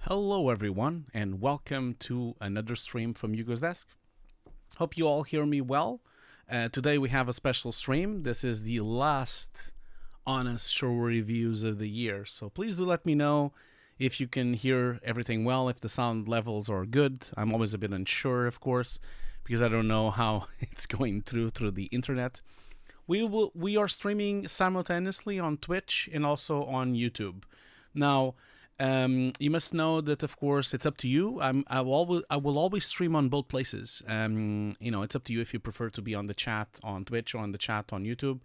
Hello everyone and welcome to another stream from Hugo's desk. Hope you all hear me well. Today we have a special stream. This is the last Honest Showreel reviews of the year. So please do let me know if you can hear everything well, if the sound levels are good. I'm always a bit unsure, of course, because I don't know how it's going through the internet. We are streaming simultaneously on Twitch and also on YouTube. Now, you must know that, of course, it's up to you. I will always stream on both places. It's up to you if you prefer to be on the chat on Twitch or on the chat on YouTube.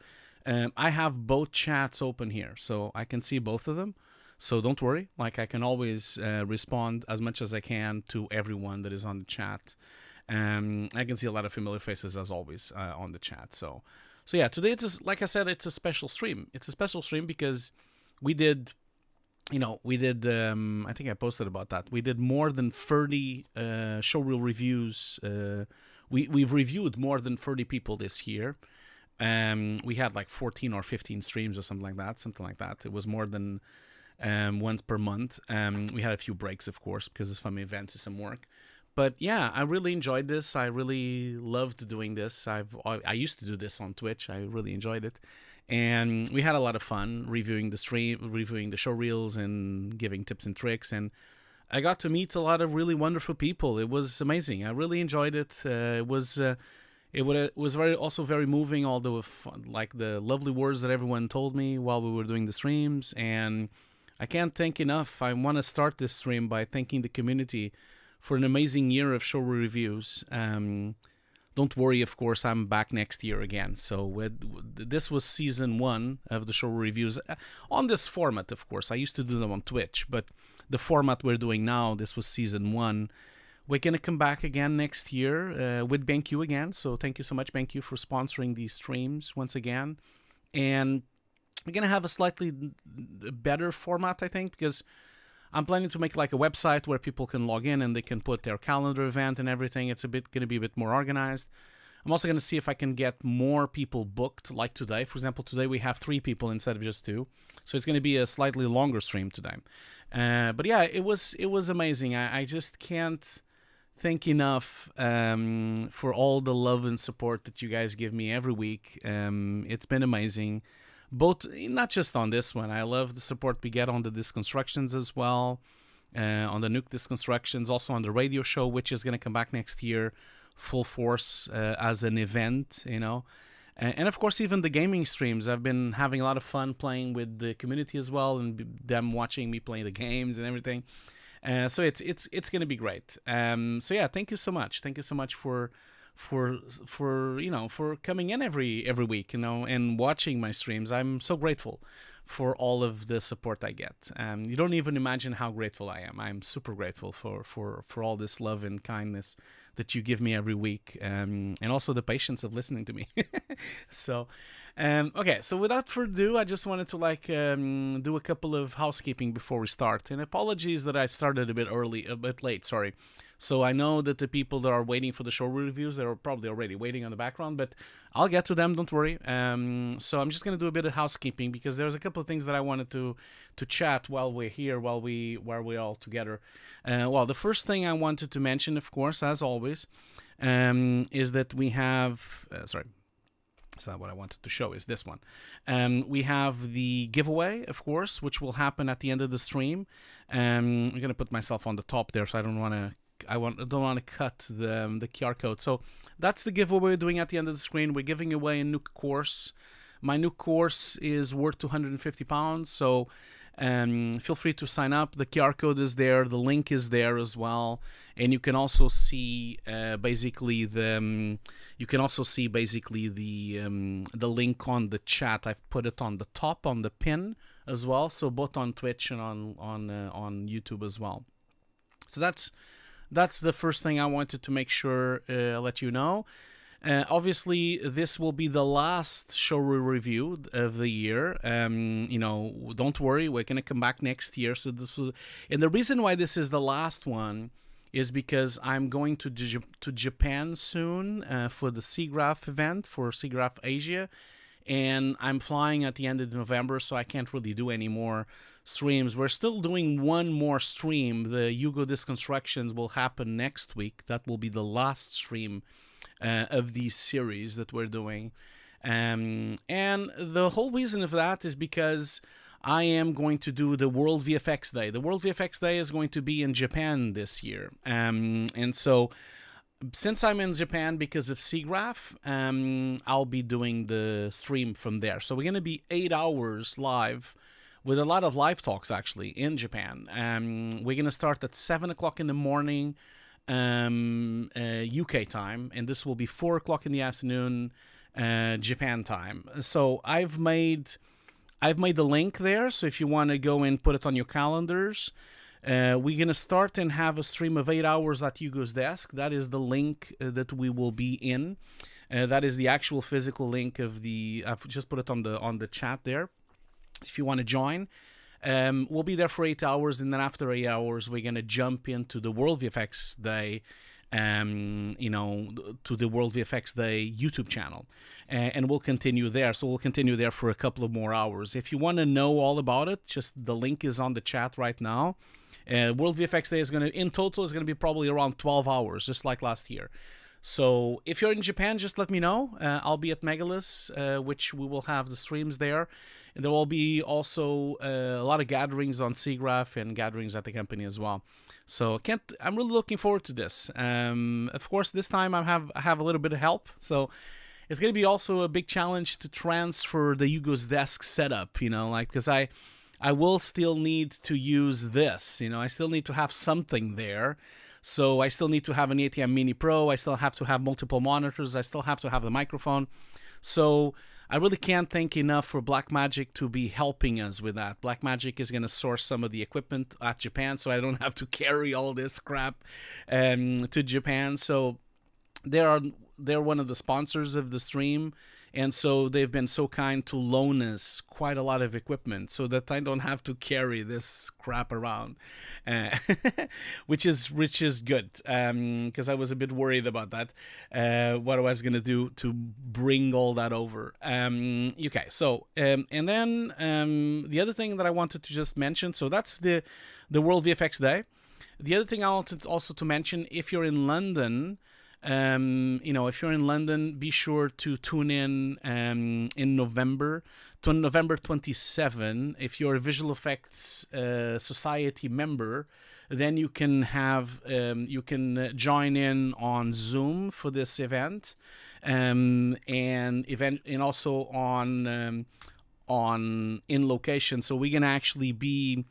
I have both chats open here, so I can see both of them. So don't worry. I can always respond as much as I can to everyone that is on the chat. I can see a lot of familiar faces as always on the chat. So yeah, today like I said, it's a special stream. It's a special stream because we did. I think I posted about that. We did more than 30 showreel reviews. We've reviewed more than 30 people this year. We had like 14 or 15 streams or something like that. It was more than once per month. We had a few breaks, of course, because of some events and some work. But yeah, I really enjoyed this. I really loved doing this. I used to do this on Twitch. I really enjoyed it. And we had a lot of fun reviewing the stream, reviewing the show reels and giving tips and tricks. And I got to meet a lot of really wonderful people. It was amazing. I really enjoyed it. It was very moving, all the the lovely words that everyone told me while we were doing the streams. And I can't thank enough. I want to start this stream by thanking the community for an amazing year of show reviews. Don't worry, of course, I'm back next year again. So this was season 1 of the show reviews on this format, of course. I used to do them on Twitch, but the format we're doing now, this was season 1. We're going to come back again next year with BenQ again. So thank you so much, BenQ, for sponsoring these streams once again. And we're going to have a slightly better format, I think, because I'm planning to make like a website where people can log in and they can put their calendar event and everything. It's going to be a bit more organized. I'm also going to see if I can get more people booked, like today. For example, today we have 3 people instead of just 2. So it's going to be a slightly longer stream today. But yeah, it was amazing. I just can't thank enough for all the love and support that you guys give me every week. It's been amazing. Both, not just on this one. I love the support we get on the disc constructions as well, on the Nuke disc constructions, also on the radio show, which is going to come back next year, full force as an event, And of course, even the gaming streams. I've been having a lot of fun playing with the community as well, and them watching me play the games and everything. So it's going to be great. So yeah, thank you so much. Thank you so much for coming in every week, and watching my streams. I'm so grateful for all of the support I get. You don't even imagine how grateful I am. I'm super grateful for all this love and kindness that you give me every week, and also the patience of listening to me. So okay, so without further ado, I just wanted to do a couple of housekeeping before we start, and apologies that I started a bit late, sorry. So I know that the people that are waiting for the show reviews, they're probably already waiting on the background, but I'll get to them, don't worry. So I'm just going to do a bit of housekeeping because there's a couple of things that I wanted to chat while we're here, while we're all together. Well, the first thing I wanted to mention, of course, as always, is that we have... sorry. That's not what I wanted to show, is this one. We have the giveaway, of course, which will happen at the end of the stream. I'm going to put myself on the top there, so I don't want to cut the QR code. So that's the giveaway we're doing at the end of the screen. We're giving away a Nuke course. My Nuke course is worth £250, so feel free to sign up. The QR code is there, the link is there as well, and you can also see basically the link on the chat. I've put it on the top, on the pin as well, so both on Twitch and on YouTube as well. So that's the first thing I wanted to make sure let you know. Obviously, this will be the last show review of the year. Don't worry, we're going to come back next year. So and the reason why this is the last one is because I'm going to Japan soon for the SIGGRAPH event, for SIGGRAPH Asia. And I'm flying at the end of November, so I can't really do any more streams. We're still doing one more stream. The Hugo Disconstructions will happen next week. That will be the last stream of the series that we're doing. And the whole reason of that is because I am going to do the World VFX Day. The World VFX Day is going to be in Japan this year. And so since I'm in Japan because of SIGGRAPH, I'll be doing the stream from there. So we're going to be 8 hours live with a lot of live talks actually in Japan. We're going to start at 7 o'clock in the morning UK time, and this will be 4 o'clock in the afternoon Japan time. So I've made the link there, so if you want to go and put it on your calendars. We're going to start and have a stream of 8 hours at Hugo's desk. That is the link that we will be in. That is the actual physical link of the... I've just put it on the chat there. If you want to join. We'll be there for 8 hours, and then after 8 hours, we're going to jump into the World VFX Day, to the World VFX Day YouTube channel. And we'll continue there. So we'll continue there for a couple of more hours. If you want to know all about it, just the link is on the chat right now. World VFX Day is in total is going to be probably around 12 hours, just like last year. So if you're in Japan, just let me know. I'll be at Megalus, which we will have the streams there. And there will be also a lot of gatherings on SIGGRAPH and gatherings at the company as well. So I'm really looking forward to this. Of course, this time I have a little bit of help. So it's going to be also a big challenge to transfer the Hugo's desk setup, because I will still need to use this. I still need to have something there. So I still need to have an ATEM Mini Pro. I still have to have multiple monitors. I still have to have the microphone. So I really can't thank enough for Blackmagic to be helping us with that. Blackmagic is going to source some of the equipment at Japan, so I don't have to carry all this crap to Japan. So they're one of the sponsors of the stream, and so they've been so kind to loan us quite a lot of equipment so that I don't have to carry this crap around, which is good, because I was a bit worried about that, what I was going to do to bring all that over. Okay, so and then the other thing that I wanted to just mention, so that's the World VFX Day. The other thing I wanted also to mention, if you're in London, if you're in London, be sure to tune in November 27. If you're a Visual Effects Society member, then you can join in on Zoom for this event, and also on in location. So we're gonna actually be,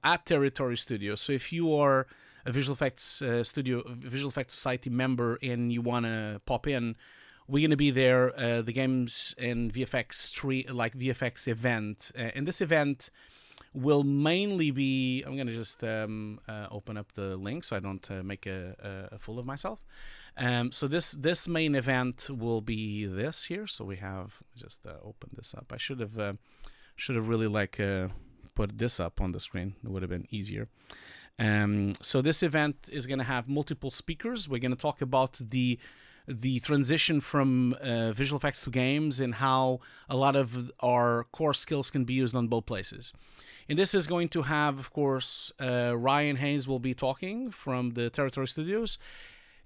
at Territory Studio. So if you are a Visual Effects Visual Effects Society member and you want to pop in, we're going to be there, the Games and VFX VFX event. And this event will mainly be, I'm going to just open up the link so I don't make a fool of myself. So this main event will be this here. So we have, just open this up. I should have really put this up on the screen. It would have been easier. So this event is going to have multiple speakers. We're going to talk about the transition from visual effects to games and how a lot of our core skills can be used on both places. And this is going to have, of course, Ryan Hayes will be talking from the Territory Studios.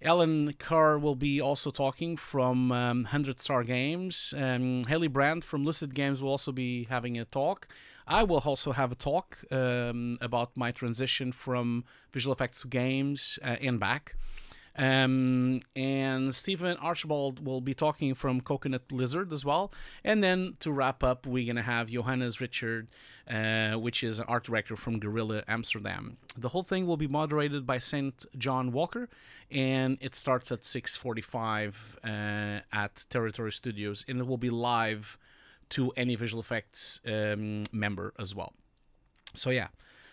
Ellen Carr will be also talking from 100 Star Games. Haley Brandt from Lucid Games will also be having a talk. I will also have a talk about my transition from visual effects to games and back. And Stephen Archibald will be talking from Coconut Blizzard as well. And then to wrap up, we're going to have Johannes Richard, which is an art director from Guerrilla Amsterdam. The whole thing will be moderated by St. John Walker, and it starts at 6:45 at Territory Studios, and it will be live to any visual effects member as well. So yeah.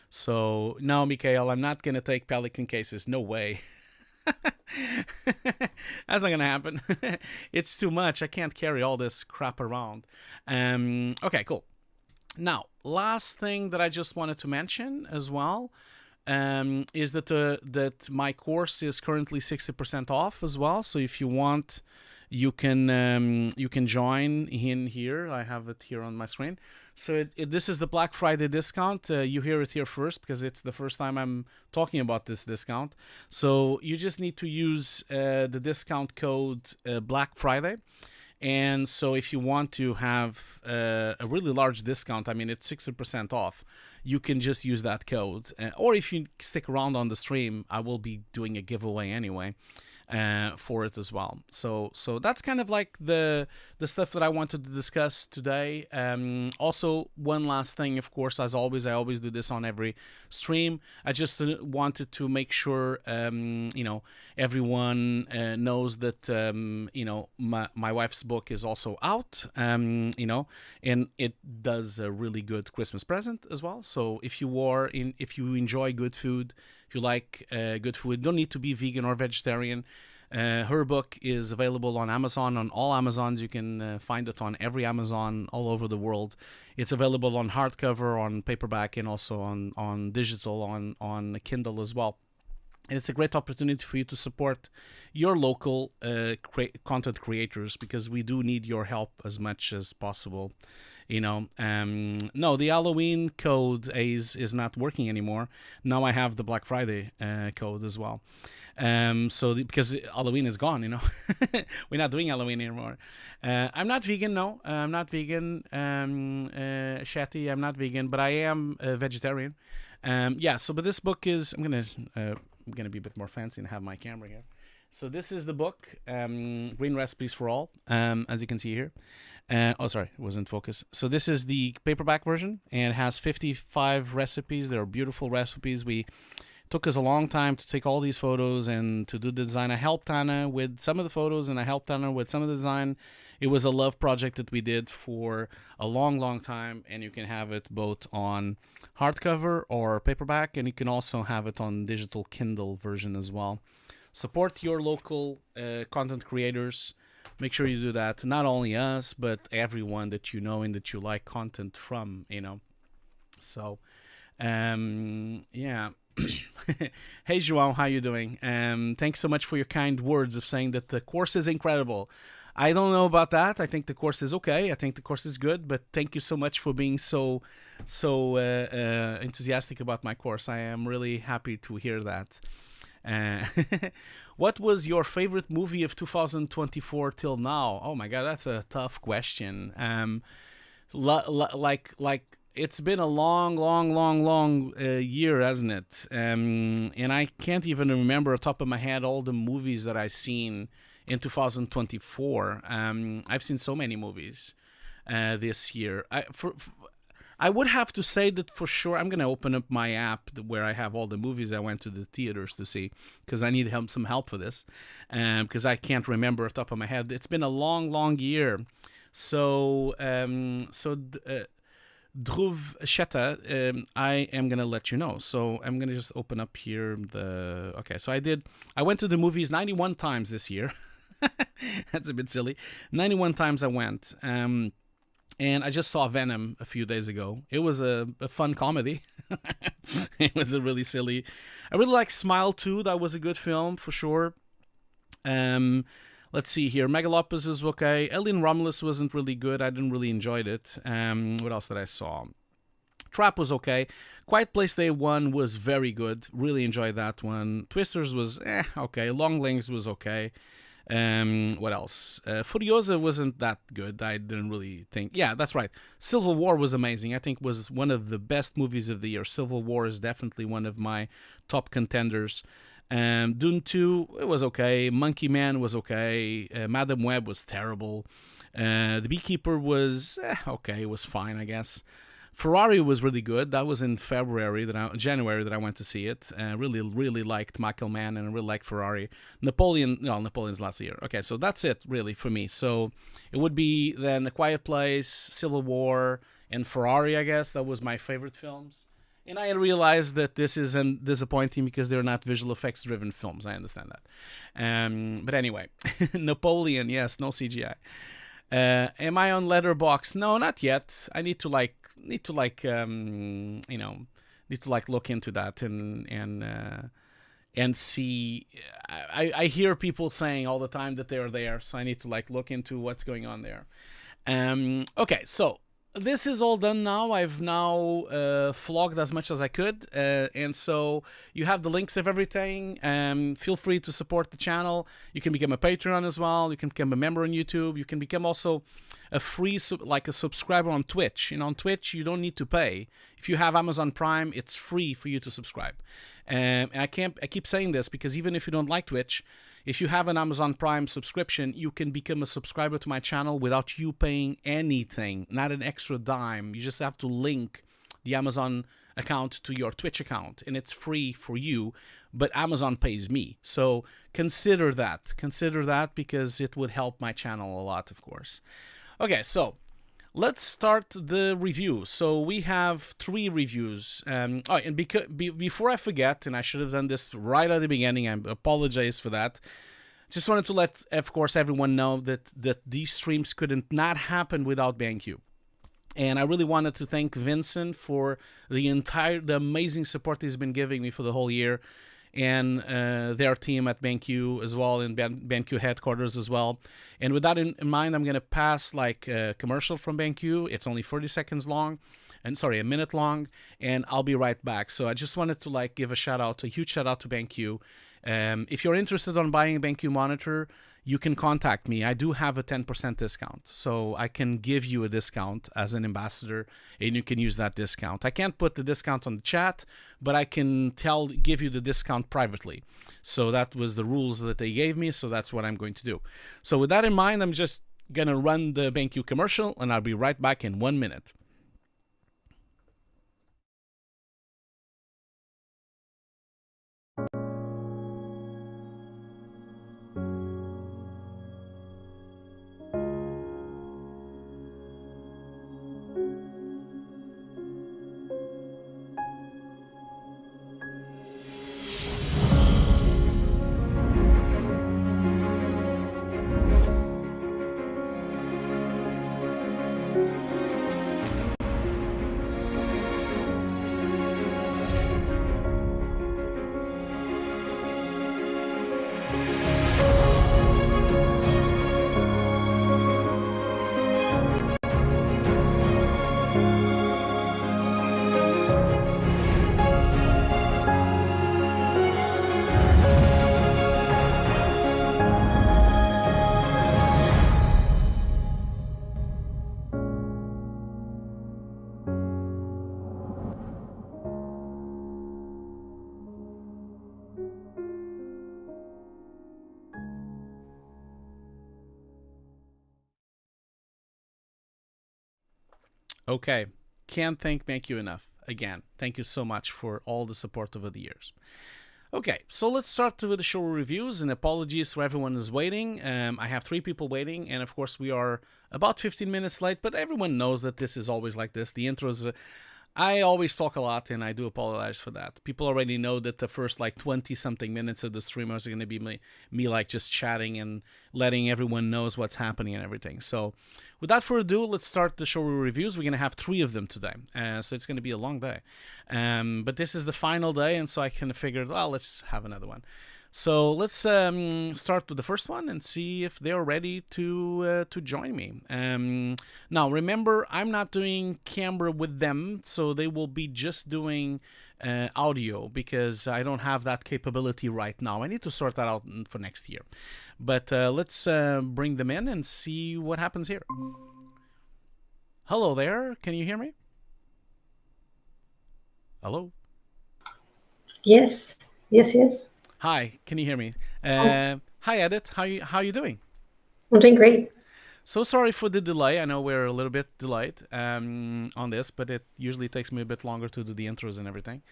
So now, Mikhail, I'm not going to take Pelican cases. No way. That's not gonna happen. It's too much. I can't carry all this crap around. Okay, cool. Now, last thing that I just wanted to mention as well is that my course is currently 60% off as well. So if you want, you can join in here. I have it here on my screen. So this is the Black Friday discount. You hear it here first because it's the first time I'm talking about this discount. So you just need to use the discount code Black Friday. And so if you want to have a really large discount, I mean, it's 60% off, you can just use that code. Or if you stick around on the stream, I will be doing a giveaway anyway for it as well. So that's kind of like the stuff that I wanted to discuss today. Also, one last thing, of course, as always, I always do this on every stream. I just wanted to make sure, everyone knows that, my wife's book is also out, and it does a really good Christmas present as well. So if you enjoy good food, if you like good food, don't need to be vegan or vegetarian. Her book is available on Amazon, on all Amazons. You can find it on every Amazon all over the world. It's available on hardcover, on paperback, and also on digital, on Kindle as well. And it's a great opportunity for you to support your local content creators, because we do need your help as much as possible. No, the Halloween code is not working anymore. Now I have the Black Friday code as well. Because Halloween is gone, we're not doing Halloween anymore. I'm not vegan, no. I'm not vegan, Shetty. I'm not vegan, but I am a vegetarian. But this book is, I'm gonna be a bit more fancy and have my camera here. So this is the book, Green Recipes for All, as you can see here. Sorry, it wasn't focus. So this is the paperback version, and it has 55 recipes. They're beautiful recipes. Took us a long time to take all these photos and to do the design. I helped Anna with some of the photos, and I helped Anna with some of the design. It was a love project that we did for a long, long time, and you can have it both on hardcover or paperback, and you can also have it on digital Kindle version as well. Support your local content creators. Make sure you do that. Not only us, but everyone that you know and that you like content from, So, yeah. Hey João, how you doing? Thanks so much for your kind words of saying that the course is incredible. I don't know about that. I think the course is okay. I think the course is good, but thank you so much for being so enthusiastic about my course. I am really happy to hear that. What was your favorite movie of 2024 till now? Oh my God, that's a tough question. It's been a long year, hasn't it? And I can't even remember off the top of my head all the movies that I've seen in 2024. I've seen so many movies this year. I would have to say that for sure. I'm going to open up my app where I have all the movies I went to the theaters to see, because I need some help for this, because I can't remember off the top of my head. It's been a long year. So, Dhruv Sheta, I am going to let you know. So I'm going to just open up here okay, so I went to the movies 91 times this year. That's a bit silly. 91 times I went. And I just saw Venom a few days ago. It was a fun comedy. It was a really silly. I really like Smile 2. That was a good film for sure. Let's see here. Megalopus is okay. Alien Romulus wasn't really good. I didn't really enjoy it. What else did I saw? Trap was okay. Quiet Place Day 1 was very good. Really enjoyed that one. Twisters was okay. Long Legs was okay. What else? Furiosa wasn't that good. I didn't really think. Yeah, that's right. Civil War was amazing. I think was one of the best movies of the year. Civil War is definitely one of my top contenders. Dune 2, it was okay. Monkey Man was okay. Madam Web was terrible. The Beekeeper was okay. It was fine, I guess. Ferrari was really good. That was in January that I went to see it. Really liked Michael Mann, and I really liked Ferrari. Napoleon's last year. Okay, so that's it really for me. So it would be then A Quiet Place, Civil War, and Ferrari, I guess. That was my favorite films. And I realized that this is disappointing because they're not visual effects driven films. I understand that. But anyway, Napoleon, yes, no CGI. Am I on Letterboxd? No, not yet. I need to look into that and see. I hear people saying all the time that they're there, so I need to look into what's going on there. Okay, so this is all done now. I've now vlogged as much as I could, and so you have the links of everything. Feel free to support the channel. You can become a Patreon as well. You can become a member on YouTube. You can become also a free, like a subscriber on Twitch. You know, on Twitch you don't need to pay. If you have Amazon Prime, it's free for you to subscribe. And I keep saying this because even if you don't like Twitch, if you have an Amazon Prime subscription, you can become a subscriber to my channel without you paying anything, not an extra dime. You just have to link the Amazon account to your Twitch account, and it's free for you, but Amazon pays me. So consider that. Consider that because it would help my channel a lot, of course. Okay, so let's start the review. So we have 3 reviews. And before I forget, and I should have done this right at the beginning, I apologize for that. Just wanted to let, of course, everyone know that these streams couldn't not happen without BenQ. And I really wanted to thank Vincent for the amazing support he's been giving me for the whole year, and their team at BenQ as well, in BenQ headquarters as well. And with that in mind, I'm going to pass like a commercial from BenQ. It's only 30 seconds long, and sorry, a minute long, and I'll be right back. So I just wanted to like give a huge shout out to BenQ. If you're interested on buying a BenQ monitor, you can contact me. I do have a 10% discount, so I can give you a discount as an ambassador, and you can use that discount. I can't put the discount on the chat, but I can give you the discount privately. So that was the rules that they gave me, so that's what I'm going to do. So with that in mind, I'm just going to run the BenQ commercial, and I'll be right back in 1 minute. Okay, can't thank BenQ enough. Again, thank you so much for all the support over the years. Okay, so let's start with the show reviews, and apologies for everyone who's waiting. I have 3 people waiting, and of course we are about 15 minutes late, but everyone knows that this is always like this. The intros, I always talk a lot, and I do apologize for that. People already know that the first like 20-something minutes of the streamers are going to be me like just chatting and letting everyone knows what's happening and everything. So without further ado, let's start the show reviews. We're going to have 3 of them today, so it's going to be a long day. But this is the final day, and so I kind of figured, well, let's have another one. So let's start with the first one and see if they're ready to join me. Now, remember, I'm not doing camera with them, so they will be just doing audio because I don't have that capability right now. I need to sort that out for next year. But let's bring them in and see what happens here. Hello there. Can you hear me? Hello? Yes. Yes, yes. Hi, can you hear me? Hi, Edith. How you doing? I'm doing great. So sorry for the delay. I know we're a little bit delayed on this, but it usually takes me a bit longer to do the intros and everything.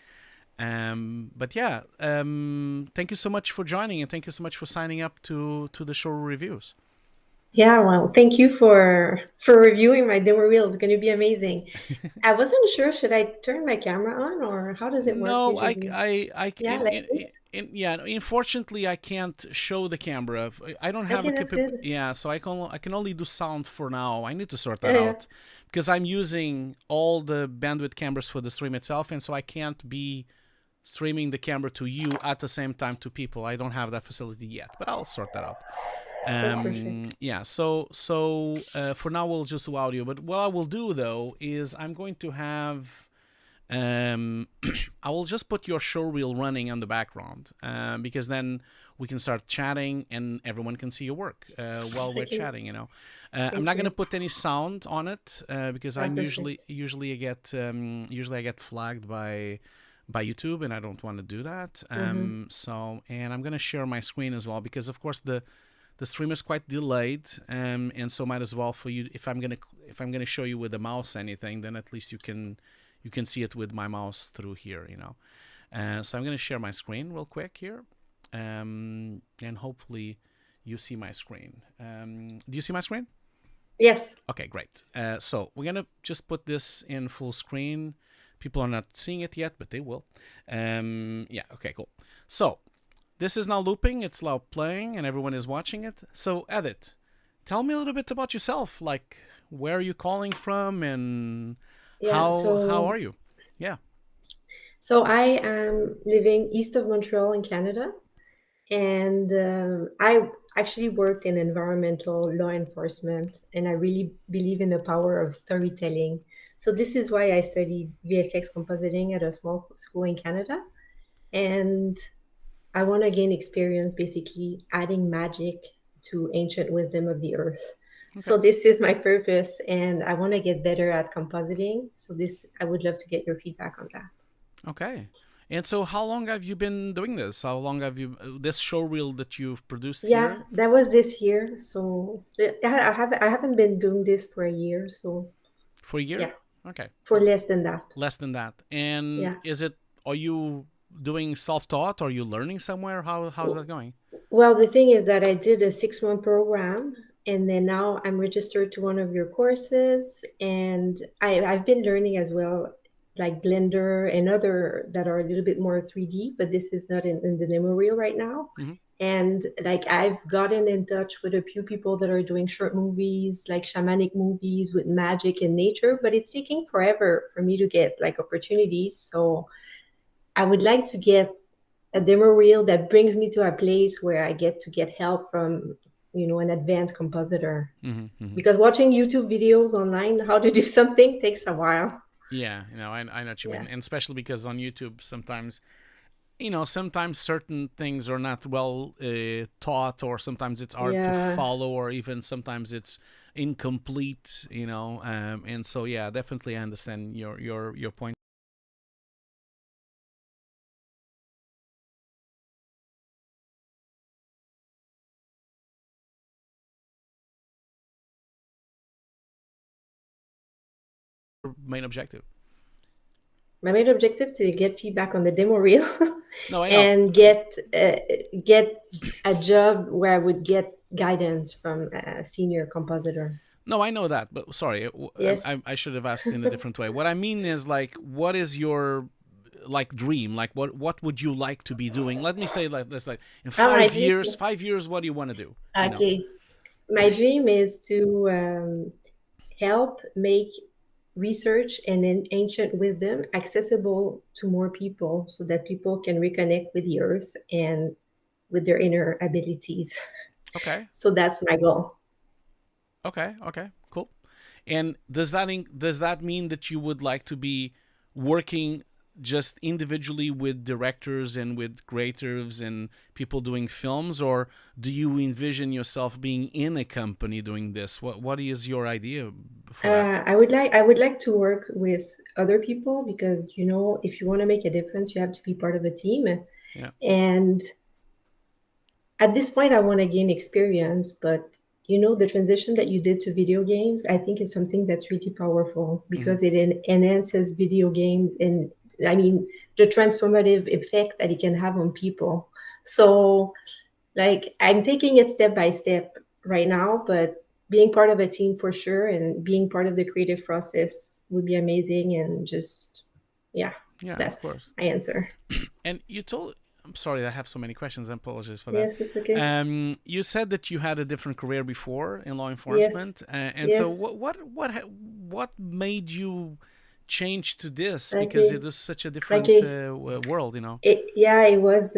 But yeah, thank you so much for joining, and thank you so much for signing up to the show reviews. Yeah, well, thank you for reviewing my demo reel. It's going to be amazing. I wasn't sure, should I turn my camera on, or how does it work? No, Yeah, unfortunately, I can't show the camera. I don't have okay, that's good. Yeah, so I can only do sound for now. I need to sort that out because I'm using all the bandwidth cameras for the stream itself, and so I can't be streaming the camera to you at the same time to people. I don't have that facility yet, but I'll sort that out. That's perfect. Yeah, so for now we'll just do audio. But what I will do though is I'm going to have I will just put your show reel running on the background because then we can start chatting and everyone can see your work while we're Okay. chatting. I'm Thank not you. gonna put any sound on it because Ah, I'm perfect. usually I get flagged by YouTube and I don't want to do that. Mm-hmm. And I'm gonna share my screen as well because of course the stream is quite delayed, and so might as well for you if I'm gonna show you with the mouse anything, then at least you can see it with my mouse through here. So I'm gonna share my screen real quick here, and hopefully you see my screen. Do you see my screen? Yes. Okay, great. So we're gonna just put this in full screen. People are not seeing it yet, but they will. Yeah. Okay. Cool. So this is now looping, it's now playing, and everyone is watching it. So, Edith, tell me a little bit about yourself. Like, where are you calling from, and Yeah. how So are you? Yeah. so I am living east of Montreal in Canada, and I actually worked in environmental law enforcement, and I really believe in the power of storytelling. So this is why I studied VFX compositing at a small school in Canada, and I want to gain experience basically adding magic to ancient wisdom of the earth. Okay. So this is my purpose, and I want to get better at compositing. So this, I would love to get your feedback on that. Okay. And so, how long have you been doing this? How long have you this show reel that you've produced Yeah, here that was this year. So I haven't been doing this for a year. So for a year? yeah, Okay, for cool. less than that. Less than that. And Yeah. are you doing self-taught? Are you learning somewhere? How's that going? Well, the thing is that I did a 6-month program, and then now I'm registered to one of your courses, and I've been learning as well, like Blender and other that are a little bit more 3D, but this is not in the demo reel right now. Mm-hmm. And like I've gotten in touch with a few people that are doing short movies, like shamanic movies with magic and nature, but it's taking forever for me to get like opportunities. So I would like to get a demo reel that brings me to a place where I get to get help from, an advanced compositor. Mm-hmm. Mm-hmm. Because watching YouTube videos online, how to do something takes a while. Yeah, I know what you Yeah. mean, and especially because on YouTube sometimes certain things are not well taught, or sometimes it's hard to Yeah. follow, or even sometimes it's incomplete. And so yeah, definitely I understand your point. Main objective. My main objective to get feedback on the demo reel No, I know. and get a job where I would get guidance from a senior compositor. No, I know that, but sorry, Yes. I should have asked in a different way. What I mean is, like, what is your like dream? Like, what would you like to be doing? Let me say like this: like in Oh, my five dream. years, 5 years, what do you want to do? Okay. My dream is to help make research and ancient wisdom accessible to more people so that people can reconnect with the earth and with their inner abilities. Okay, So that's my goal. okay, cool. And does that mean that you would like to be working just individually with directors and with creatives and people doing films, or do you envision yourself being in a company doing this? What is your idea for that? I would like to work with other people because if you want to make a difference, you have to be part of a team. Yeah. And at this point, I want to gain experience, but the transition that you did to video games, I think is something that's really powerful Mm-hmm. because it enhances video games and I mean the transformative effect that it can have on people. So, like, I'm taking it step by step right now, but being part of a team for sure and being part of the creative process would be amazing. And just, yeah, Yeah, of that's course. my answer. And you told, I'm sorry, I have so many questions. I apologize for that. Yes, it's okay. You said that you had a different career before in law Yes, enforcement, and so yes. what made you change to this? Because Okay, it is such a different okay. world. Yeah, it was.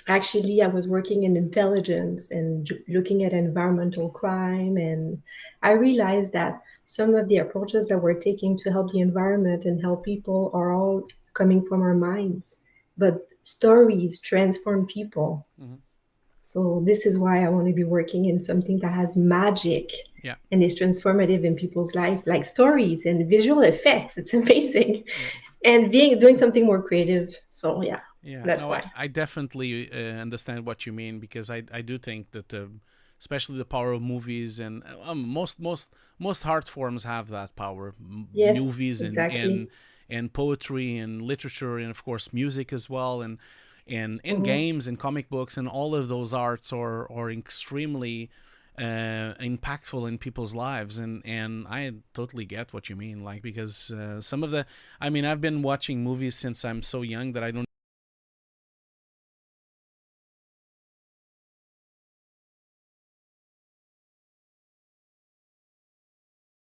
Actually, I was working in intelligence and looking at environmental crime, and I realized that some of the approaches that we're taking to help the environment and help people are all coming from our minds. But stories transform people. Hmm. So this is why I want to be working in something that has magic Yeah. and is transformative in people's life, like stories and visual effects. It's amazing. Yeah. And doing something more creative. So yeah, Yeah, that's no, why. I definitely understand what you mean because I do think that especially the power of movies and most art forms have that power. Yes, Movies exactly. and poetry and literature and of course music as well and Mhm. games and comic books and all of those arts are extremely impactful in people's lives and I totally get what you mean like because some of the I mean I've been watching movies since I'm so young that I don't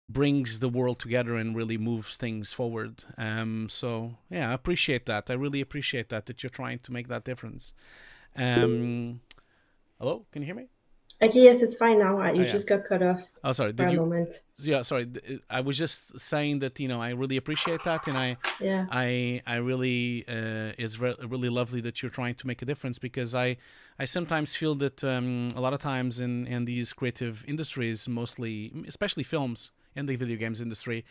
brings the world together and really moves things forward. So yeah, I appreciate that. I really appreciate that you're trying to make that difference. Um, hello, can you hear me? Okay, yes, it's fine now. Oh You yeah. just got cut off Oh sorry. for Did a you? moment. Yeah, sorry. I was just saying that I really appreciate that, and Yeah. I really it's really lovely that you're trying to make a difference because I sometimes feel that a lot of times in these creative industries, mostly especially films and the video games industry,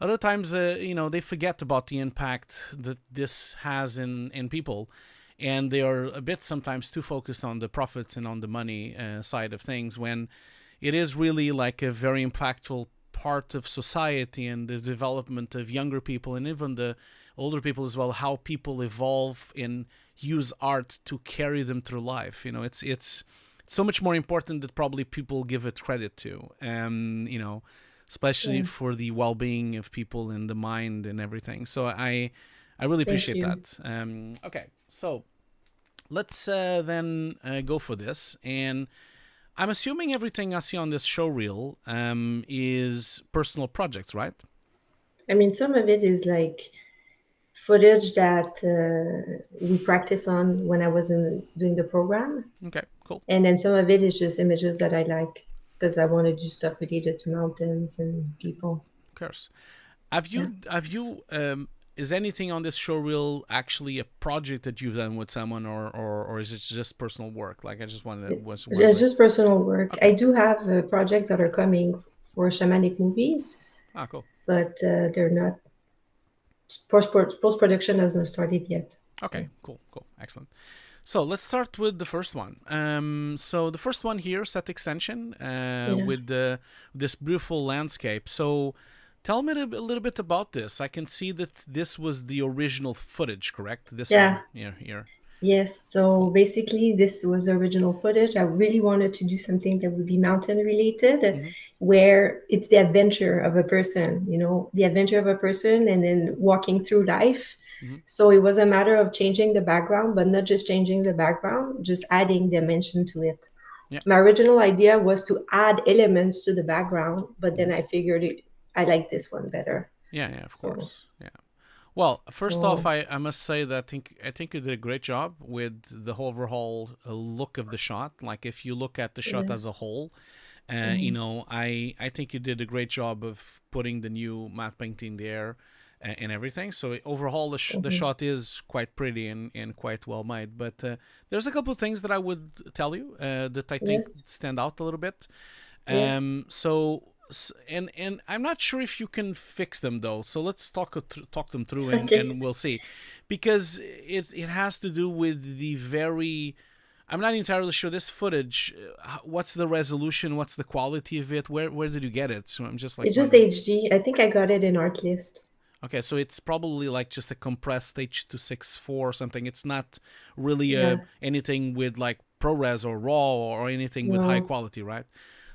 other times, they forget about the impact that this has in people, and they are a bit sometimes too focused on the profits and on the money side of things. When it is really like a very impactful part of society and the development of younger people and even the older people as well. How people evolve and use art to carry them through life. It's so much more important that probably people give it credit to. Especially Yeah. for the well-being of people in the mind and everything. So I really Thank appreciate you. that. Okay, so let's then go for this. And I'm assuming everything I see on this show reel is personal projects, right? I mean, some of it is like footage that we practice on when I wasn't doing the program. Okay, cool. And then some of it is just images that I like because I want to do stuff related to mountains and people. Of course. Have Yeah. you is anything on this show reel actually a project that you've done with someone or is it just personal work? Like I just wanted was It's wondering. just personal work. I Okay. do have projects that are coming for shamanic movies, Ah, cool. but they're not post production hasn't started yet. Okay, So cool, excellent. So let's start with the first one. So the first one here, set extension, yeah, with this beautiful landscape. So tell me a little bit about this. I can see that this was the original footage, correct? This yeah. one here. Yes, so Cool. basically, this was the original footage. I really wanted to do something that would be mountain related, Mm-hmm. where it's the adventure of a person, the adventure of a person and then walking through life. Mm-hmm. So it was a matter of changing the background, but not just changing the background, just adding dimension to it. Yeah. My original idea was to add elements to the background, but Mm-hmm. then I figured I like this one better. Yeah, of So, course. Yeah. Well, first off, so I must say that I think you did a great job with the overall look of the shot. Like if you look at the shot yeah. as a whole, Mhm. I think you did a great job of putting the new matte painting there and everything. So overall, the Mhm. shot is quite pretty and quite well made. But there's a couple of things that I would tell you that I think Yes, stand out a little bit. yes. And I'm not sure if you can fix them though. So let's talk them through Okay. and we'll see, because it has to do with the very. I'm not entirely sure this footage. What's the resolution? What's the quality of it? Where did you get it? So I'm just like It's just wondering. HD. I think I got it in Artlist. Okay, so it's probably like just a compressed H.264 or something. It's not really Yeah. anything with like ProRes or RAW or anything with high No. quality, right?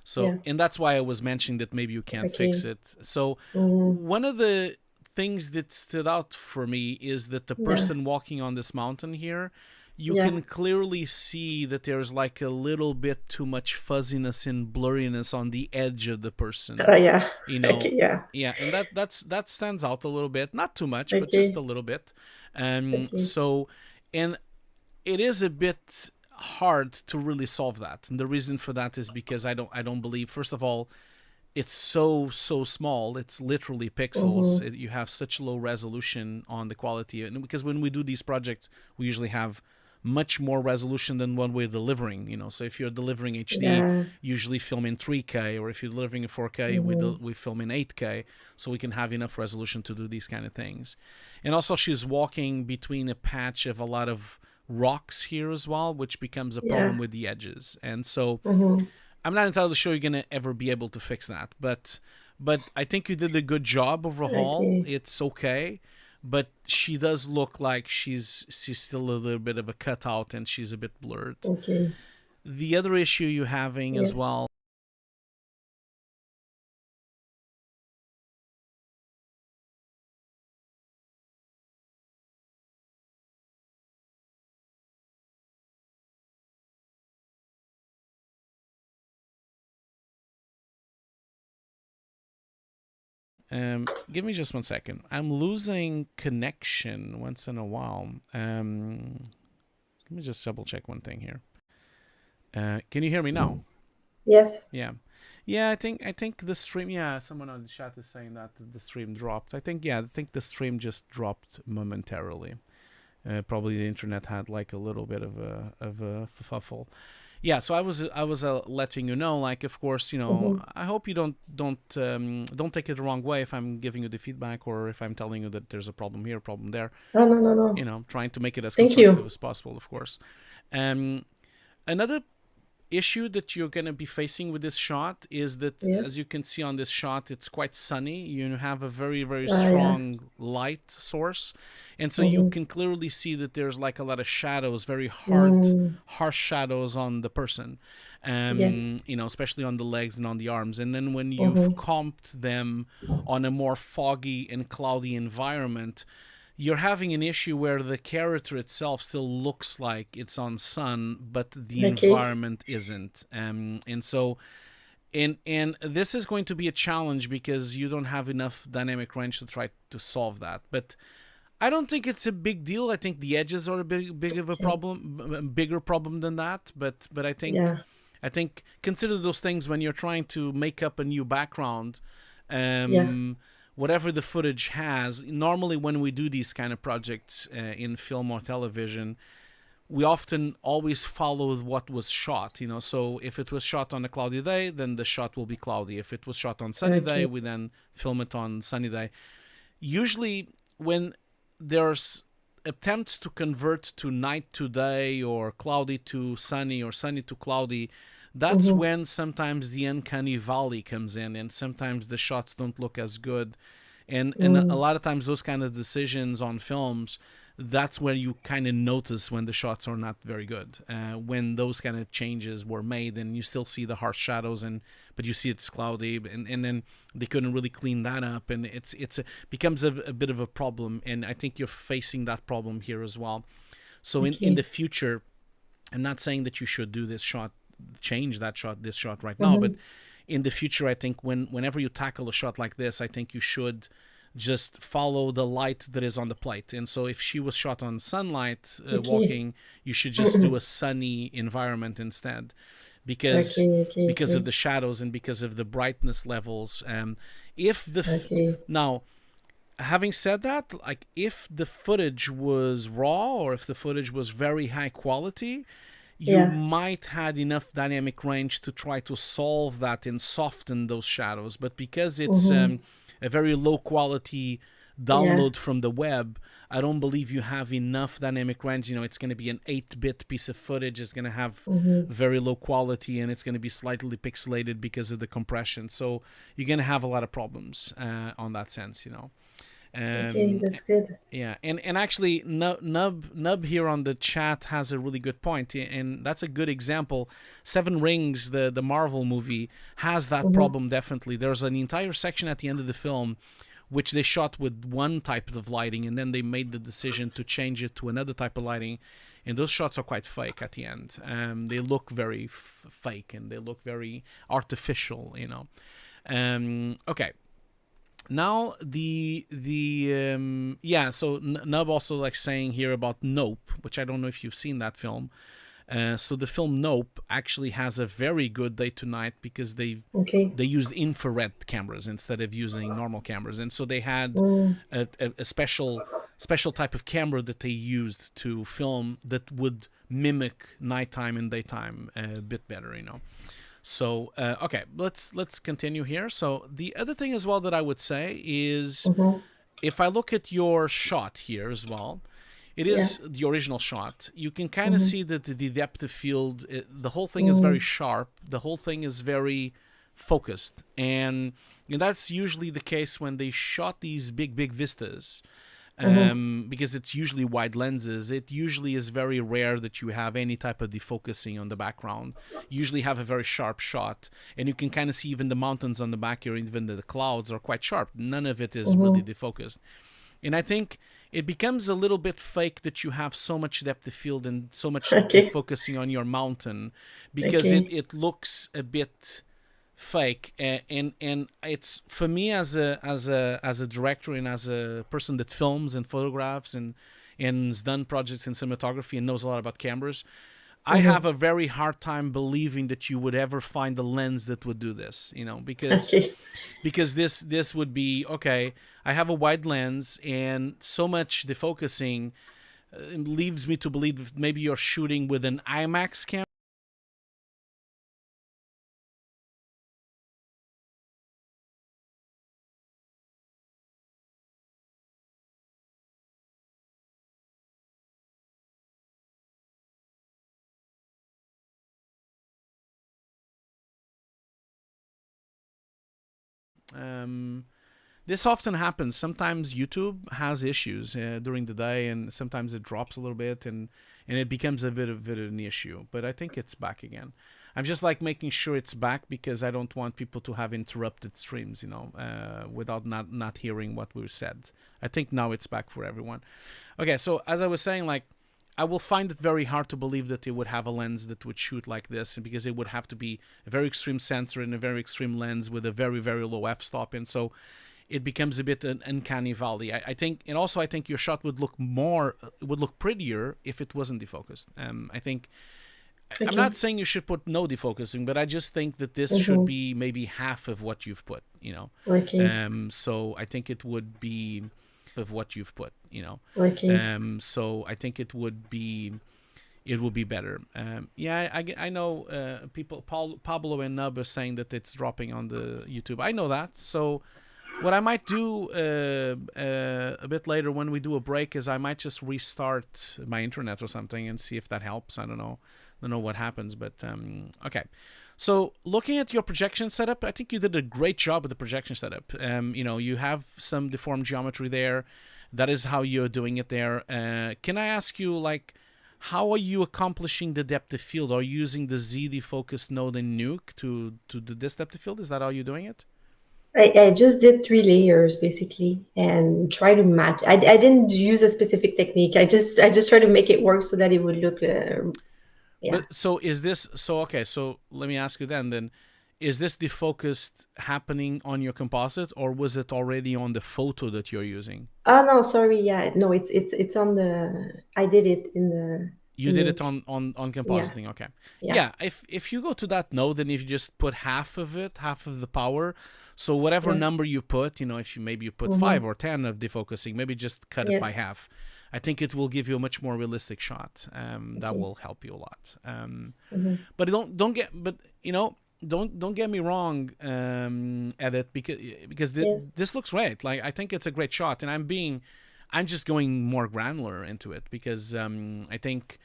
So, Yeah. and that's why I was mentioning that maybe you can't fix Okay. it. So, Mm-hmm. one of the things that stood out for me is that the Yeah. person walking on this mountain here, you Yeah. can clearly see that there's like a little bit too much fuzziness and blurriness on the edge of the person. Oh yeah. You Okay. know, Yeah. yeah, and that stands out a little bit, not too much, but just a Okay. little bit. Okay. So, and it is a bit hard to really solve that, and the reason for that is because I don't believe, first of all, it's so small. It's literally pixels. Mm-hmm. You have such low resolution on the quality, and because when we do these projects, we usually have much more resolution than what we're delivering. So if you're delivering HD, Yeah. usually film in 3K, or if you're delivering in 4K, Mm-hmm. we film in 8K, so we can have enough resolution to do these kind of things. And also, she's walking between a patch of a lot of rocks here as well, which becomes a problem Yeah. with the edges. And so Mm-hmm. I'm not entirely sure you're gonna ever be able to fix that, but I think you did a good job overall. Okay. It's okay, but she does look like she's still a little bit of a cutout, and she's a bit blurred. Okay. The other issue you're having as Yes. well. Give me just 1 second. I'm losing connection once in a while. Let me just double check one thing here. Can you hear me now? Yes. Yeah. Yeah, I think the stream. Yeah, someone on the chat is saying that the stream dropped. I think the stream just dropped momentarily. Probably the internet had like a little bit of a fuffle. Yeah, so I was letting you know, like, of course, Mm-hmm. I hope you don't take it the wrong way if I'm giving you the feedback, or if I'm telling you that there's a problem here, problem there. No, no, no, no. Trying to make it as Thank constructive you. as possible, of course. Um, Another issue that you're going to be facing with this shot is that, as Yes. you can see on this shot, it's quite sunny. You have a very, very Yeah. strong light source, and so you Mm-hmm. can clearly see that there's like a lot of shadows, very hard, Mm. harsh shadows on the person, Yes. especially on the legs and on the arms. And then when you've Mm-hmm. comped them on a more foggy and cloudy environment, you're having an issue where the character itself still looks like it's on sun, but the Okay. environment isn't. And so, and this is going to be a challenge because you don't have enough dynamic range to try to solve that. But I don't think it's a big deal. I think the edges are a big of a Okay. problem, bigger problem than that. But Yeah. I think consider those things when you're trying to make up a new background. Yeah. Um, Whatever the footage has, normally when we do these kind of projects in film or television, we often always follow what was shot. So if it was shot on a cloudy day, then the shot will be cloudy. If it was shot on sunny day, Okay. we then film it on sunny day. Usually when there's attempts to convert to night to day, or cloudy to sunny, or sunny to cloudy, that's Mm-hmm. when sometimes the uncanny valley comes in, and sometimes the shots don't look as good. And a Mm. lot of times those kind of decisions on films, that's where you kind of notice when the shots are not very good, when those kind of changes were made, and you still see the harsh shadows, but you see it's cloudy, and then they couldn't really clean that up, and becomes a bit of a problem. And I think you're facing that problem here as well. So in the Okay. future, I'm not saying that you should do this shot, change this shot right now, but Mm-hmm. in the future, I think whenever you tackle a shot like this, I think you should just follow the light that is on the plate. And so if she was shot on sunlight, Okay. walking, you should just do a sunny environment instead, because Okay. Okay. because of Okay. the shadows and because of the brightness levels. If the Okay. Now, having said that, like, if the footage was raw, or if the footage was very high quality, you Yeah. might had enough dynamic range to try to solve that and soften those shadows. But because it's Mm-hmm. a very low quality Yeah. download from the web, I don't believe you have enough dynamic range. It's going to be an 8-bit piece of footage. It's going to have Mm-hmm. very low quality, and it's going to be slightly pixelated because of the compression. So you're going to have a lot of problems on that sense. Okay. Um, That's good. yeah, and actually, Nub here on the chat has a really good point, and that's a good example. Seven Rings, the Marvel movie, has that Mm-hmm. problem definitely. There's an entire section at the end of the film which they shot with one type of lighting, and then they made the decision to change it to another type of lighting, and those shots are quite fake at the end. They look very fake, and they look very artificial. Okay. Now yeah, so Nub also like saying here about Nope, which I don't know if you've seen that film. So the film Nope actually has a very good day to night because Okay. they used infrared cameras instead of using normal cameras, and so they had Mm. a special type of camera that they used to film that would mimic nighttime and daytime a bit better, you know. So okay, let's continue here. So the other thing as well that I would say is, Mm-hmm. if I look at your shot here as well, it Yeah. is the original shot. You can kind of Mm-hmm. see that the depth of field, the whole thing is very Mm. sharp. The whole thing is very focused, and that's usually the case when they shot these big vistas. Mm-hmm. Because it's usually wide lenses, it usually is very rare that you have any type of defocusing on the background. You usually have a very sharp shot, and you can kind of see even the mountains on the back here, even the clouds are quite sharp. None of it is really Mm-hmm. defocused. And I think it becomes a little bit fake that you have so much depth of field and so much Okay. defocusing on your mountain, because Okay. it looks a bit fake. And it's, for me, as a director and as a person that films and photographs and has done projects in cinematography and knows a lot about cameras, I have Mm-hmm. a very hard time believing that you would ever find a lens that would do this, you know, Okay. because this would be okay. I have a wide lens, and so much defocusing leaves me to believe that maybe you're shooting with an IMAX camera. Um, this often happens. Sometimes YouTube has issues during the day, and sometimes it drops a little bit, and it becomes a bit of an issue. But I think it's back again. I'm just like making sure it's back because I don't want people to have interrupted streams, you know, without not hearing what we said. I think now it's back for everyone. Okay, so as I was saying, like, I will find it very hard to believe that it would have a lens that would shoot like this, because it would have to be a very extreme sensor and a very extreme lens with a very low f-stop, and so it becomes a bit an uncanny valley. I think, and also I think your shot would look prettier if it wasn't defocused. I think, I'm Okay. not saying you should put no defocusing, but I just think that this should Mm-hmm. be maybe half of what you've put, you know. Okay. So I think it would be of what you've put, you know. Okay. So I think it will be better. Yeah, I know people, Pablo and Nub are saying that it's dropping on the YouTube. I know that. So what I might do a bit later when we do a break is I might just restart my internet or something and see if that helps. I don't know. I don't know what happens, but okay. So looking at your projection setup, I think you did a great job with the projection setup. You know, you have some deformed geometry there. That is how you're doing it there. Can I ask you, like, how are you accomplishing the depth of field? Are you using the Z defocus node in Nuke to do this depth of field? Is that how you're doing it? I just did 3 layers basically and try to match. I didn't use a specific technique. I just try to make it work so that it would look yeah. But so is this so okay? So let me ask you then. Is this defocused happening on your composite, or was it already on the photo that you're using? Oh no, sorry. Yeah, no, it's on the. I did it in the You in did it Nuke. on Yeah, compositing, okay? yeah. Yeah, if you go to that node, then if you just put half of it, half of the power, so whatever Yeah. number you put, you know, if you maybe you put Mm-hmm. 5 or 10 of defocusing, maybe just cut it by Yes. half. I think it will give you a much more realistic shot. That Okay. will help you a lot. Mm-hmm. But don't get, but you know, don't get me wrong, Edit, because Yes. this looks great. Like, I think it's a great shot, and I'm just going more granular into it because I think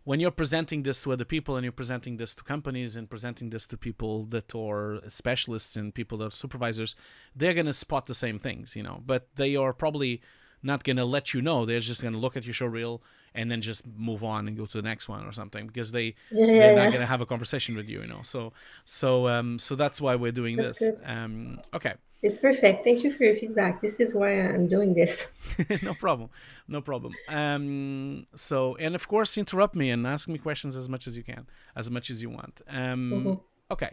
when you're presenting this to other people and you're presenting this to companies and presenting this to people that are specialists and people that are supervisors, they're going to spot the same things, you know, but they are probably not going to let you know. They're just going to look at your show reel and then just move on and go to the next one or something, because Yeah, they're yeah, not yeah. going to have a conversation with you, you know. So that's why we're doing That's this. good. Okay. It's perfect. Thank you for your feedback. This is why I'm doing this. No problem. No problem. So, and of course, interrupt me and ask me questions as much as you can, as much as you want. Mm-hmm. Okay.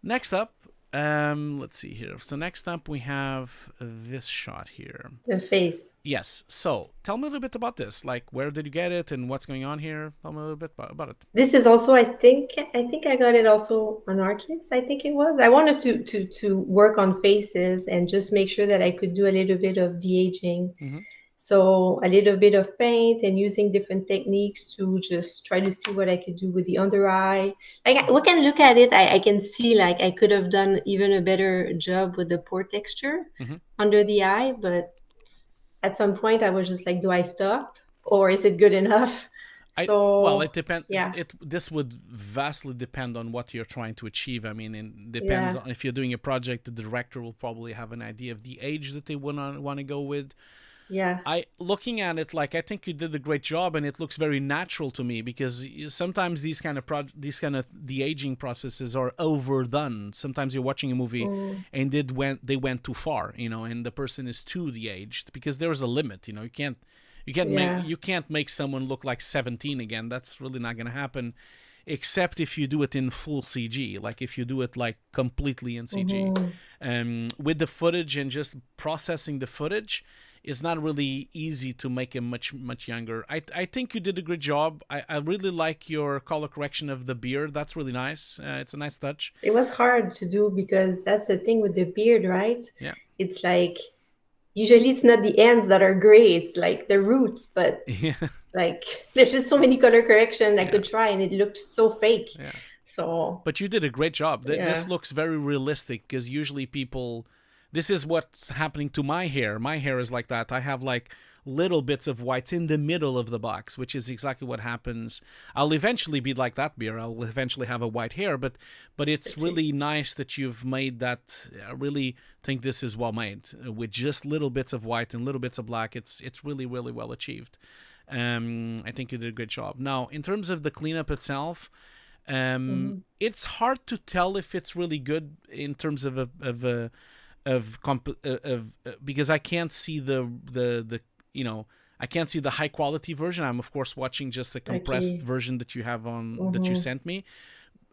Next up, Let's see here. So next up we have this shot here. The face. Yes. So tell me a little bit about this. Like, where did you get it and what's going on here? Tell me a little bit about it. This is also, I think I got it also on Artlist. I think it was. I wanted to work on faces and just make sure that I could do a little bit of de-aging. Mm-hmm. So a little bit of paint and using different techniques to just try to see what I could do with the under eye. Like we can look at it, I can see like I could have done even a better job with the pore texture under the eye, but at some point I was just like, do I stop or is it good enough? Well, it depends. Yeah. This would vastly depend on what you're trying to achieve. I mean, it depends on if you're doing a project. The director will probably have an idea of the age that they want to go with. Yeah. Looking at it, like I think you did a great job, and it looks very natural to me because sometimes these kind of de-aging processes are overdone. Sometimes you're watching a movie and they went too far, and the person is too de-aged because there's a limit. You can't make someone look like 17 again. That's really not going to happen, except if you do it in full CG, like if you do it like completely in CG. With the footage and just processing the footage, it's not really easy to make him much younger. I think you did a great job. I really like your color correction of the beard. That's really nice. It's a nice touch. It was hard to do because that's the thing with the beard, right? Yeah. It's like usually it's not the ends that are gray, it's like the roots, but like there's just so many color correction I could try and it looked so fake. Yeah. So but you did a great job. This looks very realistic because usually this is what's happening to my hair. My hair is like that. I have like little bits of white in the middle of the box, which is exactly what happens. I'll eventually be like that beard. I'll eventually have a white hair, but it's really nice that you've made that. I really think this is well made with just little bits of white and little bits of black. It's really, really well achieved. I think you did a great job. Now, in terms of the cleanup itself, it's hard to tell if it's really good in terms of because I can't see I can't see the high quality version. I'm of course watching just the compressed version that you have on that you sent me.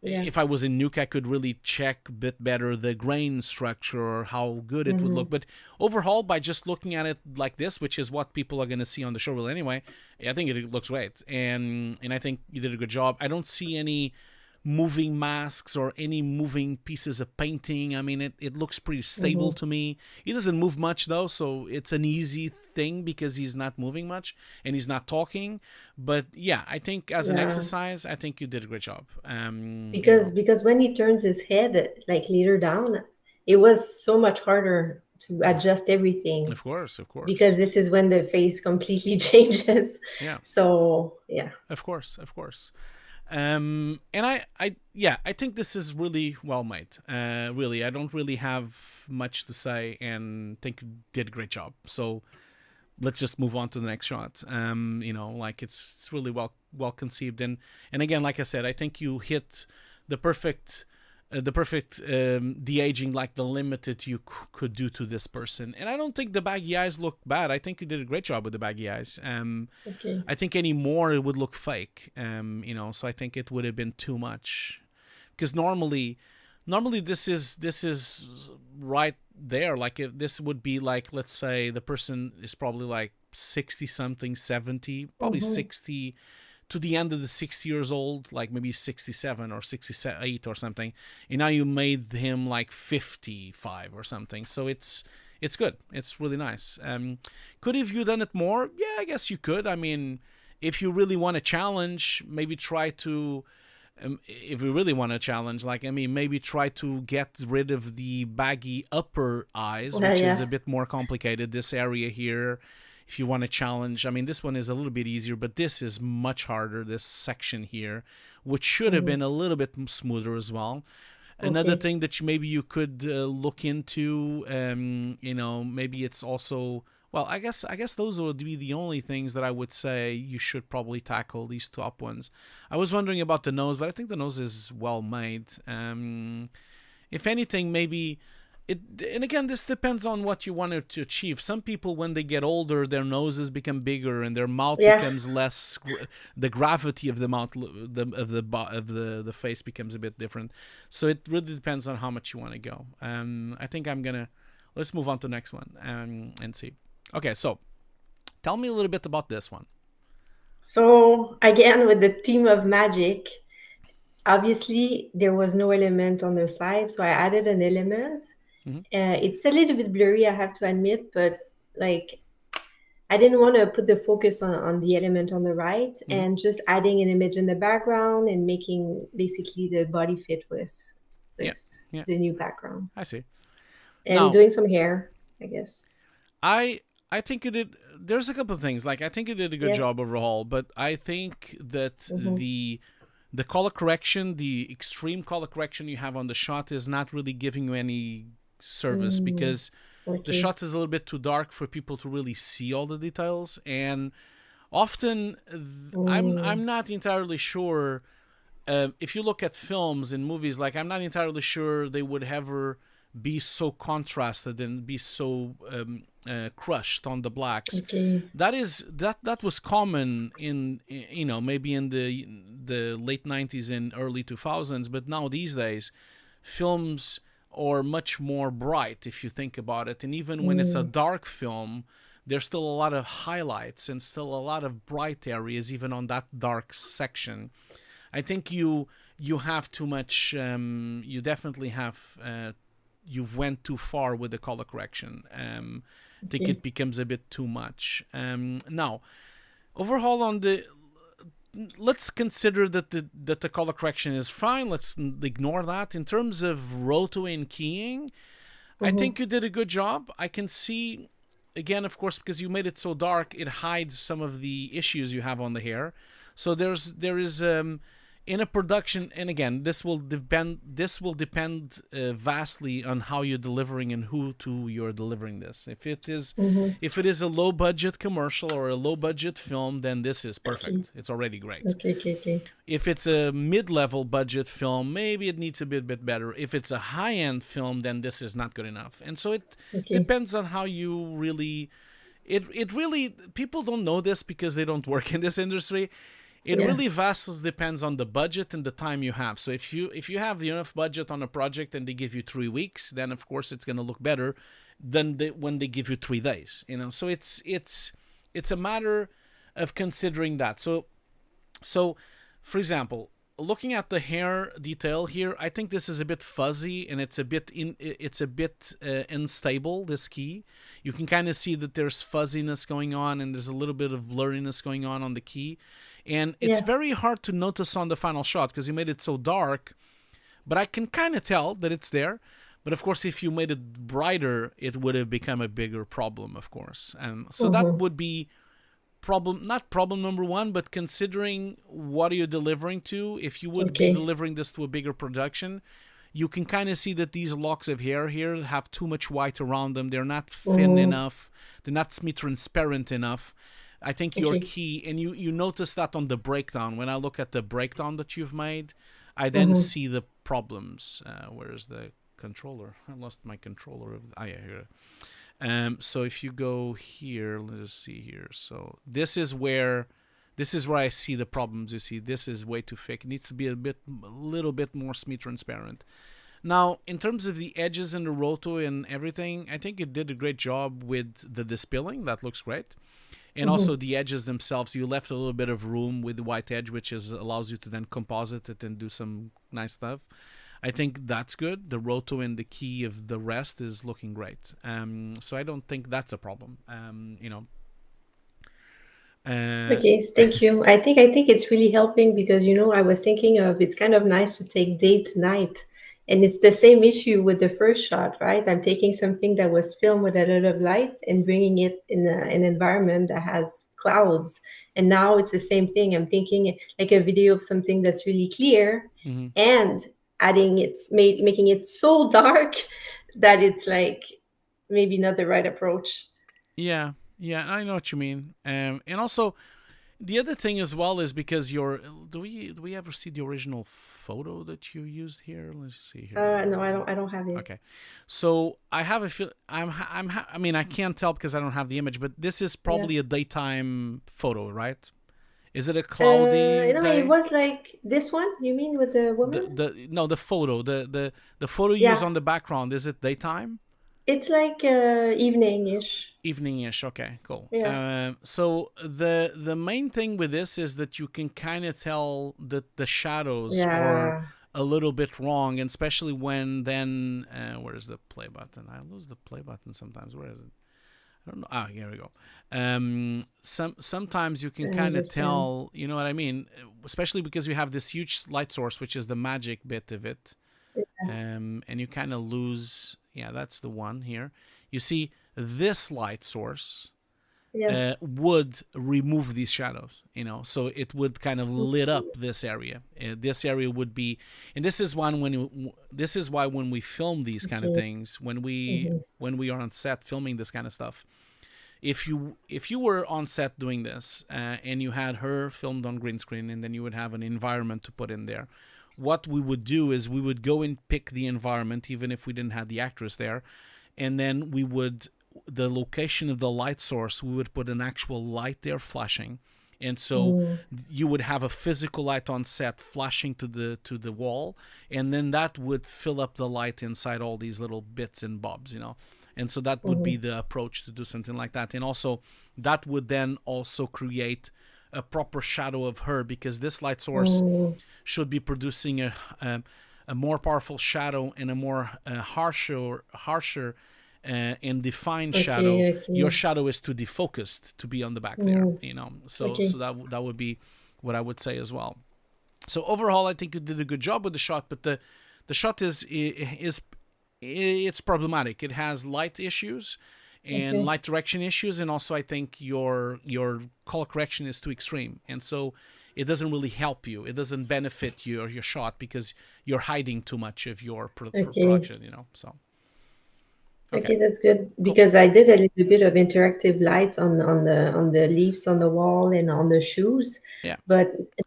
Yeah. If I was in Nuke, I could really check a bit better the grain structure or how good it would look. But overall, by just looking at it like this, which is what people are going to see on the showreel anyway, I think it looks great. And I think you did a good job. I don't see any moving masks or any moving pieces of painting. I mean, it looks pretty stable to me. He doesn't move much though, so it's an easy thing because he's not moving much and he's not talking. But yeah, I think as an exercise, I think you did a great job. Because when he turns his head like later down, it was so much harder to adjust everything. Of course. Because this is when the face completely changes. Yeah. So yeah. Of course. And I think this is really well made. Really, I don't really have much to say, and think you did a great job. So let's just move on to the next shot. Like it's really well conceived, and again, like I said, I think you hit the perfect de-aging, like the limit that you could do to this person. And I don't think the baggy eyes look bad. I think you did a great job with the baggy eyes. I think any more it would look fake. So I think it would have been too much, because normally this is right there. Like if this would be like, let's say the person is probably like 60 something, 70, probably 60 to the end of the 60 years old, like maybe 67 or 68 or something, and now you made him like 55 or something. So it's good. It's really nice. Could have you done it more? Yeah, I guess you could. I mean, if you really want to challenge, maybe try to if you really want to challenge, maybe try to get rid of the baggy upper eyes, which is a bit more complicated. This area here, if you want to challenge, I mean, this one is a little bit easier, but this is much harder, this section here, which should have been a little bit smoother as well. Another thing that maybe you could look into, maybe it's also, well, I guess those would be the only things that I would say you should probably tackle, these top ones. I was wondering about the nose, but I think the nose is well made. If anything, maybe it, and again, this depends on what you wanted to achieve. Some people, when they get older, their noses become bigger and their mouth Yeah. becomes less. The gravity of the mouth, the face becomes a bit different. So it really depends on how much you want to go. I think I'm gonna let's move on to the next one and see. Okay, so tell me a little bit about this one. So again, with the theme of magic, obviously there was no element on the side, so I added an element. Mm-hmm. It's a little bit blurry, I have to admit, but like I didn't want to put the focus on the element on the right, Mm-hmm. and just adding an image in the background and making basically the body fit Yeah, with yeah, the new background I see. and Now, doing some hair, I guess. I I think it did. There's a couple of things. Like I think it did a good Yes. job overall, but I think that Mm-hmm. the color correction, the extreme color correction you have on the shot is not really giving you any service Mm, because the okay. shot is a little bit too dark for people to really see all the details, and often I'm Mm, not entirely sure. If you look at films and movies, like I'm not entirely sure they would ever be so contrasted and be so crushed on the blacks. okay. That was common in maybe in the late 90s and early 2000s, but now these days films are much more bright if you think about it, and even when it's a Mm, dark film, there's still a lot of highlights and still a lot of bright areas even on that dark section. I think you have too much. You definitely have. You've went too far with the color correction. I think okay. it becomes a bit too much. Now, overall on the, let's consider that the color correction is fine. Let's ignore that. In terms of roto and keying, I Mm-hmm. think you did a good job. I can see, again, of course, because you made it so dark, it hides some of the issues you have on the hair. So there is in a production, and again, this will depend vastly on how you're delivering and who to you're delivering this. Mm-hmm. If it is a low budget commercial or a low budget film, then this is Okay. perfect. It's already great. Okay. Okay. Okay. If it's a mid-level budget film, maybe it needs a bit better. If it's a high-end film, then this is not good enough. And so it Okay. depends on how you really. It really, people don't know this because they don't work in this industry. It Yeah. really vastly depends on the budget and the time you have. So if you have enough budget on a project and they give you 3 weeks, then of course it's going to look better than when they give you 3 days. So it's a matter of considering that. So, for example, looking at the hair detail here, I think this is a bit fuzzy and it's a bit unstable. This key, you can kind of see that there's fuzziness going on and there's a little bit of blurriness going on the key, and it's Yeah. very hard to notice on the final shot because you made it so dark. But I can kind of tell that it's there. But of course, if you made it brighter, it would have become a bigger problem, of course. And so that Mm-hmm. would be not problem number one, but considering what are you delivering to, if you would be Okay. delivering this to a bigger production, you can kind of see that these locks of hair here have too much white around them. They're not thin Mm-hmm. enough. They're not semi-transparent enough. I think your Okay. key, and you notice that on the breakdown. When I look at the breakdown that you've made, I then Mm-hmm. see the problems. Where's the controller? I lost my controller. Ah, yeah, here. So if you go here, let's see here. So this is where I see the problems. You see, this is way too thick. It needs to be a little bit more semi-transparent. Now, in terms of the edges and the roto and everything, I think it did a great job with the dispilling. That looks great. And Mm-hmm. also the edges themselves, you left a little bit of room with the white edge, which allows you to then composite it and do some nice stuff. I think that's good. The roto and the key of the rest is looking great. So I don't think that's a problem. Uh, Okay, thank you. I think it's really helping because I was thinking of it's kind of nice to take day to night. And it's the same issue with the first shot, right? I'm taking something that was filmed with a lot of light and bringing it in an environment that has clouds. And now it's the same thing. I'm thinking like a video of something that's really clear mhm. and making it so dark that it's like maybe not the right approach. Yeah, yeah, I know what you mean. And also, The other thing as well is because your do we ever see the original photo that you used here? Let's see here. No, I don't have it. Okay, so I have a feel. I mean, I can't tell because I don't have the image, but this is Yeah. probably a daytime photo, right? Is it a cloudy No, it day? was like this one. You mean with the woman? The no, the photo, the photo used Yeah. on the background. Is it daytime? It's like evening-ish. Evening-ish. Okay, cool. Yeah. So the main thing with this is that you can kind of tell that the shadows are Yeah. a little bit wrong, and especially when then where's the play button? I lose the play button sometimes. Where is it? I don't know. Ah, here we go. Sometimes you can I kind of understand. tell, you know what I mean, especially because you have this huge light source, which is the magic bit of it, and you kind of lose. Yeah, that's the one here. You see, this light source Yeah. would remove these shadows, so it would kind of lit up this area. This area would be, and this is one this is why when we film these kind of Okay. things, when Mm-hmm. we are on set filming this kind of stuff, if you were on set doing this and you had her filmed on green screen, and then you would have an environment to put in there, what we would do is we would go and pick the environment even if we didn't have the actress there, and then we would, the location of the light source, we would put an actual light there flashing, and so Mm. you would have a physical light on set flashing to the wall, and then that would fill up the light inside all these little bits and bobs, and so that would be Mm-hmm. the approach to do something like that. And also that would then also create a proper shadow of her, because this light source Mm. should be producing a more powerful shadow and a more harsher and defined shadow. Okay. Your Okay. shadow is too defocused to be on the back there, Mm. so Okay. that would be what I would say as well. So overall, I think you did a good job with the shot, but the shot is it's problematic. It has light issues and Okay. light direction issues, and also I think your color correction is too extreme, and so it doesn't really help you. It doesn't benefit your shot because you're hiding too much of your Okay. production. So okay, Okay, that's good cool. because I did a little bit of interactive lights on the leaves on the wall and on the shoes, Yeah. but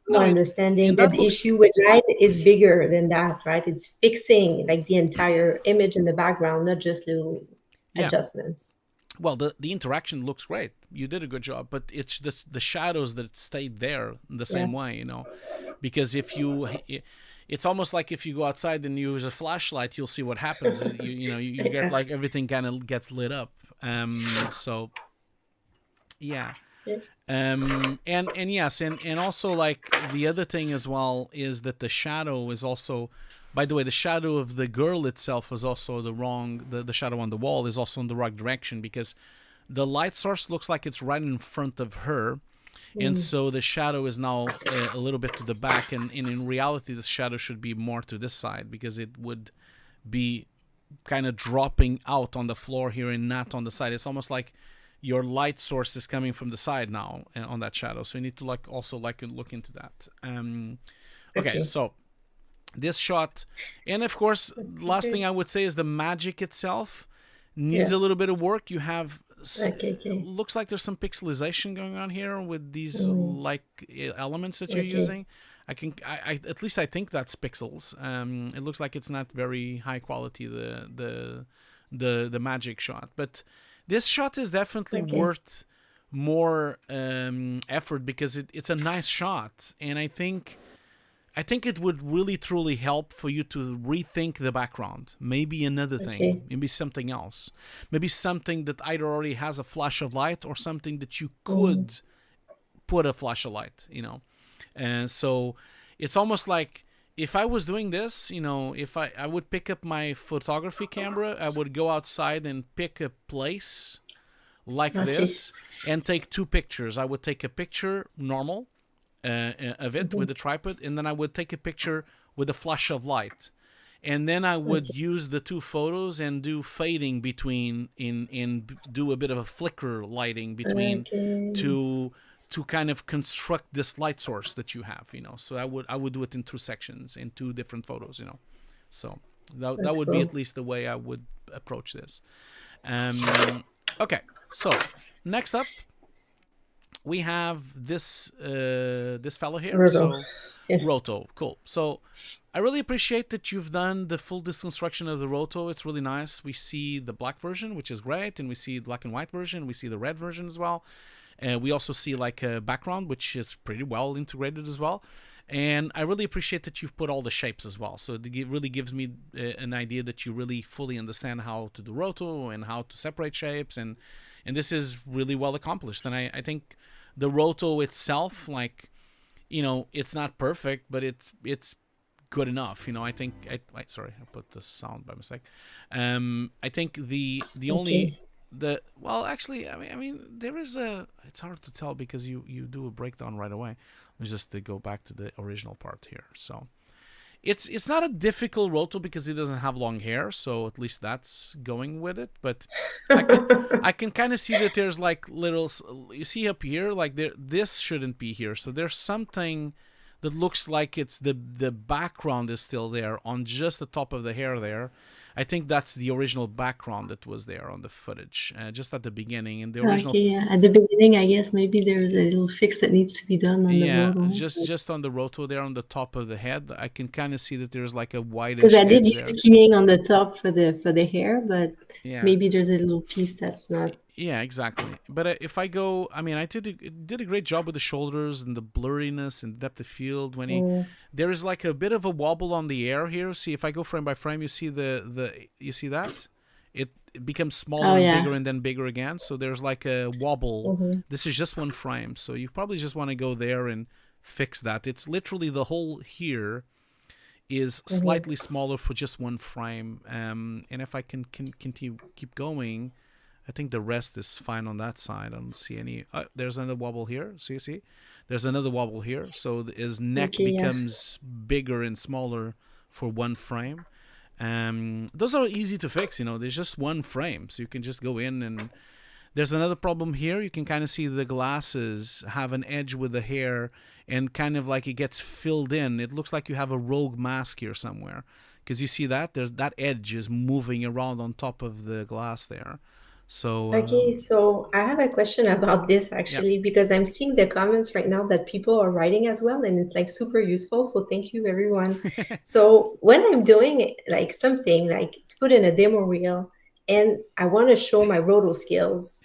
now No, understanding and that that the looks, issue with light is bigger than that, right? It's fixing like the entire image in the background, not just little yeah. adjustments. Well, the interaction looks great. You did a good job, but it's just the shadows that stayed there the Yeah. same way, because if you, it's almost like if you go outside and use a flashlight, you'll see what happens. You get Yeah. like everything kind of gets lit up. So yeah. Yeah. And yes, and also like the other thing as well is that the shadow is also, by the way, the shadow of the girl itself is also the shadow on the wall is also in the wrong direction, because the light source looks like it's right in front of her, and Mm. so the shadow is now a little bit to the back, and in reality the shadow should be more to this side, because it would be kind of dropping out on the floor here and not on the side. It's almost like your light source is coming from the side now on that shadow, so you need to also look into that. Okay, Okay. so this shot, and of course Okay, last thing great. I would say is the magic itself needs Yeah. a little bit of work. You have Okay. Okay. looks like there's some pixelization going on here with these Mm. like elements that you're Okay. using. I at least I think that's pixels. It looks like it's not very high quality, the magic shot, but this shot is definitely Okay. worth more effort, because it's a nice shot, and I think it would really truly help for you to rethink the background. Maybe another thing, Okay. maybe something else, maybe something that either already has a flash of light or something that you Mm. could put a flash of light. And so it's almost like if I was doing this, if I would pick up my photography camera, I would go outside and pick a place like Okay. this and take two pictures. I would take a picture normal of it with Mhm. the tripod, and then I would take a picture with a flash of light, and then I would Okay. use the two photos and do fading between in do a bit of a flicker lighting between Okay. to kind of construct this light source that you have. So I would do it in two sections, in two different photos. So that That's would be cool. at least the way I would approach this. Okay, so next up, we have this fellow here. Roto. So Yeah. Roto, cool. So I really appreciate that you've done the full deconstruction of the Roto. It's really nice. We see the black version, which is great, and we see the black and white version. We see the red version as well. And we also see like a background, which is pretty well integrated as well. And I really appreciate that you've put all the shapes as well. So it really gives me an idea that you really fully understand how to do Roto and how to separate shapes. And this is really well accomplished. And I think the Roto itself, like, you know, it's not perfect, but it's good enough. You know, I think sorry, I put the sound by mistake. I think the only well, actually, I mean there is a, it's hard to tell because you do a breakdown right away. Let's just to go back to the original part here. So it's not a difficult Roto because he doesn't have long hair, so at least that's going with it. But I can kind of see that there's like little, you see up here, like this shouldn't be here. So there's something that looks like it's the background is still there on just the top of the hair there. I think that's the original background that was there on the footage, just at the beginning. And the original, Okay, yeah. At the beginning, I guess maybe there's a little fix that needs to be done on the Roto. just on the Roto there on the top of the head, I can kind of see that there's like a whitish because I did edge use there. keying on the top for the hair, but Yeah. maybe there's a little piece that's not. Yeah, exactly. But if I go, I mean, I did a great job with the shoulders and the blurriness and depth of field. When there is like a bit of a wobble on the air here. See, if I go frame by frame, you see you see that it becomes smaller and bigger and then bigger again. So there's like a wobble. This is just one frame, so you probably just want to go there and fix that. It's literally the whole here is slightly smaller for just one frame. And if I can continue keep going, I think the rest is fine on that side. I don't see any. There's another wobble here. See? There's another wobble here. So his neck becomes bigger and smaller for one frame. Those are easy to fix. You know, there's just one frame, so you can just go in. And there's another problem here. You can kind of see the glasses have an edge with the hair, and kind of like it gets filled in. It looks like you have a rogue mask here somewhere, because you see that there's that edge is moving around on top of the glass there. So okay, so I have a question about this actually, because I'm seeing the comments right now that people are writing as well, and it's like super useful. So thank you, everyone. So when I'm doing like something like to put in a demo reel, and I want to show my Roto skills,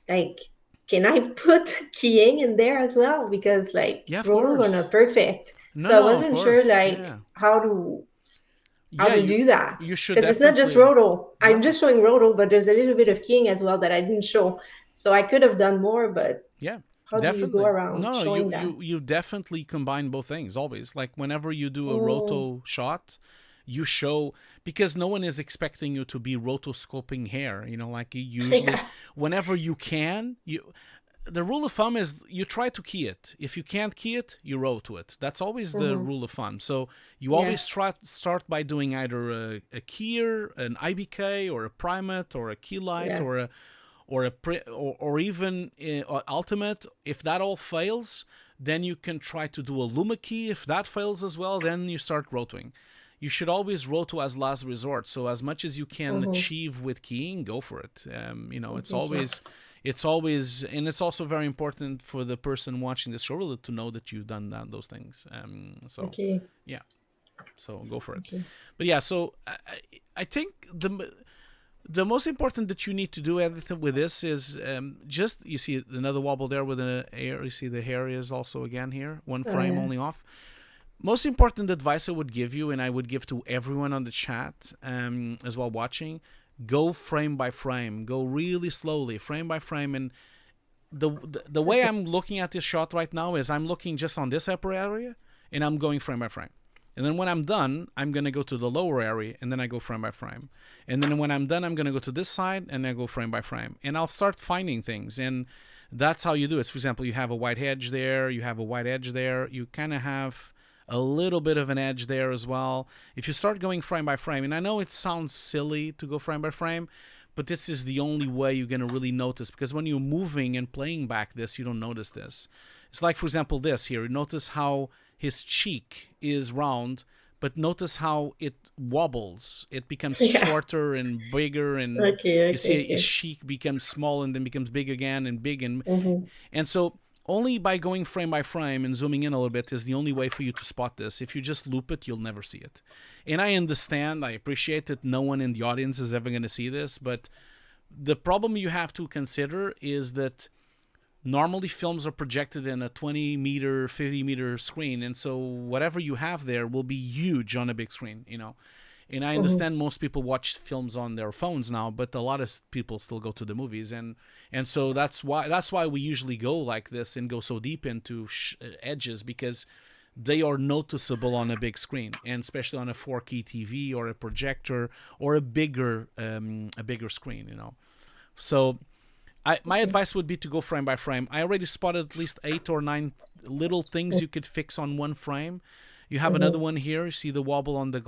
like, can I put keying in there as well? Because like Rotos are not perfect, so I wasn't sure like how to do that. You should, because it's not just Roto. I'm just showing Roto, but there's a little bit of keying as well that I didn't show. So I could have done more, but how do you go around showing that? You definitely combine both things always. Like whenever you do a Roto shot, you show, because no one is expecting you to be rotoscoping hair. You know, like you usually, whenever you can, the rule of thumb is you try to key it. If you can't key it, you roto it. That's always the rule of thumb. So you always start by doing either a keyer, an IBK, or a primate, or a key light, or even ultimate. If that all fails, then you can try to do a luma key. If that fails as well, then you start rotoing. You should always roto as last resort. So as much as you can achieve with keying, go for it. You know, it's always, and it's also very important for the person watching this show to know that you've done those things. So go for it. But yeah, so I think the most important that you need to do everything with this is just, you see another wobble there with the hair. You see the hair is also again here, one frame only off. Most important advice I would give you, and I would give to everyone on the chat as well watching, go frame by frame. Go really slowly, frame by frame. And the way I'm looking at this shot right now is I'm looking just on this upper area, and I'm going frame by frame. And then when I'm done, I'm going to go to the lower area, and then I go frame by frame. And then when I'm done, I'm going to go to this side, and I go frame by frame. And I'll start finding things. And that's how you do it. For example, you have a white edge there. You have a white edge there. You kind of have a little bit of an edge there as well. If you start going frame by frame, and I know it sounds silly to go frame by frame, but this is the only way you're going to really notice, because when you're moving and playing back this, you don't notice this. It's like, for example, this here. Notice how his cheek is round, but notice how it wobbles. It becomes Yeah. shorter and bigger, and Okay, you see okay, a okay. sheet becomes small and then becomes big again and big, Mm-hmm. and so only by going frame by frame and zooming in a little bit is the only way for you to spot this. If you just loop it, you'll never see it. And I understand, I appreciate that no one in the audience is ever going to see this, but the problem you have to consider is that normally films are projected in a 20 meter, 50 meter screen, and so whatever you have there will be huge on a big screen, you know. And I Mm-hmm. understand most people watch films on their phones now, but a lot of people still go to the movies, and so that's why we usually go like this and go so deep into edges, because they are noticeable on a big screen, and especially on a 4K TV or a projector or a bigger screen, you know. So my Okay. advice would be to go frame by frame. I already spotted at least 8 or 9 little things you could fix on one frame. You have another Mm-hmm. one here. You see the wobble on the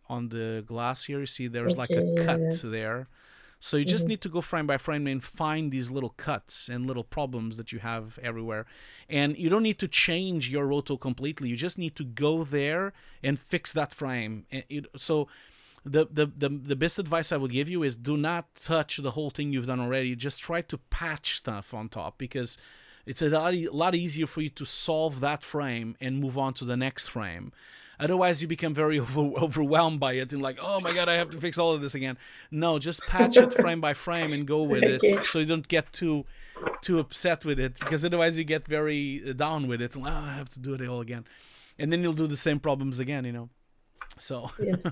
on the glass here. You see there's like Okay, a yeah, yeah. cut there. So you just Mm-hmm. need to go frame by frame and find these little cuts and little problems that you have everywhere. And you don't need to change your roto completely. You just need to go there and fix that frame. So the best advice I would give you is do not touch the whole thing you've done already. Just try to patch stuff on top, because it's a lot easier for you to solve that frame and move on to the next frame. Otherwise, you become very overwhelmed by it and like, oh my god, I have to fix all of this again. No, just patch it frame by frame and go with it, Okay. so you don't get too upset with it, because otherwise you get very down with it. Like, oh, I have to do it all again, and then you'll do the same problems again, you know. So. Yes.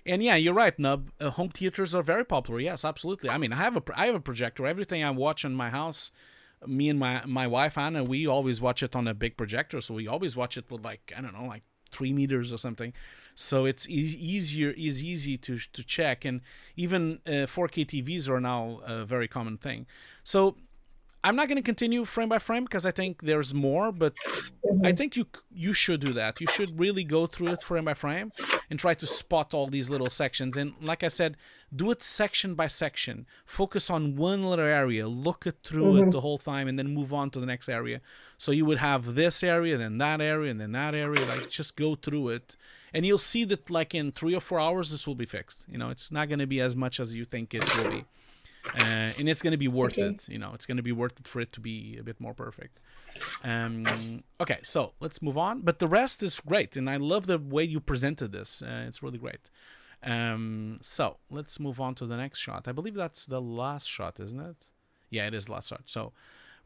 And yeah, you're right, Nub. Home theaters are very popular. Yes, absolutely. I mean, I have a projector. Everything I watch in my house, me and my wife Anna, we always watch it on a big projector. So we always watch it with like, I don't know, like 3 meters or something. So it's easy to check, and even 4K TVs are now a very common thing. So I'm not going to continue frame by frame because I think there's more, but I Mm-hmm. think you should do that. You should really go through it frame by frame and try to spot all these little sections. And like I said, do it section by section. Focus on one little area, look it through it Mm-hmm. the whole time, and then move on to the next area. So you would have this area, then that area, and then that area. Like, just go through it, and you'll see that like in 3 or 4 hours this will be fixed. You know, it's not going to be as much as you think it will be. And it's going to be worth Okay. it. You know, it's going to be worth it for it to be a bit more perfect. Okay, so let's move on. But the rest is great, and I love the way you presented this. It's really great. So let's move on to the next shot. I believe that's the last shot, isn't it? Yeah, it is the last shot. So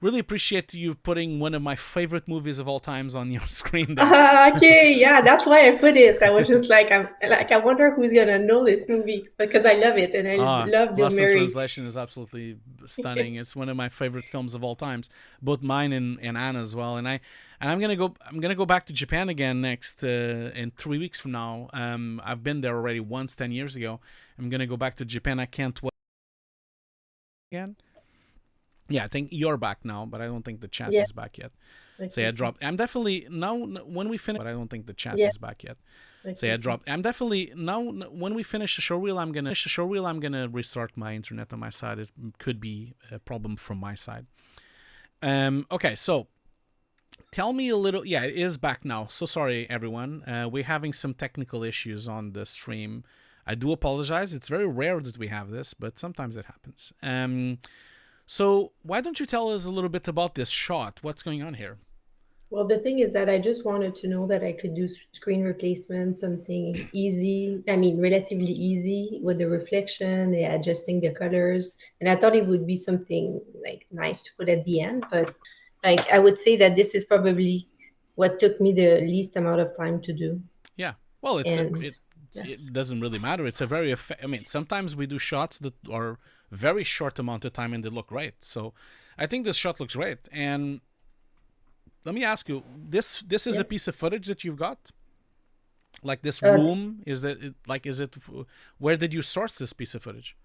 really appreciate you putting one of my favorite movies of all times on your screen there. Okay, yeah, that's why I put it. I was just like, I wonder who's gonna know this movie because I love it and I love Bill Lost in Murray. Translation is absolutely stunning. It's one of my favorite films of all times, both mine and Anna as well. And I'm gonna go back to Japan again next in 3 weeks from now. I've been there already once 10 years ago. I'm gonna go back to Japan. I can't wait again. Yeah, I think you're back now, but I don't think the chat Yeah. is back yet. So yeah, Okay. dropped. I'm definitely now when we finish, but I don't think the chat Yeah. is back yet. So yeah, Okay. dropped. I'm definitely now when we finish the showreel, I'm gonna restart my internet on my side. It could be a problem from my side. Okay, so tell me a little. Yeah, it is back now. So sorry, everyone. We're having some technical issues on the stream. I do apologize. It's very rare that we have this, but sometimes it happens. So why don't you tell us a little bit about this shot? What's going on here? Well, the thing is that I just wanted to know that I could do screen replacement, something easy. I mean, relatively easy with the reflection, adjusting the colors. And I thought it would be something like nice to put at the end. But like, I would say that this is probably what took me the least amount of time to do. Yeah. Well, And yeah. it doesn't really matter. It's a very I mean, sometimes we do shots that are very short amount of time and they look great. So I think this shot looks great. And let me ask you, this is a Yes. piece of footage that you've got? Like this Uh, room, is it where did you source this piece of footage?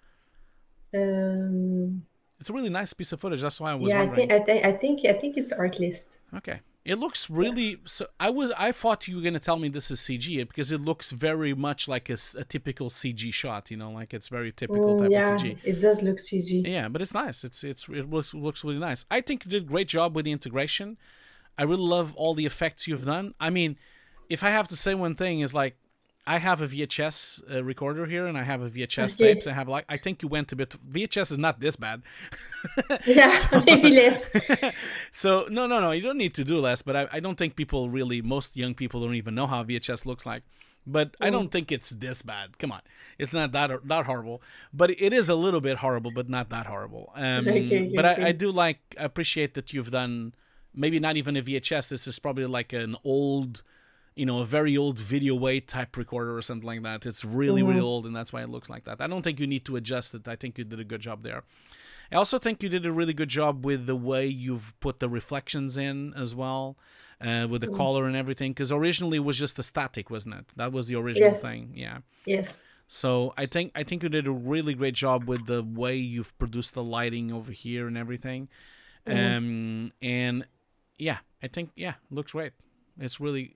um, It's a really nice piece of footage. That's why I was yeah, wondering. I think it's Artlist. Okay. It looks Yeah. really. So I thought you were gonna tell me this is CG because it looks very much like a typical CG shot. You know, like it's very typical type of Yeah, CG. it does look CG. Yeah, but it's nice. It looks really nice. I think you did a great job with the integration. I really love all the effects you've done. I mean, if I have to say one thing, is like, I have a VHS recorder here, and I have a VHS Okay. tapes. I think you went a bit. VHS is not this bad. Yeah, maybe less. So no, you don't need to do less. But I don't think most young people don't even know how VHS looks like. But I don't think it's this bad. Come on, it's not that horrible. But it is a little bit horrible, but not that horrible. But I do appreciate that you've done maybe not even a VHS. This is probably like an old, a very old video weight type recorder or something like that. It's really, really old, and that's why it looks like that. I don't think you need to adjust it. I think you did a good job there. I also think you did a really good job with the way you've put the reflections in as well, with the color and everything, because originally it was just a static, wasn't it? That was the original thing. Yeah. Yes. So I think you did a really great job with the way you've produced the lighting over here and everything. And yeah, I think, looks great. It's really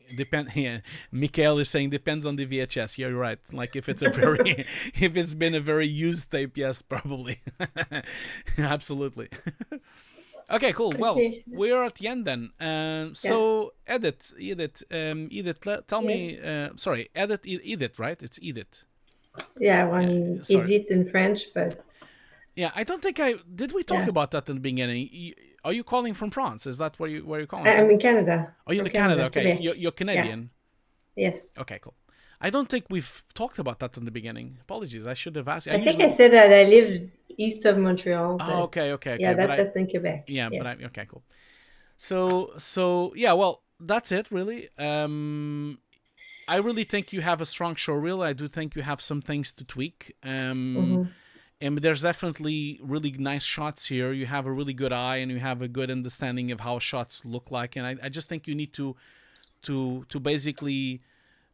Yeah, Mikael is saying depends on the VHS. Yeah, you're right. Like if it's if it's been a very used tape, yes, probably. Absolutely. Okay, cool. Well, we're at the end then. So Edith, tell me. Sorry, Edith, right? It's Edith. Yeah, I mean, Edith in French, but. Yeah, I don't think did. We talk about that in the beginning. Are you calling from France? Is that where you're calling? I'm in Canada. Oh, you're in Canada. Okay, you're Canadian. Yeah. Yes. Okay, cool. I don't think we've talked about that in the beginning. Apologies, I should have asked. I think I said that I lived east of Montreal. Oh, okay. Yeah, that's in Quebec. Yeah, yes. But okay, cool. So yeah, well, that's it really. I really think you have a strong showreel. I do think you have some things to tweak. And there's definitely really nice shots here. You have a really good eye, and you have a good understanding of how shots look like. And I just think you need to basically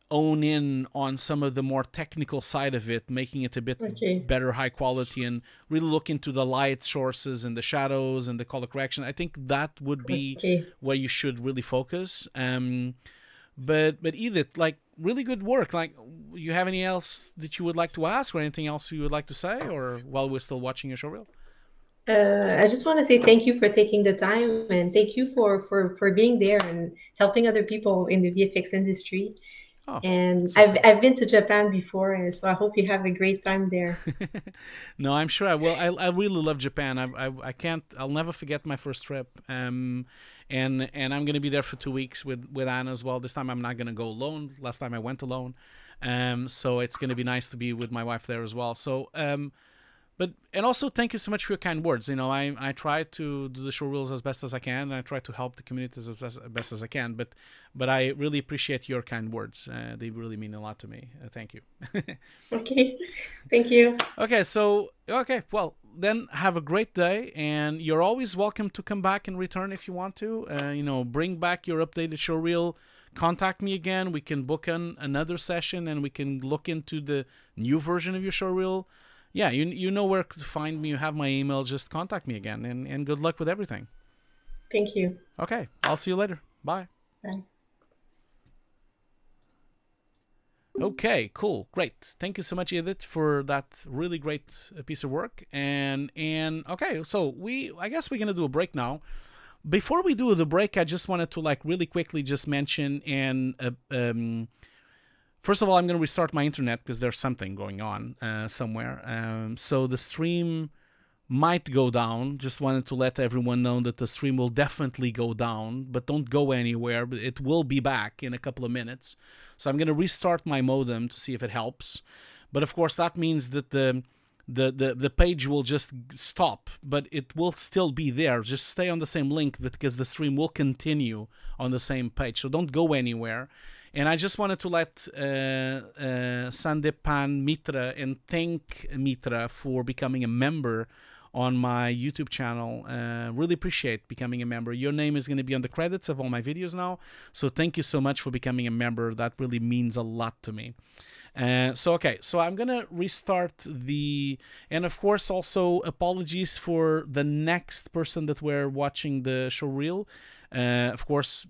own in on some of the more technical side of it, making it a bit better, high quality, and really look into the light sources and the shadows and the color correction. I think that would be where you should really focus. But Edith, like, really good work. Like, you have any else that you would like to ask, or anything else you would like to say, or while we're still watching your showreel? I just want to say thank you for taking the time, and thank you for being there and helping other people in the VFX industry. Oh, and I've been to Japan before, and so I hope you have a great time there. No, I'm sure I will. I really love Japan. I'll never forget my first trip. And I'm going to be there for 2 weeks with Anna as well. This time I'm not going to go alone. Last time I went alone. So it's going to be nice to be with my wife there as well. So, and also thank you so much for your kind words. I try to do the showreels as best as I can, and I try to help the communities as best as I can. But I really appreciate your kind words. They really mean a lot to me. Thank you. Okay, thank you. Okay, well, then have a great day, and you're always welcome to come back and return if you want to. Bring back your updated showreel. Contact me again. We can book another session, and we can look into the new version of your showreel. Yeah, you know where to find me. You have my email. Just contact me again, and good luck with everything. Thank you. Okay, I'll see you later. Bye. Bye. Okay, cool, great. Thank you so much, Edith, for that really great piece of work. And okay, so I guess we're gonna do a break now. Before we do the break, I just wanted to really quickly just mention first of all, I'm going to restart my internet because there's something going on somewhere. So the stream might go down. Just wanted to let everyone know that the stream will definitely go down, but don't go anywhere. But it will be back in a couple of minutes. So I'm going to restart my modem to see if it helps. But of course, that means that the page will just stop, but it will still be there. Just stay on the same link because the stream will continue on the same page. So don't go anywhere. And I just wanted to let Sandepan Mitra and thank Mitra for becoming a member on my YouTube channel. Really appreciate becoming a member. Your name is going to be on the credits of all my videos now. So thank you so much for becoming a member. That really means a lot to me. So I'm going to restart and of course also apologies for the next person that we're watching the showreel. Of course,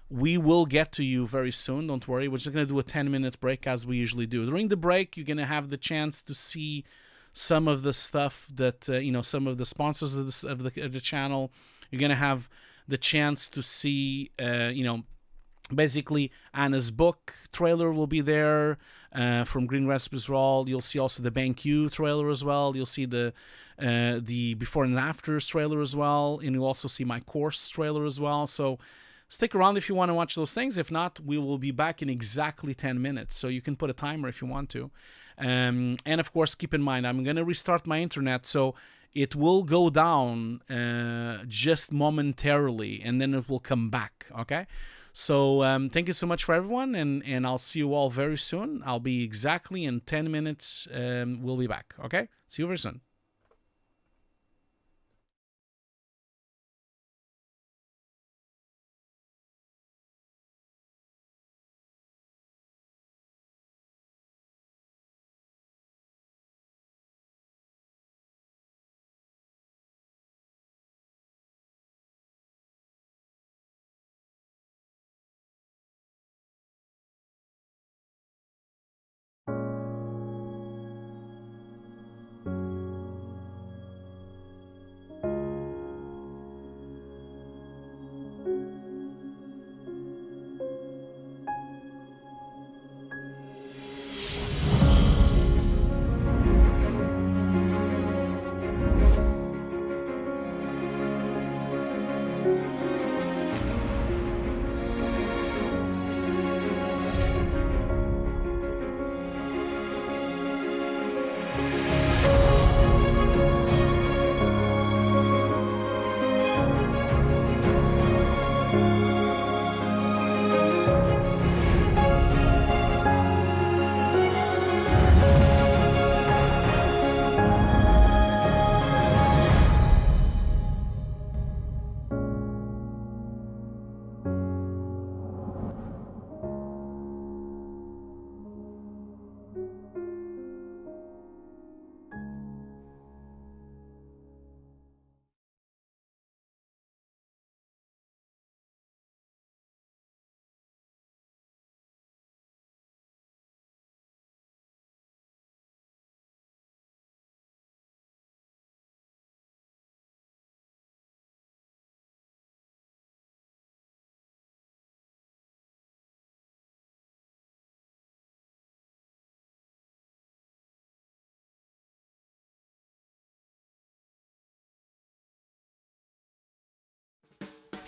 we will get to you very soon. Don't worry. We're just going to do a 10-minute break as we usually do. During the break, you're going to have the chance to see some of the stuff that, some of the sponsors of the channel. You're going to have the chance to see, Basically, Anna's book trailer will be there from Green Recipes Raw. You'll see also the BenQ trailer as well. You'll see the before and afters trailer as well, and you'll also see my course trailer as well. So stick around if you want to watch those things. If not, we will be back in exactly 10 minutes. So you can put a timer if you want to. And of course, keep in mind, I'm going to restart my internet. So it will go down just momentarily, and then it will come back, okay? So thank you so much for everyone, and I'll see you all very soon. I'll be exactly in 10 minutes. We'll be back, okay? See you very soon.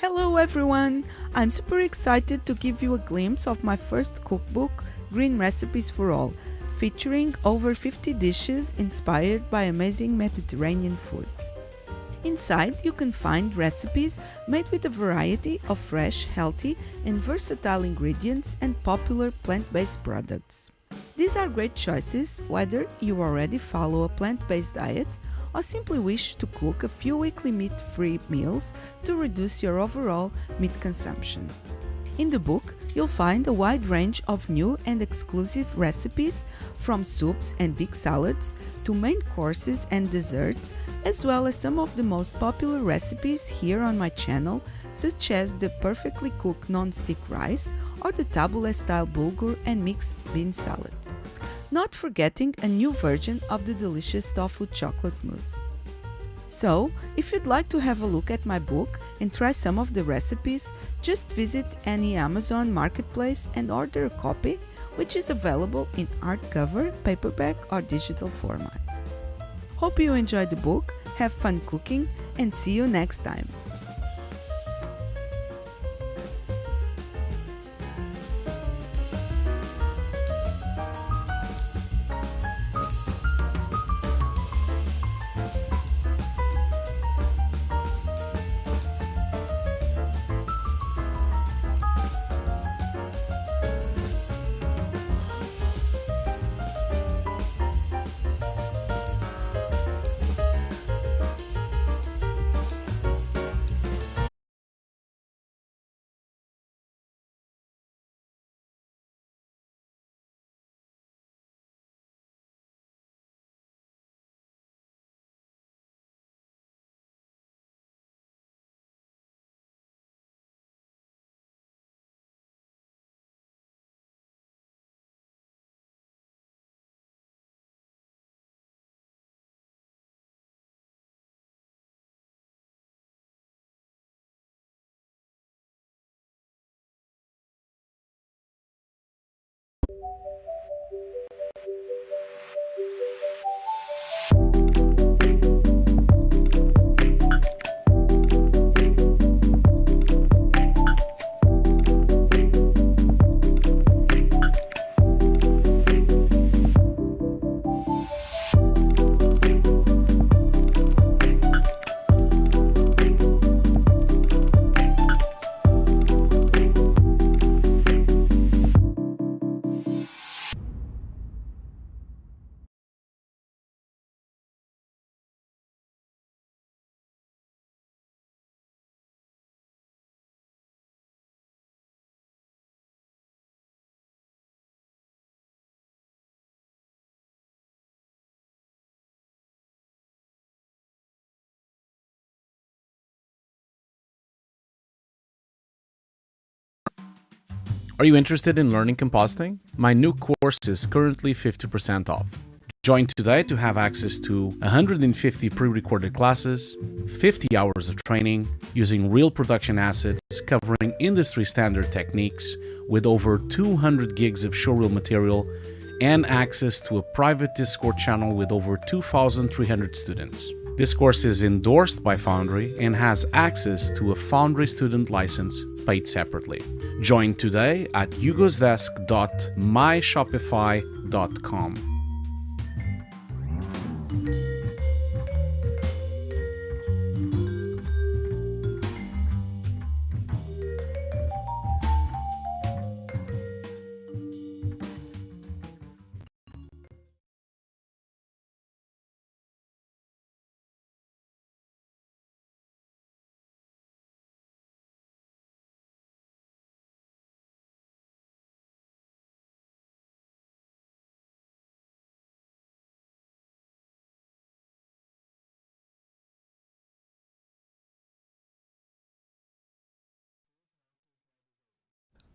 Hello everyone! I'm super excited to give you a glimpse of my first cookbook, Green Recipes for All, featuring over 50 dishes inspired by amazing Mediterranean food. Inside, you can find recipes made with a variety of fresh, healthy, and versatile ingredients and popular plant-based products. These are great choices whether you already follow a plant-based diet or simply wish to cook a few weekly meat-free meals to reduce your overall meat consumption. In the book, you'll find a wide range of new and exclusive recipes, from soups and big salads to main courses and desserts, as well as some of the most popular recipes here on my channel, such as the perfectly cooked non-stick rice or the tabbouleh-style bulgur and mixed bean salad. Not forgetting a new version of the delicious tofu chocolate mousse. So, if you'd like to have a look at my book and try some of the recipes, just visit any Amazon marketplace and order a copy, which is available in hardcover, paperback, or digital formats. Hope you enjoyed the book, have fun cooking, and see you next time. Are you interested in learning compositing? My new course is currently 50% off. Join today to have access to 150 pre-recorded classes, 50 hours of training using real production assets covering industry standard techniques with over 200 gigs of showreel material and access to a private Discord channel with over 2,300 students. This course is endorsed by Foundry and has access to a Foundry student license paid separately. Join today at hugosdesk.myshopify.com.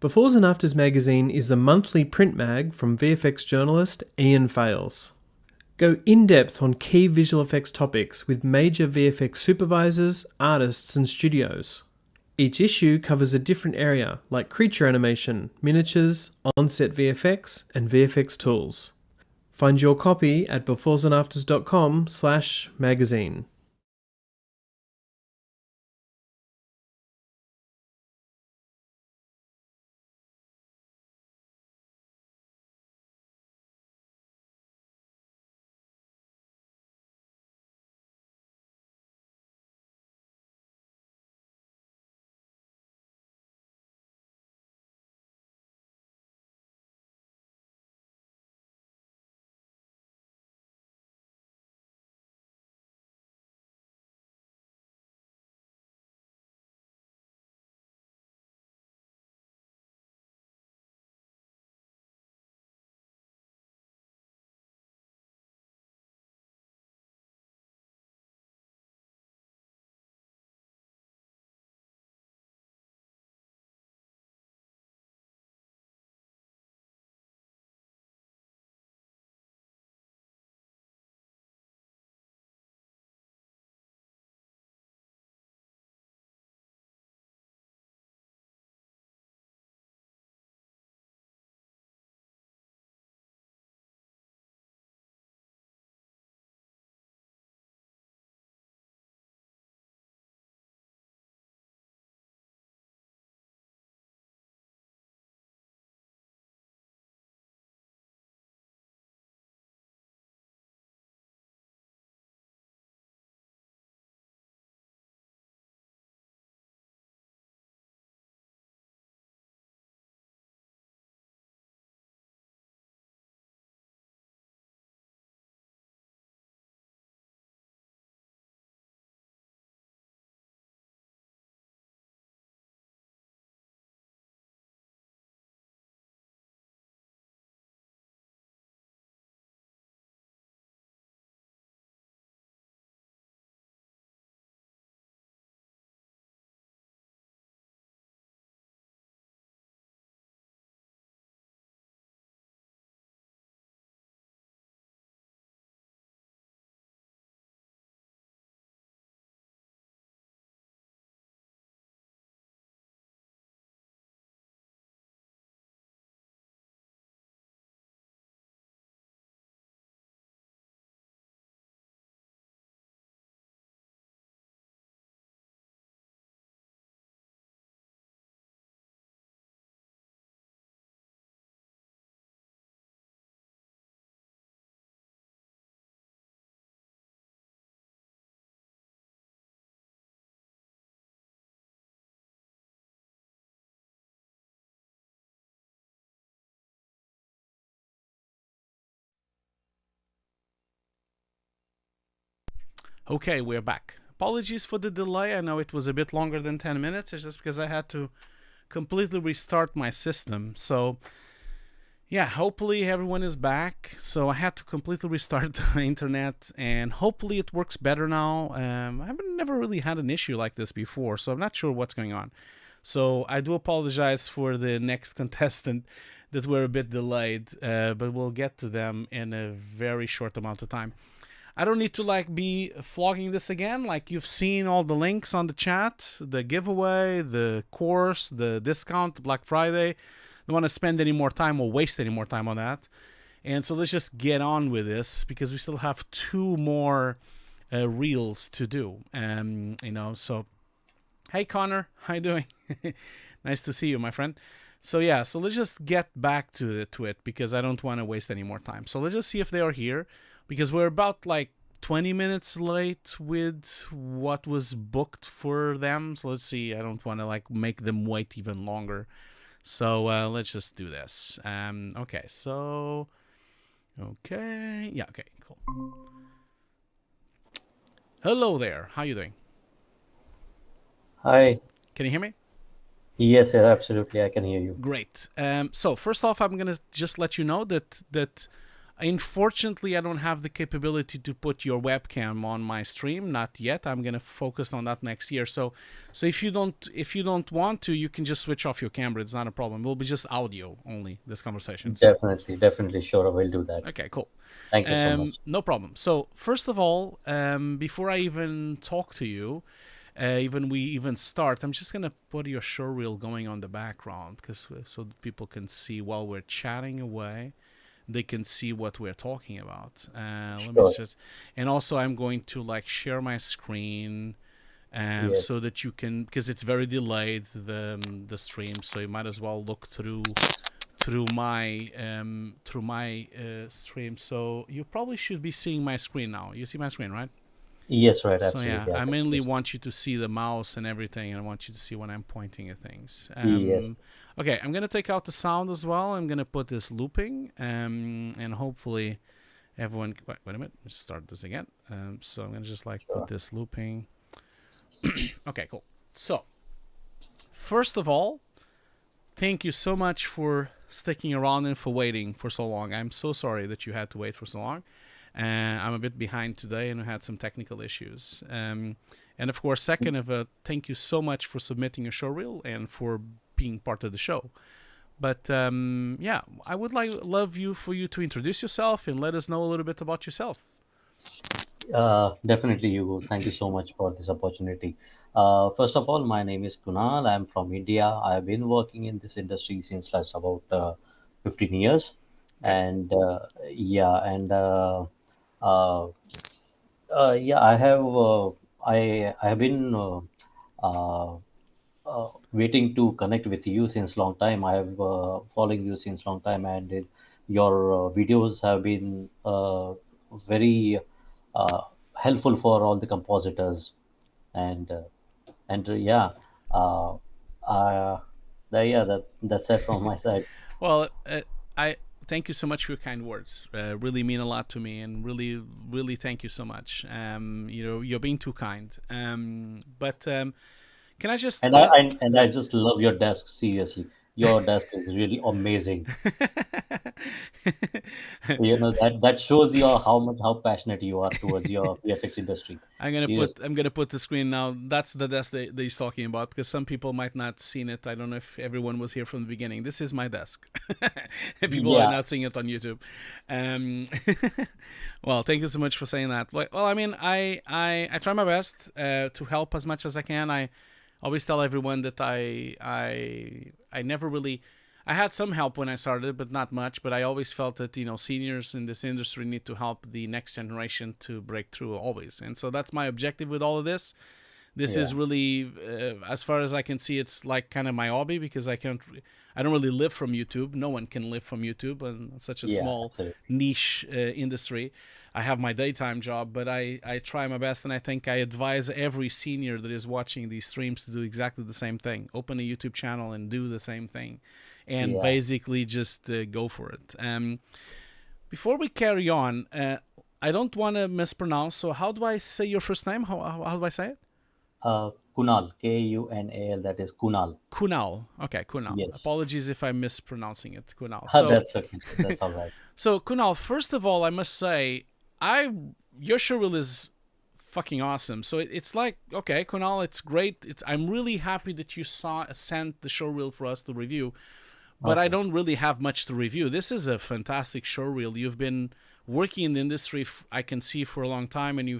Befores and Afters magazine is the monthly print mag from VFX journalist Ian Fales. Go in-depth on key visual effects topics with major VFX supervisors, artists and studios. Each issue covers a different area like creature animation, miniatures, on-set VFX and VFX tools. Find your copy at beforesandafters.com/magazine. Okay, we're back. Apologies for the delay. I know it was a bit longer than 10 minutes. It's just because I had to completely restart my system. So, yeah, hopefully everyone is back. So I had to completely restart the internet, and hopefully it works better now. I haven't never really had an issue like this before, so I'm not sure what's going on. So I do apologize for the next contestant that were a bit delayed, but we'll get to them in a very short amount of time. I don't need to be flogging this again. You've seen all the links on the chat, the giveaway, the course, the discount, Black Friday. Don't want to spend any more time or waste any more time on that. And so let's just get on with this because we still have 2 more reels to do. So hey Connor, how you doing? Nice to see you, my friend. So yeah, so let's just get back to it because I don't want to waste any more time. So let's just see if they are here, because we're about 20 minutes late with what was booked for them. So let's see. I don't want to make them wait even longer. So let's just do this. Okay, so yeah, okay, cool. Hello there. How you doing? Hi. Can you hear me? Yes, absolutely. I can hear you. Great. So first off, I'm gonna just let you know that unfortunately I don't have the capability to put your webcam on my stream, not yet. I'm gonna focus on that next year. So if you don't want to, you can just switch off your camera. It's not a problem. It will be just audio only, this conversation. Definitely, sure, I will do that. Okay, cool. Thank you so much. No problem. So first of all, before I even talk to you, we even start, I'm just gonna put your showreel going on the background because so that people can see while we're chatting away. They can see what we're talking about. Let me just, and also I'm going to share my screen, Yes. so that you can, because it's very delayed the stream, so you might as well look through my stream. So you probably should be seeing my screen now. You see my screen, right? Yes, right, So absolutely. yeah, I mainly want you to see the mouse and everything, and I want you to see when I'm pointing at things. Yes. Okay, I'm gonna take out the sound as well. I'm gonna put this looping, and hopefully everyone. Wait a minute. Let's start this again. So I'm gonna just put this looping. Okay, cool. So first of all, thank you so much for sticking around and for waiting for so long. I'm so sorry that you had to wait for so long. I'm a bit behind today and I had some technical issues. And of course, second thank you so much for submitting a showreel and for being part of the show. But yeah, I would love for you to introduce yourself and let us know a little bit about yourself. Definitely, Hugo. Thank you so much for this opportunity. First of all, my name is Kunal. I'm from India. I've been working in this industry since about 15 years. Okay. And yeah, and yeah, I have been waiting to connect with you since long time. I have following you since long time, and your videos have been very helpful for all the compositors, and yeah, uh, uh, yeah, that's it from my side. Well, I thank you so much for your kind words. Really mean a lot to me, and really thank you so much. You're being too kind. But can I just? And I just love your desk. Seriously, your desk is really amazing. That shows you how passionate you are towards your VFX industry. I'm gonna put the screen now. That's the desk that he's talking about, because some people might not seen it. I don't know if everyone was here from the beginning. This is my desk. People are not seeing it on YouTube. Well, thank you so much for saying that. Well, I mean, I try my best to help as much as I can. I always tell everyone that I never really. I had some help when I started, but not much. But I always felt that, seniors in this industry need to help the next generation to break through always. And so that's my objective with all of this. This is really, as far as I can see, it's like kind of my hobby, because I don't really live from YouTube. No one can live from YouTube, and it's such a small niche industry. I have my daytime job, but I try my best, and I think I advise every senior that is watching these streams to do exactly the same thing. Open a YouTube channel and do the same thing. And basically just go for it. Before we carry on, I don't want to mispronounce. So how do I say your first name? How do I say it? Kunal, Kunal. That is Kunal. Kunal. Okay, Kunal. Yes. Apologies if I'm mispronouncing it. Kunal. So That's okay. That's all right. so Kunal, first of all, I must say, your showreel is fucking awesome. So it's like, okay, Kunal, it's great. I'm really happy that you sent the showreel for us to review, but I Okay. don't really have much to review. This is a fantastic showreel. You've been working in the industry, I can see, for a long time, and you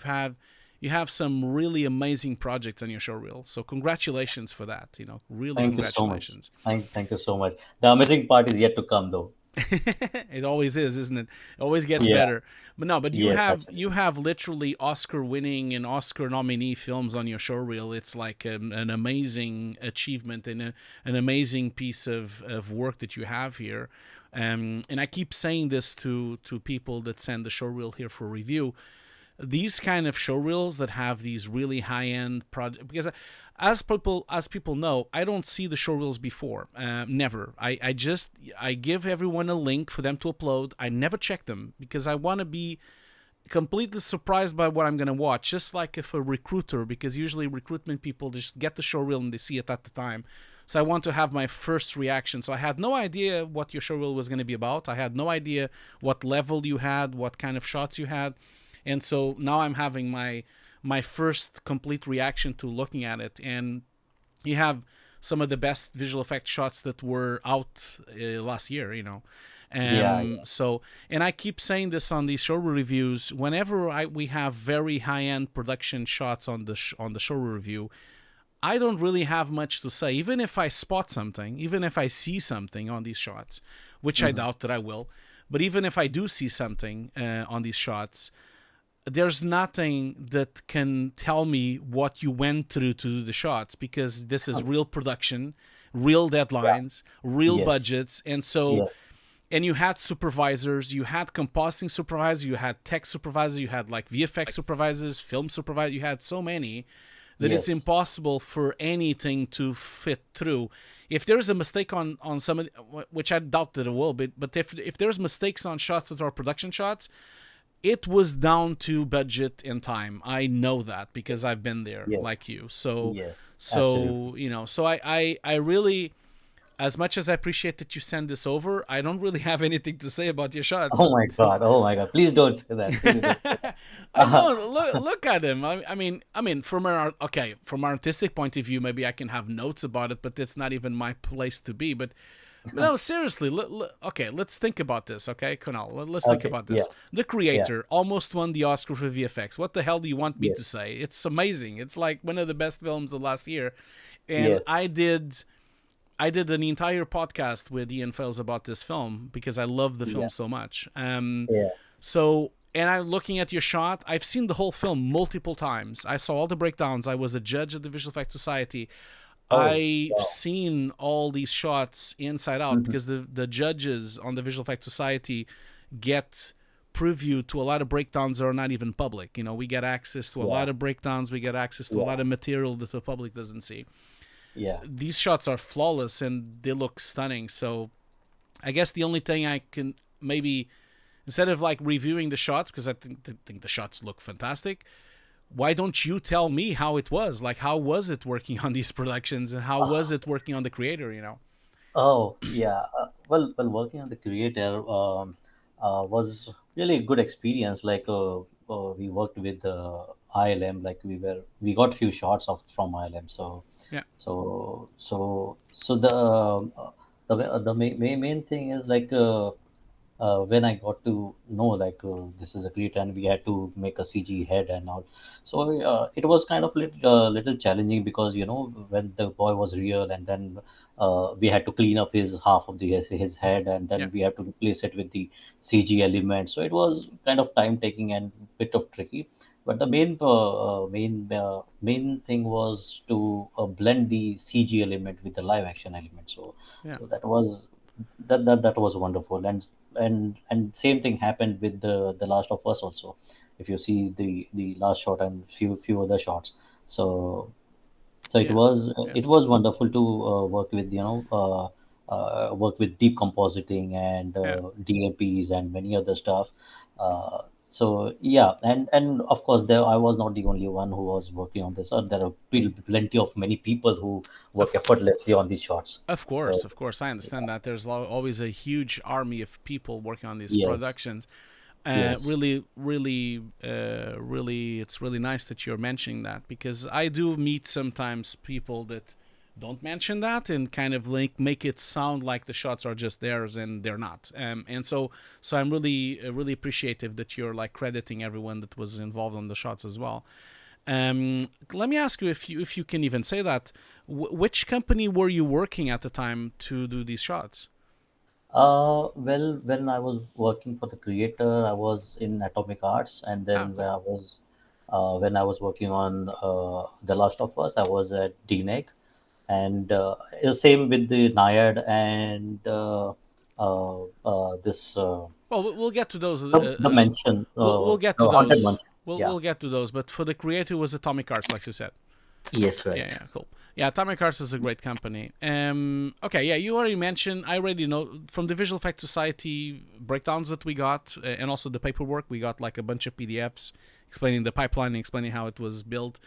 have some really amazing projects on your showreel. So congratulations for that. Really Thank you so much. congratulations. Thank you so much. The amazing part is yet to come, though. It always is, isn't it? It always gets Yeah. better. But no, but Yes, you absolutely. have literally Oscar-winning and Oscar-nominee films on your showreel. It's like an amazing achievement and an amazing piece of work that you have here. And I keep saying this to people that send the showreel here for review. These kind of showreels that have these really high-end projects, because as people know, I don't see the showreels before. Never. I give everyone a link for them to upload. I never check them because I want to be completely surprised by what I'm going to watch. Just like if a recruiter, because usually recruitment people just get the showreel and they see it at the time. So I want to have my first reaction. So I had no idea what your showreel was going to be about. I had no idea what level you had, what kind of shots you had. And so now I'm having my first complete reaction to looking at it. And you have some of the best visual effect shots that were out last year, Yeah. So, and I keep saying this on these show reviews. Whenever we have very high-end production shots on the show review, I don't really have much to say. Even if I spot something, even if I see something on these shots, which I doubt that I will, but even if I do see something on these shots, there's nothing that can tell me what you went through to do the shots, because this is real production, real deadlines, real Yes. budgets. And so, Yes. and you had supervisors, you had compositing supervisors, you had tech supervisors, you had like VFX supervisors, film supervisors, you had so many that it's Yes. impossible for anything to fit through. If there's a mistake on some of which I doubt that it will be, but if there's mistakes on shots that are production shots, it was down to budget and time. I know that because I've been there, Yes. like you. So, Yes. so Absolutely. so I really, as much as I appreciate that you send this over, I don't really have anything to say about your shots. Oh my God. Oh my God. Please don't say that. Please don't say that. I don't look at him. I mean, from our artistic point of view, maybe I can have notes about it, but that's not even my place to be. But no, seriously. Okay, let's think about this. Okay, Kunal, let's think Okay. about this. Yeah. The creator almost won the Oscar for VFX. What the hell do you want me Yes. to say? It's amazing. It's like one of the best films of last year, and Yes. I did an entire podcast with Ian Fales about this film because I love the film Yeah. so much. Yeah. So, and I'm looking at your shot. I've seen the whole film multiple times. I saw all the breakdowns. I was a judge at the Visual Effects Society. Oh, I've wow. seen all these shots inside out because the judges on the Visual Effects Society get preview to a lot of breakdowns that are not even public. We get access to a lot of breakdowns. We get access to a lot of material that the public doesn't see. Yeah. These shots are flawless and they look stunning. So I guess the only thing I can maybe, instead of like reviewing the shots, because I think the shots look fantastic, why don't you tell me how it was? Like, how was it working on these productions, and how was it working on the creator? Oh, yeah. Well, working on the creator was really a good experience. Like, we worked with ILM. Like, we got few shots from ILM. So, Yeah. so the main thing is like, when I got to know like this is a creator and we had to make a CG head and all, so it was kind of little challenging because when the boy was real and then we had to clean up his half of his head and then Yeah. we had to replace it with the CG element. So it was kind of time taking and bit of tricky. But the main thing was to blend the CG element with the live action element. So, Yeah. so that was wonderful. And same thing happened with the Last of Us also. If you see the last shot and few other shots, so Yeah. it was wonderful to work with work with deep compositing and Yeah. DMPs and many other stuff. So yeah, and of course there I was not the only one who was working on this. There are plenty of many people who work Of effortlessly on these shots. So of course, I understand that. There's always a huge army of people working on these yes, productions. yes, Really, it's really nice that you're mentioning that, because I do meet sometimes people that don't mention that and kind of like make it sound like the shots are just theirs and they're not. And so I'm really appreciative that you're like crediting everyone that was involved on the shots as well. Let me ask you, if you can even say that, which company were you working at the time to do these shots? well, when I was working for the creator, I was in Atomic Arts, and Ah, then cool. when I was working on The Last of Us, I was at DNEG, and the same with the Nyad and this Well, we'll get to those. the mention, We'll get to the Haunted those. Mansion. We'll Yeah. get to those. But for the creator was Atomic Arts, like you said. Yes, Yeah, right. yeah, cool. Yeah, Atomic Arts is a great company. Okay, yeah, you already mentioned. I already know from the Visual Effects Society breakdowns that we got, and also the paperwork. We got like a bunch of PDFs explaining the pipeline and explaining how it was built.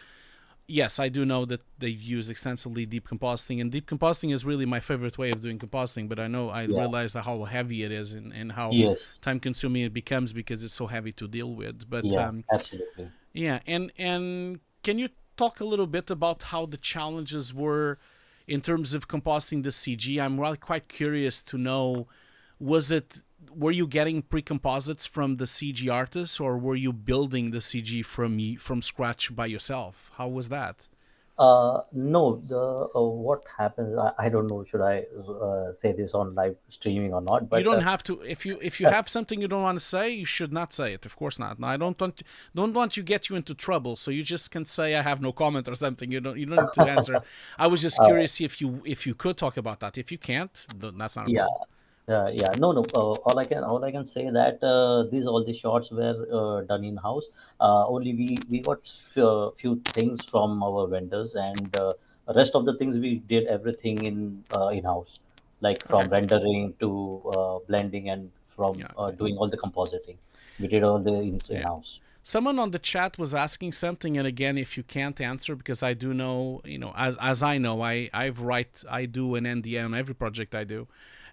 Yes, I do know that they've used extensively deep compositing, and deep compositing is really my favorite way of doing compositing. But I Yeah. realize how heavy it is, and how Yes. time consuming it becomes because it's so heavy to deal with. But Yeah. Absolutely. yeah, and can you talk a little bit about how the challenges were in terms of compositing the CG? I'm really quite curious to know, were you getting pre-composites from the CG artists, or were you building the CG from scratch by yourself? How was that? No, the what happens, I don't know, should I say this on live streaming or not, You but don't have to. If you have something you don't want to say, you should not say it. Of course not. No, I don't want to get you into trouble. So you just can say I have no comment or something. You don't need to answer. I was just uh, curious if you could talk about that. If you can't, that's not a yeah, problem. yeah, no, no. All I can say that these all the shots were done in house. Only we got few things from our vendors, and rest of the things we did everything in house, like Okay. from rendering to blending, and from Yeah. Okay. doing all the compositing. We did all the in Yeah. house. Someone on the chat was asking something, and again, if you can't answer, because I do know, as I know, I do an NDA on every project I do,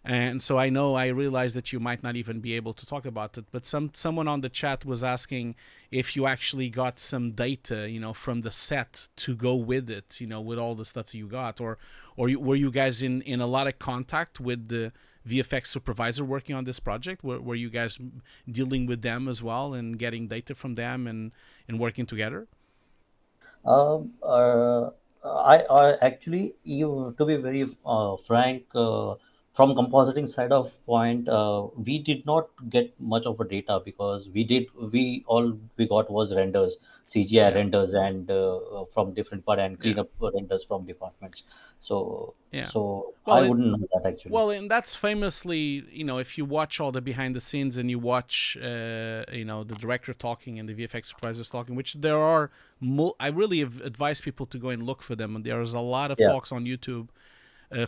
and so I realize that you might not even be able to talk about it. But someone on the chat was asking if you actually got some data, from the set to go with it, with all the stuff you got, or were you guys in a lot of contact with the VFX supervisor working on this project? Were you guys dealing with them as well and getting data from them and working together? Um, uh, I actually, you to be very frank, from compositing side of point, we did not get much of a data because we got was renders, CGI Yeah, renders, and from different part and yeah, cleanup renders from departments. So yeah. so Well, I wouldn't know that actually. well, and that's famously, if you watch all the behind the scenes and you watch, the director talking and the VFX supervisors talking, which there are, I really advise people to go and look for them. And there's a lot of Yeah, talks on YouTube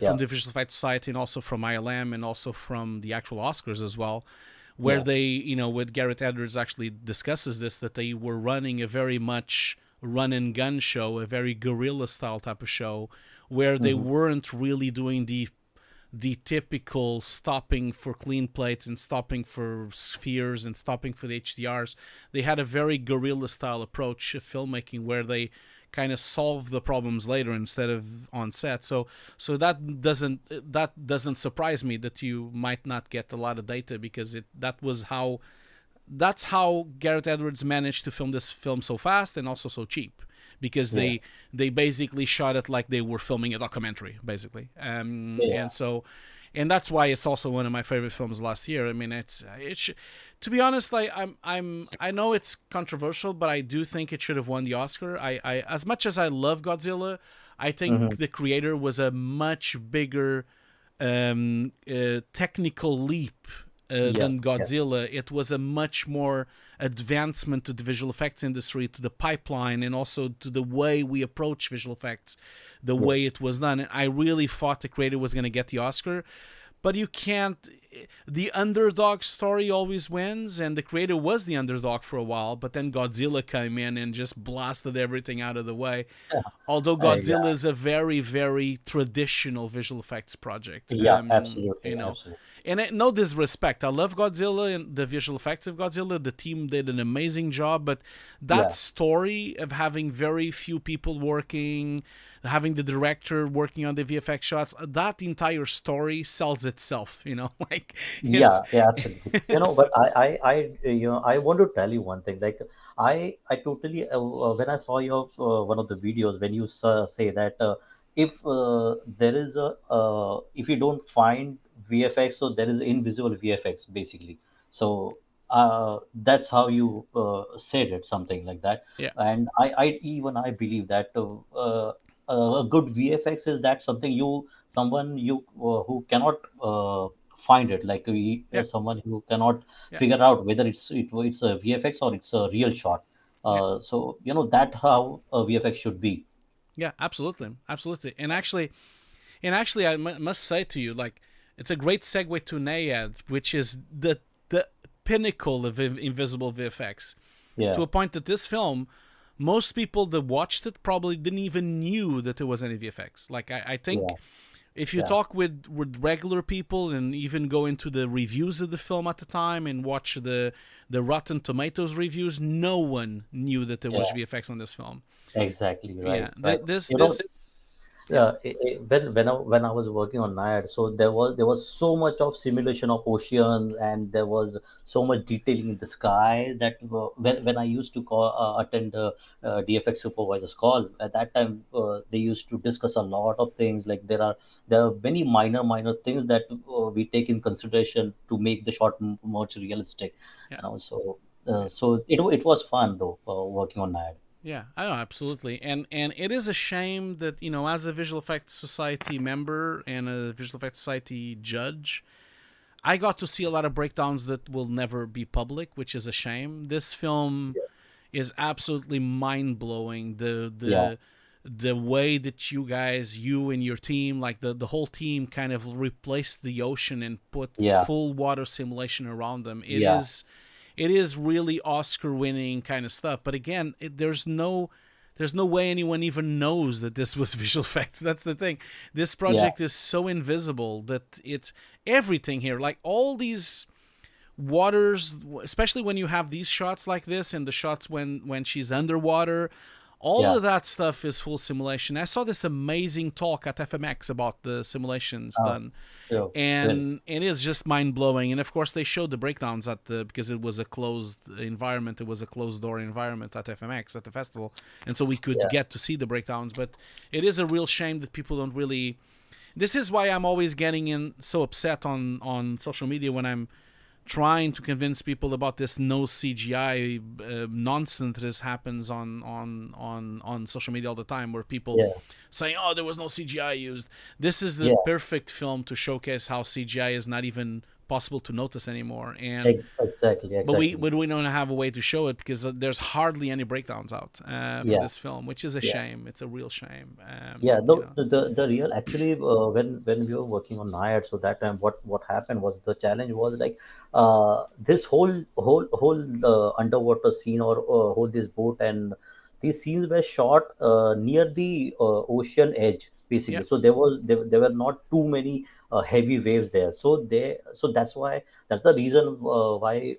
from yeah, the Visual Effects Society and also from ILM and also from the actual Oscars as well, where yeah, they, with Gareth Edwards actually discusses this, that they were running a very much run and gun show, a very guerrilla style type of show, where they hmm, weren't really doing the typical stopping for clean plates and stopping for spheres and stopping for the HDRs. They had a very guerrilla style approach of filmmaking where they kind of solve the problems later instead of on set. So that doesn't surprise me that you might not get a lot of data, because that's how Gareth Edwards managed to film this film so fast and also so cheap, because yeah, they basically shot it like they were filming a documentary, basically. yeah, And that's why it's also one of my favorite films last year. I mean, to be honest, I know it's controversial, but I do think it should have won the Oscar. I as much as I love Godzilla, I hmm, think the creator was a much bigger technical leap yes, than yes, Godzilla. It was a much more advancement to the visual effects industry, to the pipeline, and also to the way we approach visual effects, the yes, way it was done. And I really thought the creator was going to get the Oscar, but you can't. the underdog story always wins, and the creator was the underdog for a while, but then Godzilla came in and just blasted everything out of the way. Although Godzilla Yeah, is a very, very traditional visual effects project. yeah, absolutely, You know, absolutely. and no disrespect, I love Godzilla and the visual effects of Godzilla. The team did an amazing job, but that Yeah, story of having very few people working, having the director working on the VFX shots, that entire story sells itself. You know, like yeah, it's yeah, absolutely. it's But I want to tell you one thing. Like, I totally, when I saw your one of the videos, when you say that if there is if you don't find VFX, so there is invisible VFX, basically. So that's how you said it, something like that. yeah, And I believe that a good VFX is that something someone you who cannot find it, like yeah, someone who cannot yeah, figure out whether it's a VFX or it's a real shot. yeah. So that how a VFX should be. Yeah, absolutely, absolutely. And actually, I must say to you, like, it's a great segue to Nyad, which is the pinnacle of invisible VFX. To Yeah, a point that this film, most people that watched it probably didn't even knew that there was any VFX. Like, I think yeah, if you yeah, talk with regular people and even go into the reviews of the film at the time and watch the Rotten Tomatoes reviews, no one knew that there was yeah. VFX on this film. Exactly, Yeah, right, right. this You know, this yeah, when I was working on Nyad, so there was so much of simulation of oceans, and there was so much detailing in the sky that when I used to attend the DFX supervisor's call at that time, they used to discuss a lot of things. Like, there are many minor things that we take in consideration to make the shot much realistic. yeah. So it was fun though, working on Nyad. Yeah, I know, absolutely. And it is a shame that, as a Visual Effects Society member and a Visual Effects Society judge, I got to see a lot of breakdowns that will never be public, which is a shame. This film is absolutely mind-blowing. Yeah, The way that you and your team, like the whole team, kind of replaced the ocean and put yeah, full water simulation around them. yeah, It is really Oscar-winning kind of stuff. But again, there's no way anyone even knows that this was visual effects. That's the thing. This yeah, project is so invisible that it's everything here. Like all these waters, especially when you have these shots like this and the shots when she's underwater. All yeah. of that stuff is full simulation. I saw this amazing talk at FMX about the simulations Oh, done, sure. Really. and it is just mind blowing. And of course, they showed the breakdowns because it was a closed environment, it was a closed door environment at FMX at the festival, and so we could Yeah, get to see the breakdowns. But it is a real shame that people don't really. This is why I'm always getting so upset on social media when I'm trying to convince people about this no CGI nonsense that happens on social media all the time, where people yeah, saying, "Oh, there was no CGI used." This is the yeah. perfect film to showcase how CGI is not even possible to notice anymore. And Exactly, but exactly. we don't have a way to show it because there's hardly any breakdowns out for Yeah, this film, which is a yeah. shame. It's a real shame. Yeah, the real, actually, when we were working on Nyad, so that time what happened was, the challenge was like this whole underwater scene, or whole this boat, and these scenes were shot near the ocean edge, Yeah, basically. So there were not too many heavy waves there. So that's the reason why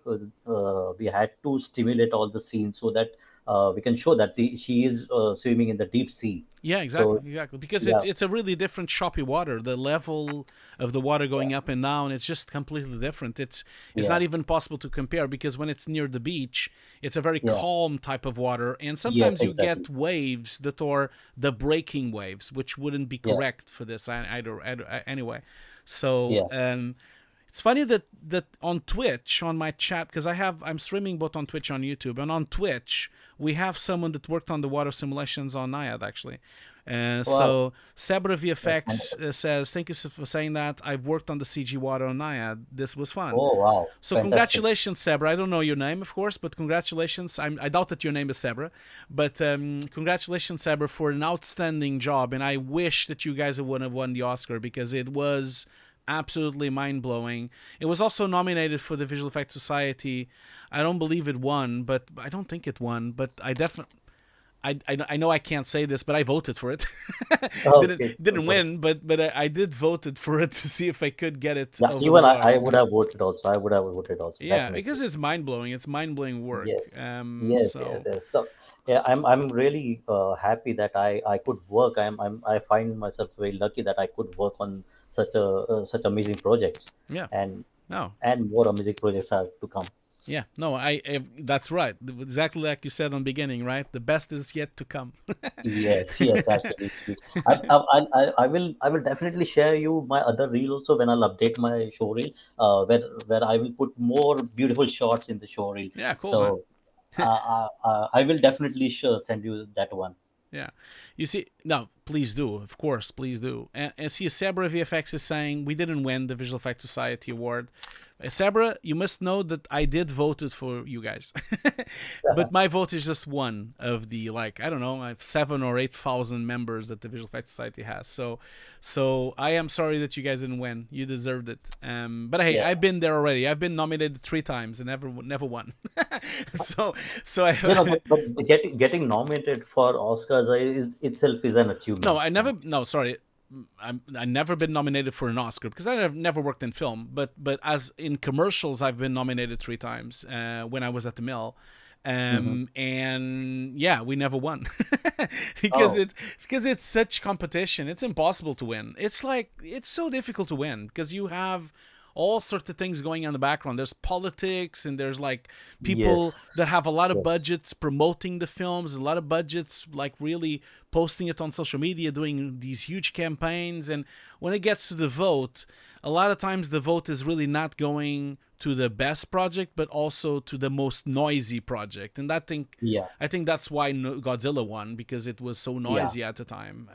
we had to stimulate all the scenes, so that we can show that she is swimming in the deep sea. yeah, So exactly. Because yeah, it's a really different choppy water. The level of the water going up and down, it's just completely different. It's yeah, not even possible to compare because when it's near the beach, it's a very yeah, calm type of water, and yes, sometimes you exactly. get waves that are the breaking waves, which wouldn't be Yeah, correct for this either anyway. So yeah. it's funny that on Twitch, on my chat, because I'm streaming both on Twitch and on YouTube, and on Twitch we have someone that worked on the water simulations on Nyad actually. Wow, So Sebra that's VFX wonderful. says, "Thank you for saying that. I've worked on the CG water on Nyad. This was fun." Oh, wow, So fantastic. congratulations, Sebra. I don't know your name, of course, but congratulations. I doubt that your name is Sebra, but congratulations, Sebra, for an outstanding job. And I wish that you guys would have won the Oscar because it was absolutely mind-blowing. It was also nominated for the Visual Effects Society. I don't believe it won, but I don't think it won, but I definitely... I know I can't say this, but I voted for it. Okay. Didn't win, but I did voted for it to see if I could get it. Yeah, over even the I bar. would have voted also. I would have voted also. Yeah, Definitely. because it's mind-blowing. It's mind-blowing work. Yes. Yes, So yes, yes. So yeah, I'm really happy that I could work. I find myself very lucky that I could work on such amazing projects, yeah, and no, more amazing projects are to come. yeah, no. That's right. Exactly like you said on the beginning, right? The best is yet to come. Yes, yes, absolutely. I will definitely share you my other reel also when I'll update my show reel, where I will put more beautiful shots in the show reel. Yeah, cool, man. So I will definitely sure send you that one. Yeah. You see, no, please do. Of course, please do. And see, Sabra VFX is saying we didn't win the Visual Effects Society Award. Sabra, you must know that I did voted for you guys. But my vote is just one of the, like, I don't know, I have 7,000 or 8,000 members that the Visual Effects Society has. So I am sorry that you guys didn't win. You deserved it. But hey, Yeah. I've been there already. I've been nominated 3 times and never won. so I You know, but getting nominated for Oscars is itself is an achievement. No, I never. No, sorry, I never been nominated for an Oscar because I have never worked in film. But as in commercials, I've been nominated 3 times when I was at the mill, and yeah, we never won because it's such competition. It's impossible to win. It's like it's so difficult to win because you have all sorts of things going on in the background. There's politics and there's like people Yes. that have a lot of Yes. budgets promoting the films, a lot of budgets like really posting it on social media, doing these huge campaigns. And when it gets to the vote, a lot of times the vote is really not going to the best project, but also to the most noisy project. And Yeah. I think that's why Godzilla won, because it was so noisy at the time.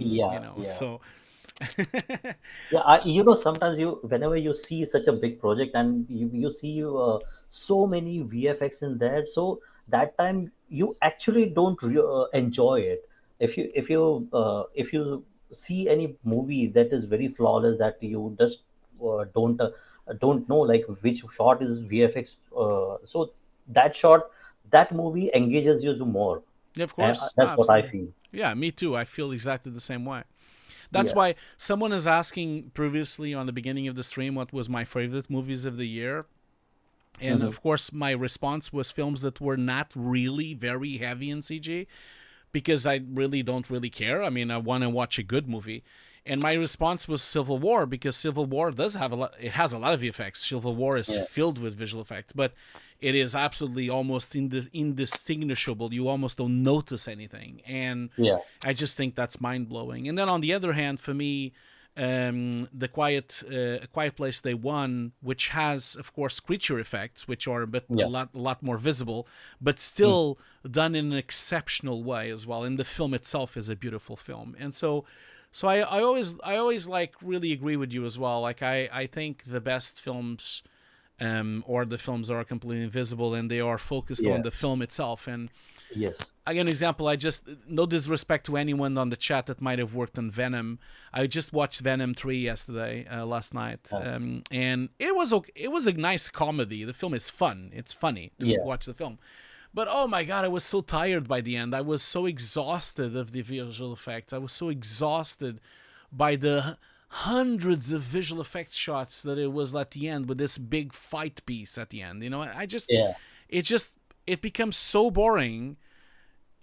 Yeah. Yeah. So Yeah, sometimes whenever you see such a big project and you see so many VFX in there, so that time you actually don't enjoy it. If you see any movie that is very flawless, that you just don't know like which shot is VFX, so that movie engages you to more, yeah, of and course. No, that's what I absolutely. feel. Yeah, me too. I feel exactly the same way. That's Yeah. why someone is asking previously on the beginning of the stream what was my favorite movies of the year. And of course, my response was films that were not really very heavy in CG, because I really don't really care. I mean, I want to watch a good movie. And my response was Civil War, because Civil War does have a lot. It has a lot of VFX. Civil War is filled with visual effects, but it is absolutely almost indistinguishable. You almost don't notice anything, and Yeah. I just think that's mind blowing. And then on the other hand, for me, the Quiet Place Day One, which has of course creature effects, which are a lot more visible, but still done in an exceptional way as well. And the film itself is a beautiful film, and so I always like really agree with you as well. Like I think the best films, or the films that are completely invisible and they are focused on the film itself. And Yes. I get an example. I just, no disrespect to anyone on the chat that might have worked on Venom. I just watched Venom 3 last night, and it was a nice comedy. The film is fun. It's funny to watch the film. But oh my God, I was so tired by the end. I was so exhausted of the visual effects. I was so exhausted by the hundreds of visual effects shots that it was at the end with this big fight piece at the end. It becomes so boring.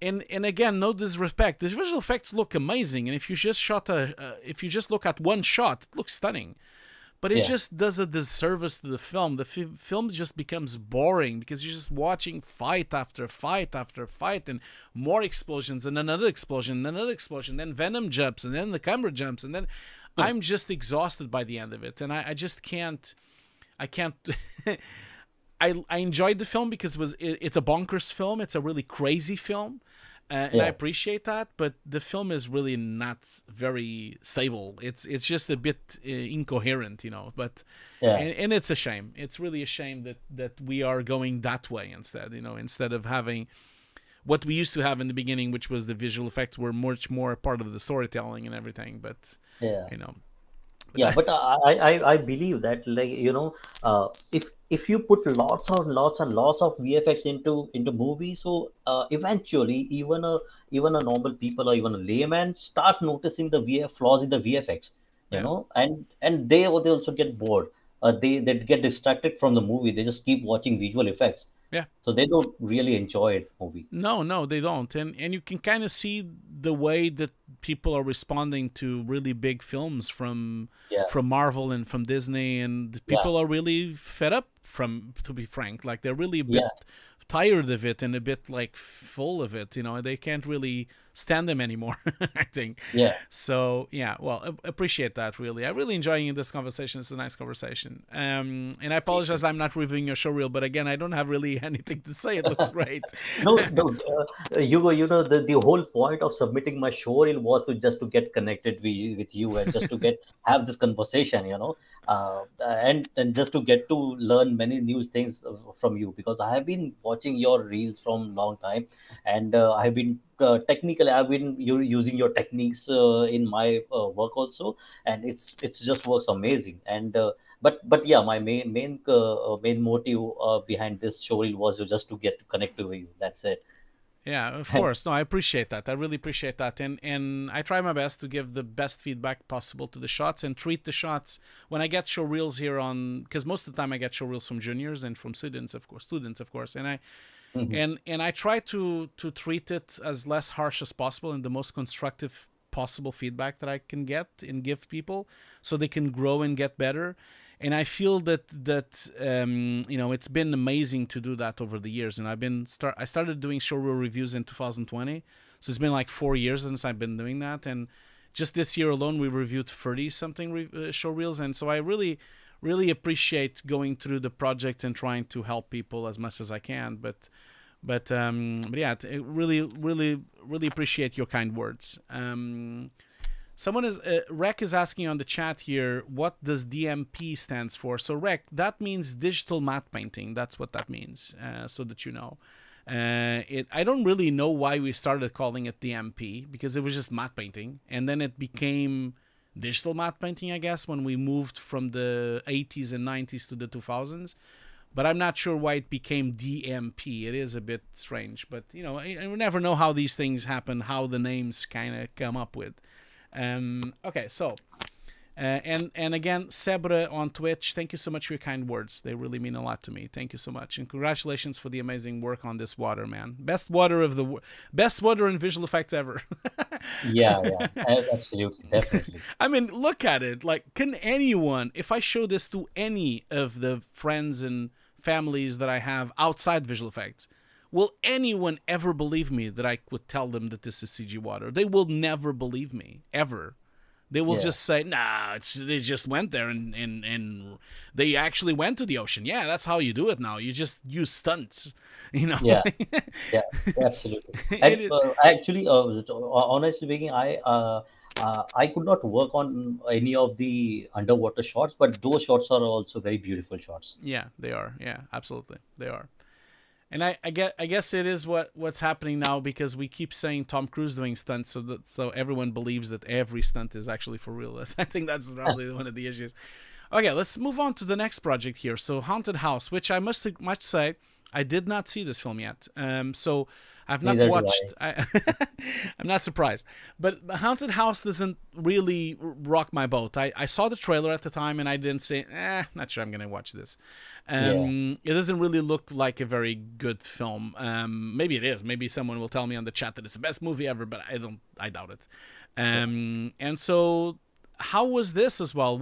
And again, no disrespect, the visual effects look amazing, and if you just look at one shot, it looks stunning. But it just does a disservice to the film. The film just becomes boring because you're just watching fight after fight after fight, and more explosions, and another explosion, and another explosion. Then Venom jumps, and then the camera jumps, and then I'm just exhausted by the end of it, and I just can't. I can't. I enjoyed the film because it's a bonkers film. It's a really crazy film. And I appreciate that, but the film is really not very stable. It's just a bit incoherent, But and it's a shame. It's really a shame that we are going that way instead. Instead of having what we used to have in the beginning, which was the visual effects were much more a part of the storytelling and everything. But Yeah, but I believe that, like, if you put lots and lots of VFX into movies, so eventually even a normal people or even a layman start noticing the VF flaws in the VFX, Yeah. and they also get bored. They get distracted from the movie. They just keep watching visual effects, Yeah. so they don't really enjoy it movie. No, they don't, and you can kind of see the way that people are responding to really big films Yeah, from Marvel and from Disney, and yeah, people are really fed up from, to be frank, like they're really a bit yeah, tired of it and a bit like full of it. They can't really stand them anymore. I think. yeah. So yeah, well, appreciate that. Really, I'm really enjoying this conversation. It's a nice conversation. And I apologize I'm not reviewing your showreel, but again, I don't have really anything to say. It looks great. No, no, Hugo, the whole point of submitting my showreel was to get connected with you, and just to have this conversation, and just to get to learn many new things from you, because I have been watching your reels from long time, and I've been technically I've been using your techniques in my work also, and it's just works amazing. And but yeah, my main motive behind this showreel was just to get to connect with you. That's it. Yeah, of course. No, I appreciate that. I really appreciate that. And I try my best to give the best feedback possible to the shots and treat the shots when I get show reels here on, because most of the time I get show reels from juniors and from students, of course. And I Mhm. and I try to treat it as less harsh as possible and the most constructive possible feedback that I can get and give people so they can grow and get better. And I feel that it's been amazing to do that over the years. And I started doing showreel reviews in 2020, so it's been like 4 years since I've been doing that. And just this year alone, we reviewed 30 something showreels, and so I really appreciate going through the project and trying to help people as much as I can. But yeah, really appreciate your kind words. Someone Rec is asking on the chat here, what does DMP stands for? So Rec, that means digital matte painting. That's what that means, so that you know. I don't really know why we started calling it DMP, because it was just matte painting, and then it became digital matte painting, I guess, when we moved from the 80s and 90s to the 2000s. But I'm not sure why it became DMP. It is a bit strange, but you never know how these things happen, how the names kind of come up with. Okay, so and again, Sebra on Twitch, thank you so much for your kind words. They really mean a lot to me. Thank you so much, and congratulations for the amazing work on this water, man. Best water in visual effects ever. Yeah, absolutely, definitely. I mean, look at it. Like, can anyone, if I show this to any of the friends and families that I have outside visual effects, will anyone ever believe me that I would tell them that this is CG water? They will never believe me, ever. They will just say, nah, they just went there and they actually went to the ocean. Yeah, that's how you do it now. You just use stunts, Yeah, yeah, absolutely. It is. Actually, honestly speaking, I could not work on any of the underwater shots, but those shots are also very beautiful shots. Yeah, they are. Yeah, absolutely. They are. And I guess it is what's happening now, because we keep saying Tom Cruise doing stunts, so everyone believes that every stunt is actually for real. I think that's probably one of the issues. Okay, let's move on to the next project here. So Haunted House, which I must say I did not see this film yet. So I've not Neither do watched. I'm not surprised, but Haunted House doesn't really rock my boat. I saw the trailer at the time, and I didn't say, not sure I'm gonna watch this. It doesn't really look like a very good film. Maybe it is. Maybe someone will tell me on the chat that it's the best movie ever, but I doubt it. And so, how was this as well?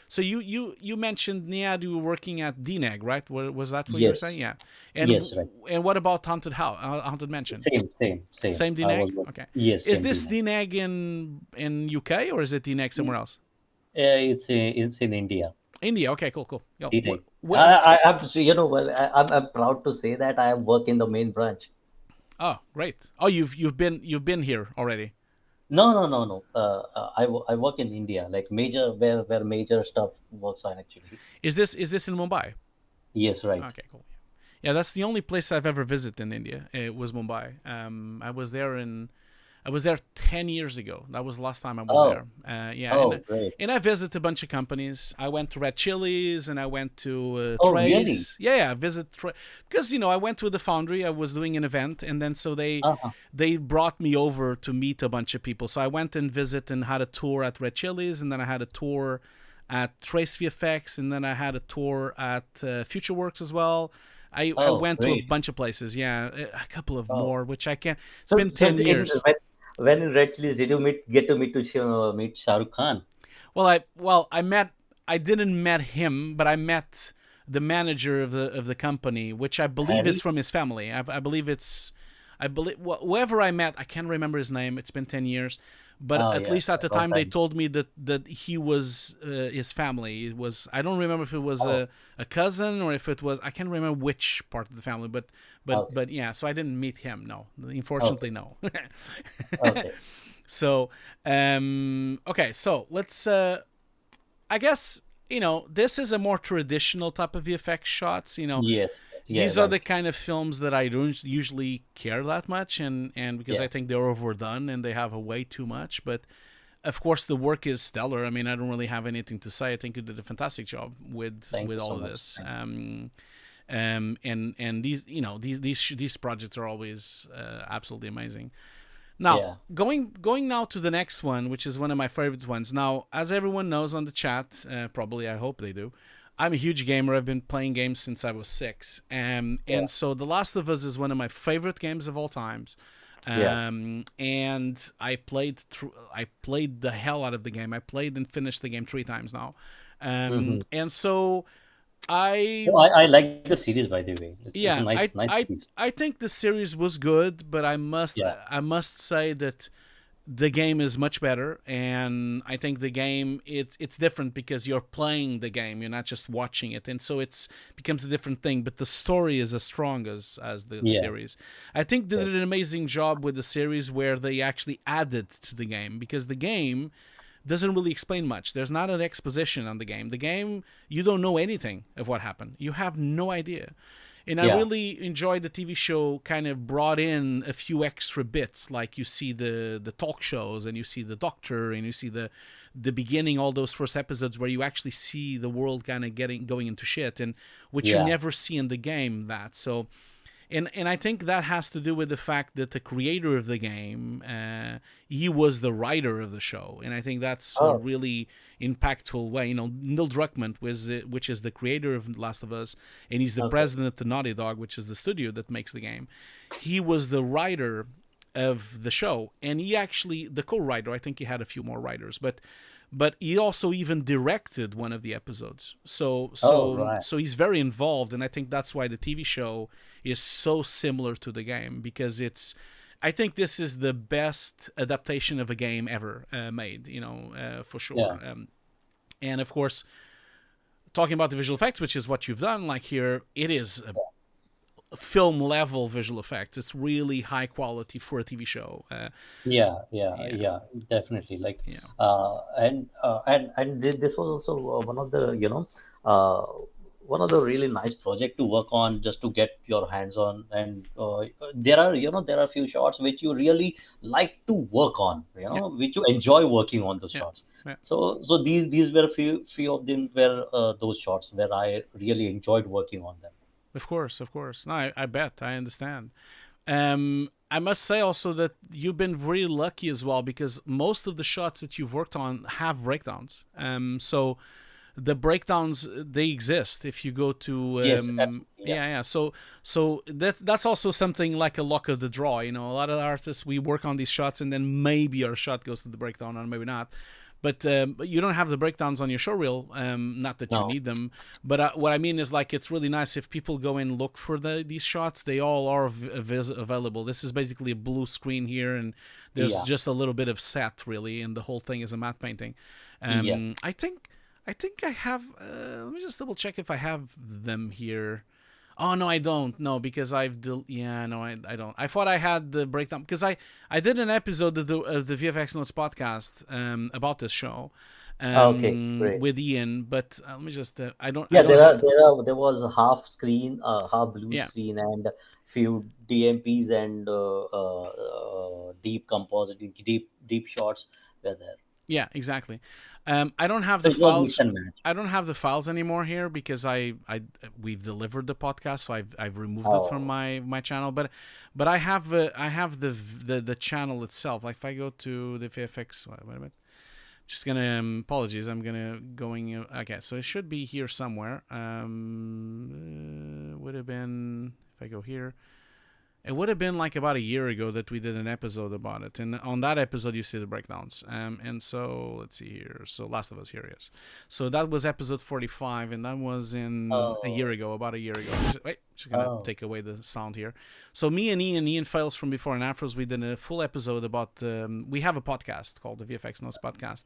So you mentioned, Nyad, you were working at DNEG, right? Was that what you were Yes, saying? Yeah. And yes, right. and what about Haunted House? Haunted Mansion? Same. Same I DNEG? was Okay. Yes, Is same this DNEG. DNEG in UK, or is it DNEG somewhere else? It's in India. India. Okay, cool. Yo, DNEG. what, I have to say, well, I'm proud to say that I work in the main branch. oh, great. Oh, you've been here already. No. I work in India, like major where major stuff works on actually. Is this in Mumbai? Yes, right. Okay, cool. Yeah, that's the only place I've ever visited in India. It was Mumbai. I was there I was there 10 years ago. That was the last time I was Oh. there. Yeah, Oh, and, great. and I visited a bunch of companies. I went to Red Chili's and I went to Oh, Trace. really? Yeah, I visit because I went to the foundry. I was doing an event, and then so Uh-huh. they brought me over to meet a bunch of people. So I went and visited and had a tour at Red Chili's, and then I had a tour at Trace VFX, and then I had a tour at FutureWorks as well. I went to a Great. bunch of places. Yeah, a couple of Oh. more, which I can't. It's So, been 10 years. When in Red Chillies did you get to meet Shah Rukh Khan? I didn't met him, but I met the manager of the company, which I believe is Harry? from his family. I believe whoever I met, I can't remember his name. It's been 10 years, but Oh, at yeah, least at the long time they time. told me that he was his family. It was, I don't remember if it was a cousin or if it was, I can't remember which part of the family, but Okay. yeah. So I didn't meet him. No, unfortunately, no. Okay. So okay, so let's I guess this is a more traditional type of VFX shots. Yes. Yeah, These are the right. kind of films that I don't usually care that much, and because Yeah. I think they're overdone and they have a way too much. But of course, the work is stellar. I mean, I don't really have anything to say. I think you did a fantastic job with Thank you all so of much. this. Thank And these projects are always absolutely amazing. Now, Yeah. going now to the next one, which is one of my favorite ones. Now, as everyone knows on the chat, probably I hope they do, I'm a huge gamer. I've been playing games since I was 6, and so The Last of Us is one of my favorite games of all times. Yeah. And I played the hell out of the game. I played and finished the game 3 times now, Mhm. and so I Oh, I like the series, by the way. It's yeah, a nice series. I think the series was good, but I Yeah. must say that the game is much better, and I think the game it's different because you're playing the game, you're not just watching it, and so it's becomes a different thing. But the story is as strong as the Yeah. series. I think they did an amazing job with the series where they actually added to the game, because the game doesn't really explain much. There's not an exposition on the game. The game, you don't know anything of what happened. You have no idea. And I Yeah. really enjoyed the TV show kind of brought in a few extra bits, like you see the talk shows, and you see the doctor, and you see the beginning, all those first episodes where you actually see the world kind of going into shit, and which you Yeah. never see in the game. And I think that has to do with the fact that the creator of the game, he was the writer of the show, and I think that's a Oh. really impactful way. Neil Druckmann which is the creator of Last of Us, and he's the Okay. president of Naughty Dog, which is the studio that makes the game. He was the writer of the show, and he actually the co-writer. I think he had a few more writers, but he also even directed one of the episodes. So Right. he's very involved, and I think that's why the TV show is so similar to the game, because I think this is the best adaptation of a game ever made, for sure. Yeah. And of course, talking about the visual effects, which is what you've done, like here, it is a film level visual effects. It's really high quality for a TV show. Yeah, definitely. Like, Yeah. This was also one of the one of the really nice project to work on, just to get your hands on. And there are a few shots which you really like to work on, which you enjoy working on those Yeah. shots. Yeah. So these were few of them were those shots where I really enjoyed working on them. Of course. No, I bet. I understand. I must say also that you've been very lucky as well, because most of the shots that you've worked on have breakdowns. So the breakdowns, they exist if you go to Yes, absolutely, yeah. So that's also something like a luck of the draw. A lot of artists, we work on these shots and then maybe our shot goes to the breakdown or maybe not. But you don't have the breakdowns on your showreel. Not that you No. need them, but what I mean is, like, it's really nice if people go and look for these shots. They all are available. This is basically a blue screen here, and there's Yeah. just a little bit of set, really, and the whole thing is a matte painting. Yeah. I think I have. Let me just double check if I have them here. Oh no, I don't. No, because I don't. I thought I had the breakdown, because I did an episode of the VFX Notes podcast about this show, Okay, great. with Ian. But let me just Yeah, I don't have there was a half screen, half blue yeah. screen, and few DMPs and deep compositing, deep shots were there. Yeah, exactly. I don't have So the it was mix files. and match. I don't have the files anymore here because we've delivered the podcast, so I've removed it from Oh, my channel. But I have the channel itself. Like if I go to the VFX, wait a minute. Just gonna apologies. I'm gonna going. Okay, so it should be here somewhere. Would have been if I go here. It would have been like about a year ago that we did an episode about it, and on that episode you see the breakdowns. And so let's see here. So Last of Us, here it is. So that was episode 45, and that was in a year oh, ago, about a year ago. Just gonna oh, take away the sound here. So me and Ian Files from Before and Afros, we did a full episode about. We have a podcast called the VFX Notes Podcast,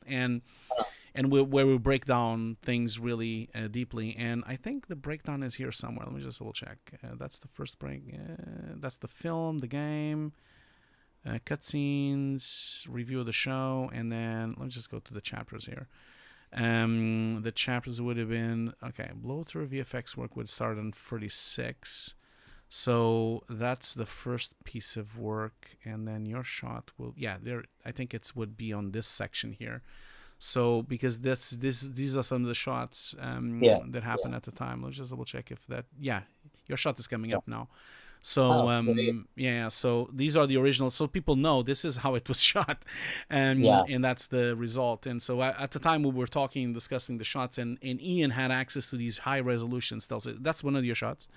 and where we break down things really deeply. And I think the breakdown is here somewhere. Let me just double check. That's the first break. That's the film, the game, cutscenes, review of the show, and then let me just go to the chapters here. The chapters would have been okay. Blow through VFX work would start on 36. So that's the first piece of work, and then your shot will there. I think it's would be on this section here. So because these are some of the shots yeah, that yeah. happened at the time. Let's just double check if that your shot is coming up now. So Oh, great. so these are the originals, so people know this is how it was shot, Yeah, and that's the result. And so at the time we were talking, discussing the shots, and Ian had access to these high resolution stills. That's one of your shots.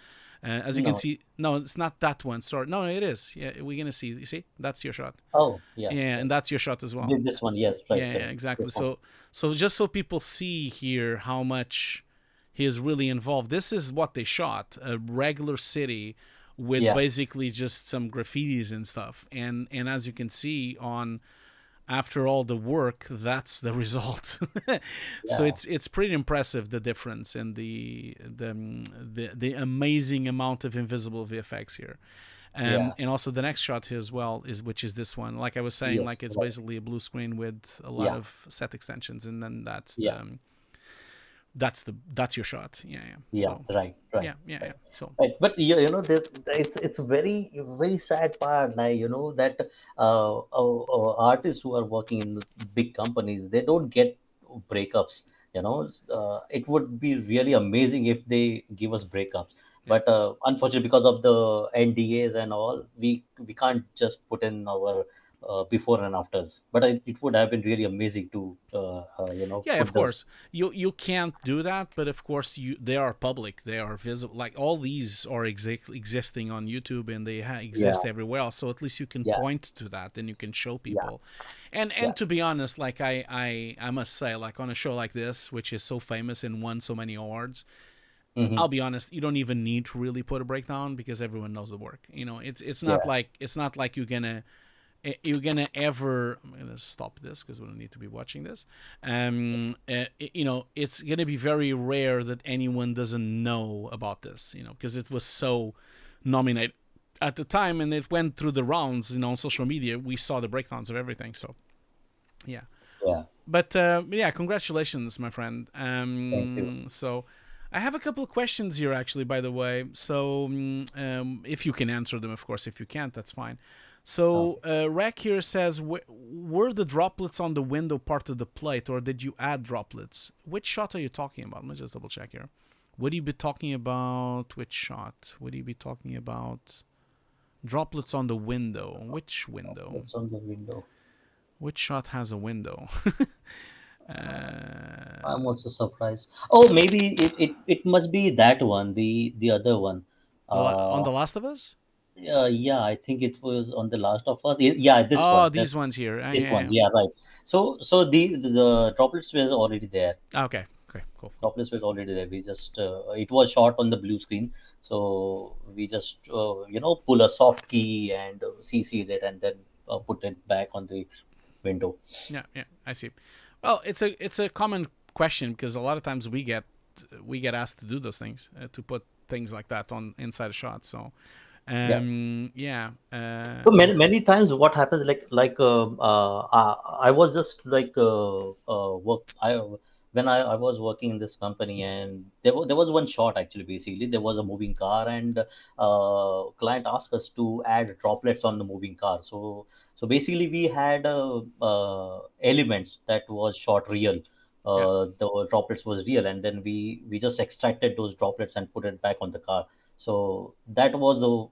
As you can no. see, no, it's not that one. Sorry, no, it is. Yeah, we're gonna see. You see, that's your shot. Oh, yeah, Yeah, yeah. and that's your shot as well. This one, yes, right, Yeah, right. exactly. This one. So just so people see here how much he is really involved. This is what they shot: a regular city with Yeah, basically just some graffitis and stuff. And as you can see on after all the work, that's the result. So yeah, it's pretty impressive, the difference and the amazing amount of invisible VFX here. yeah. And also the next shot here as well which is this one. Like I was saying, like Yes, it's right. basically a blue screen with a lot Yeah, of set extensions, and then yeah, that's your shot. Yeah. yeah. So Right, right, yeah. right. So Right, but it's very sad part. Like that artists who are working in the big companies, they don't get breakups. It would be really amazing if they give us breakups. yeah. But unfortunately, because of the NDAs and all, we can't just put in our before and afters. But it would have been really amazing to Yeah, of put those. course. You can't do that, but of course they are public. They are visible. Like all these are existing on YouTube, and they Yeah, exist everywhere else. So at least you can yeah, point to that, and you can show yeah, people. And yeah. to be honest, like I must say, like on a show like this, which is so famous and won so many awards, Hmm. I'll be honest, you don't even need to really put a breakdown because everyone knows the work. It's not Yeah, like you're gonna ever. I'm gonna stop this because we don't need to be watching this. It's gonna be very rare that anyone doesn't know about this. Because it was so nominated at the time, and it went through the rounds. On social media, we saw the breakdowns of everything. So yeah, yeah. but yeah, congratulations, my friend. Thank you. So I have a couple of questions here, actually, by the way. So if you can answer them, of course. If you can't, that's fine. So Okay. Rack here says, were the droplets on the window part of the plate, or did you add droplets? Which shot are you talking about? Let me just double check here. Would you be talking about which shot? Would you be talking about droplets on the window? Which window? It's on the window. Which shot has a window? I'm also surprised. Oh, maybe it must be that one, the other one. On Uh, The Last of Us? yeah, I think it was on the Last of Us. Yeah, this Oh, one. This these ones here. this Yeah, one. yeah. Yeah, right. So the droplets was already there. Okay, okay, cool. Droplets was already there. We just it was shot on the blue screen, so we just pull a soft key and CC it and then put it back on the window. Yeah, I see. Well, it's a common question because a lot of times we get asked to do those things, to put things like that on inside a shot. So Yeah. So many times what happens, I was just work I when I was working in this company, and there was one shot. Actually, basically there was a moving car, and client asked us to add droplets on the moving car. So basically we had elements that was shot real. Yeah. The droplets was real, and then we just extracted those droplets and put it back on the car. So that was the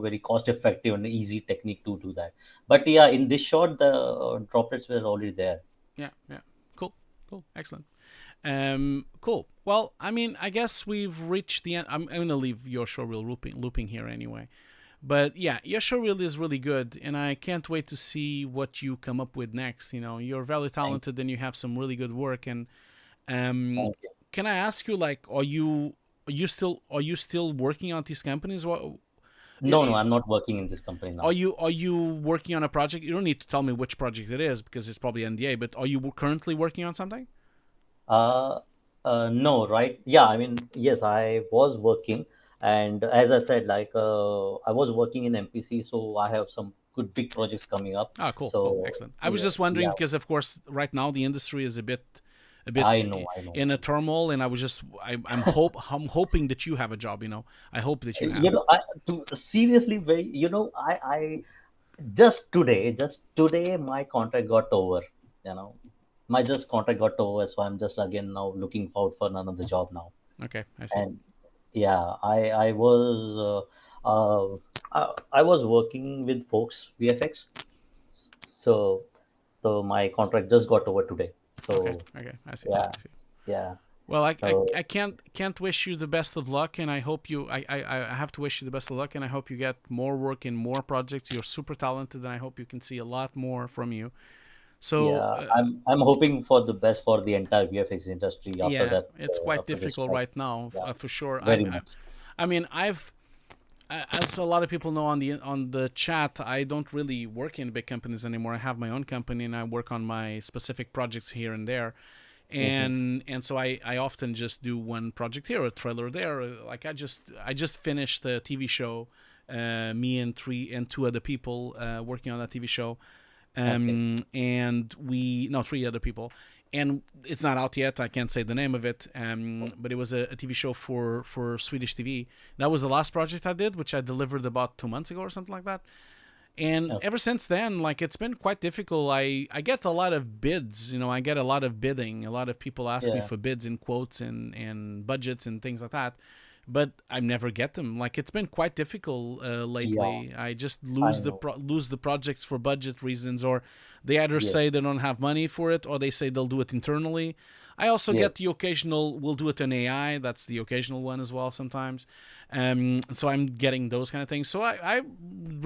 very cost effective and easy technique to do that. But yeah, in this shot the droplets were already there. Yeah. Cool. Excellent. Cool. Well, I mean, I guess we've reached the end. I'm going to leave your showreel looping here anyway. But yeah, your showreel is really good, and I can't wait to see what you come up with next. You're very talented, and you have some really good work. And Thank you. can I ask you, like, are you still working on these companies? No, I'm not working in this company now. Are you working on a project? You don't need to tell me which project it is because it's probably NDA. But are you currently working on something? uh, no, right? Yeah, I mean, yes, I was working, and as I said, I was working in MPC, so I have some good big projects coming up. Ah, cool, So excellent. I was just wondering yeah, because, of course, right now the industry is a bit I know, I know. in a turmoil, and I'm hoping that you have a job. I hope that you have. Seriously, I just today my contract got over. You know, my just contract got over, so I'm just again now looking out for another job now. Okay, I see. And yeah, I was I was working with folks VFX, so my contract just got over today. So Okay, I see. yeah, I see. yeah. Well, So I can't wish you the best of luck, and I hope I have to wish you the best of luck, and I hope you get more work in more projects. You're super talented, and I hope you can see a lot more from you. So yeah, I'm hoping for the best for the entire VFX industry after yeah, that, it's quite after this difficult strike. right now, Yeah, for sure. very much. I mean, as a lot of people know on the chat, I don't really work in big companies anymore. I have my own company, and I work on my specific projects here and there. And so I often just do one project here, a trailer there. Like I just finished a TV show, me and two other people working on that TV show, Okay. and three other people, and it's not out yet. I can't say the name of it, but it was a TV show for Swedish TV. That was the last project I did, which I delivered about 2 months ago or something like that. And Okay. ever since then, like it's been quite difficult. I get a lot of bids, I get a lot of bidding. A lot of people ask me Yeah. for bids and quotes and budgets and things like that, but I never get them. Like it's been quite difficult Yeah, lately. I just I lose know. lose the projects for budget reasons, or they either say Yes. they don't have money for it, or they say they'll do it internally. I also get Yes. the occasional we'll do it in AI. That's the occasional one as well sometimes. So I'm getting those kind of things. So I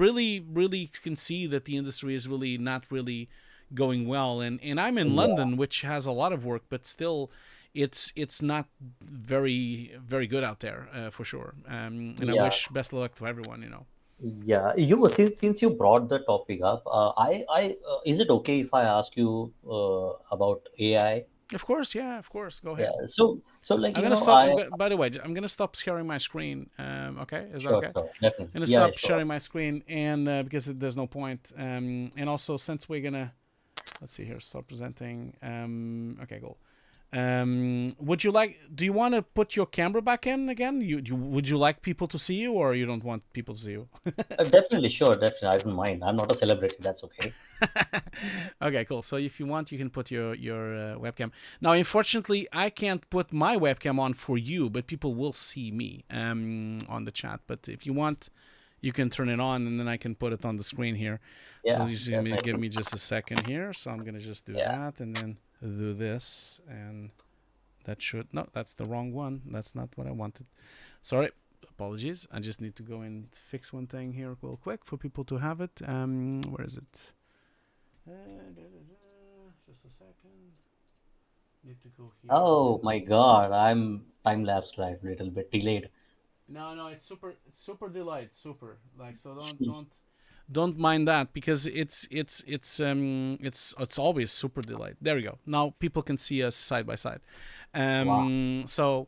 really, really can see that the industry is really not really going well. And I'm in Yeah. London, which has a lot of work, but still it's not very, very good out there for sure. And I Yeah. wish best of luck to everyone. Yeah. Since you brought the topic up, is it okay if I ask you about AI? Of course, yeah, of course. Go Yeah. ahead. So I'm gonna stop. By the way, I'm gonna stop sharing my screen. Okay, is that sure, okay? sure, definitely. I'm gonna Yeah, stop sure. sharing my screen, and because there's no point. And also since we're gonna, let's see here, stop presenting. Okay, cool. Do you want to put your camera back in again? Would you like people to see you, or you don't want people to see you? Definitely, sure, definitely. I don't mind. I'm not a celebrity. That's okay. Okay, cool. So if you want, you can put your webcam. Now, unfortunately, I can't put my webcam on for you, but people will see me on the chat. But if you want, you can turn it on, and then I can put it on the screen here. So Yeah, just definitely. give me just a second here. So I'm gonna just do Yeah. that, and then do this, and that should no, that's the wrong one. That's not what I wanted. Sorry. Apologies. I just need to go and fix one thing here real quick for people to have it. Where is it? Just a second. Need to go here. Oh my God, I'm time lapsed, right? Little bit delayed. No, it's super delayed, super. Like so, don't mind that because it's always super delayed. There we go. Now people can see us side by side. Wow. So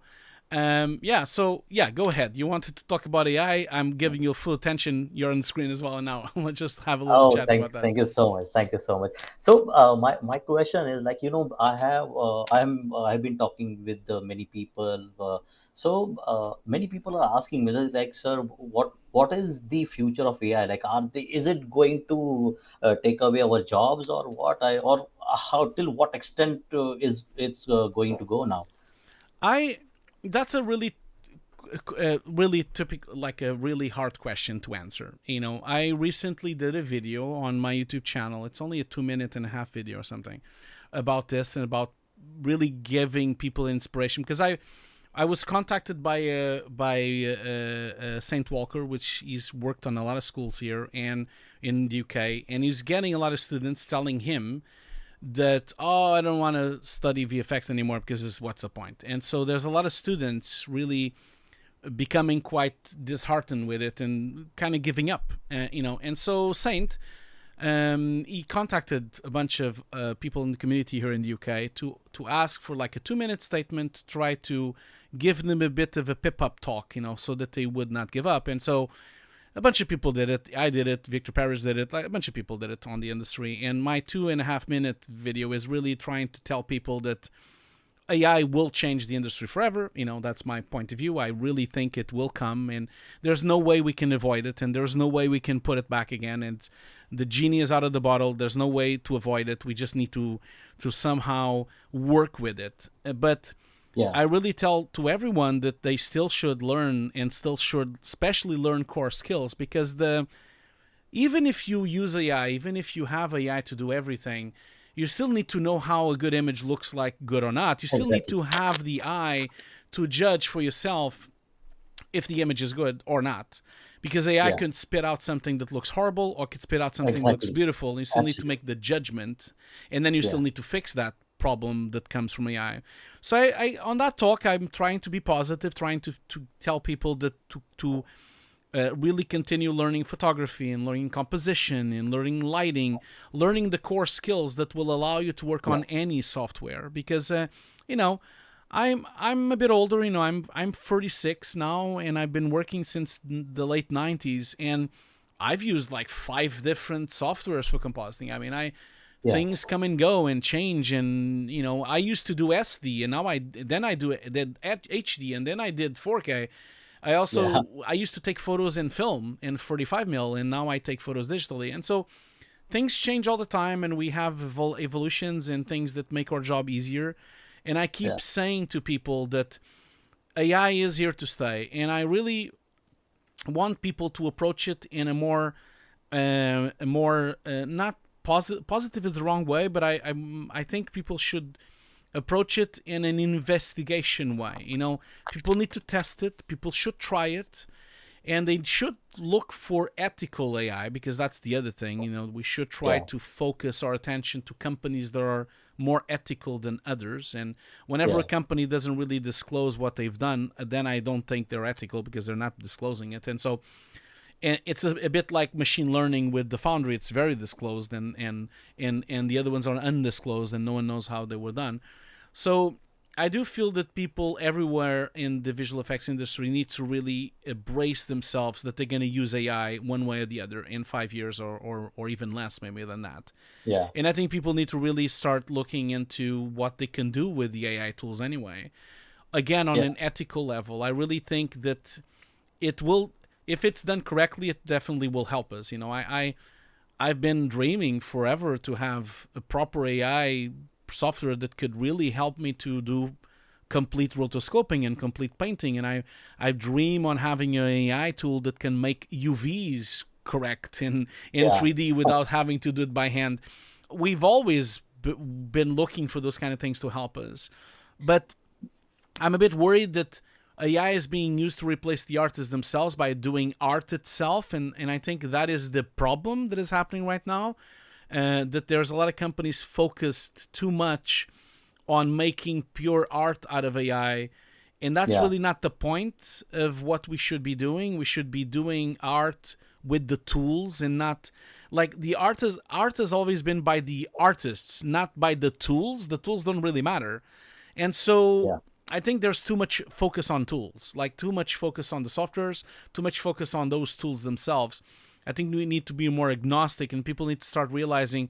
Go ahead. You wanted to talk about AI. I'm giving you full attention. You're on the screen as well. And now let's just have a little Oh, chat about that. thank you so much. Thank you so much. So, my question is like, I've been talking with many people. Many people are asking me like, sir, what is the future of AI? Like, is it going to take away our jobs or what? Or how, till what extent is it's going to go now? That's a really typical, like a really hard question to answer. I recently did a video on my YouTube channel. It's only a 2.5-minute video or something about this, and about really giving people inspiration, because I was contacted by Saint Walker, which he's worked on a lot of schools here and in the UK, and he's getting a lot of students telling him that, I don't want to study VFX anymore because what's the point? And so there's a lot of students really becoming quite disheartened with it and kind of giving up, And so Saint, he contacted a bunch of people in the community here in the UK to ask for like a 2-minute statement to try to give them a bit of a pip-up talk, so that they would not give up. And so a bunch of people did it. I did it. Victor Paris did it. Like a bunch of people did it on the industry. And my 2.5-minute video is really trying to tell people that AI will change the industry forever. That's my point of view. I really think it will come, and there's no way we can avoid it, and there's no way we can put it back again. And the genie is out of the bottle. There's no way to avoid it. We just need to somehow work with it. But Yeah. I really tell to everyone that they still should learn, and still should especially learn core skills, because even if you use AI, even if you have AI to do everything, you still need to know how a good image looks like, good or not. You still need to have the eye to judge for yourself if the image is good or not. Because AI can spit out something that looks horrible, or could spit out something that looks beautiful. And you still need to make the judgment, and then you still need to fix that problem that comes from AI. So I on that talk, I'm trying to be positive, trying to tell people that to really continue learning photography and learning composition and learning lighting, learning the core skills that will allow you to work on any software. Because I'm a bit older. I'm 36 now, and I've been working since the late 90s, and I've used like 5 different softwares for compositing. I mean, things come and go and change, and I used to do SD, and now I did HD, and then I did 4K. I used to take photos in film in 45mm, and now I take photos digitally. And so things change all the time, and we have evolutions and things that make our job easier. And I keep saying to people that AI is here to stay, and I really want people to approach it in a more not positive is the wrong way, but I think people should approach it in an investigation way. People need to test it. People should try it, and they should look for ethical AI, because that's the other thing. We should try to focus our attention to companies that are more ethical than others. And whenever a company doesn't really disclose what they've done, then I don't think they're ethical, because they're not disclosing it. And so, and it's a bit like machine learning with the Foundry. It's very disclosed, and the other ones are undisclosed, and no one knows how they were done. So I do feel that people everywhere in the visual effects industry need to really embrace themselves that they're going to use AI one way or the other in 5 years, or even less maybe than that. Yeah. And I think people need to really start looking into what they can do with the AI tools anyway. Again, on an ethical level, I really think that it will, if it's done correctly, it definitely will help us. I've been dreaming forever to have a proper AI software that could really help me to do complete rotoscoping and complete painting, and I dream on having an AI tool that can make UVs correct in 3D without having to do it by hand. We've always been looking for those kind of things to help us, but I'm a bit worried that AI is being used to replace the artists themselves by doing art itself, and I think that is the problem that is happening right now. That there's a lot of companies focused too much on making pure art out of AI, and that's really not the point of what we should be doing. We should be doing art with the tools, and not like the art has always been by the artists, not by the tools. The tools don't really matter. And so I think there's too much focus on tools, like too much focus on the softwares, too much focus on those tools themselves. I think we need to be more agnostic, and people need to start realizing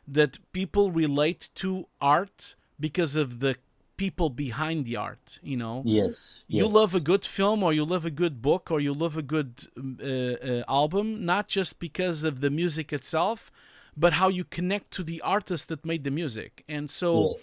that people relate to art because of the people behind the art. You know, Yes, you love a yes, good film, or you love a good book, or you love a good album, not just because of the music itself, but how you connect to the artist that made the music. And so yes,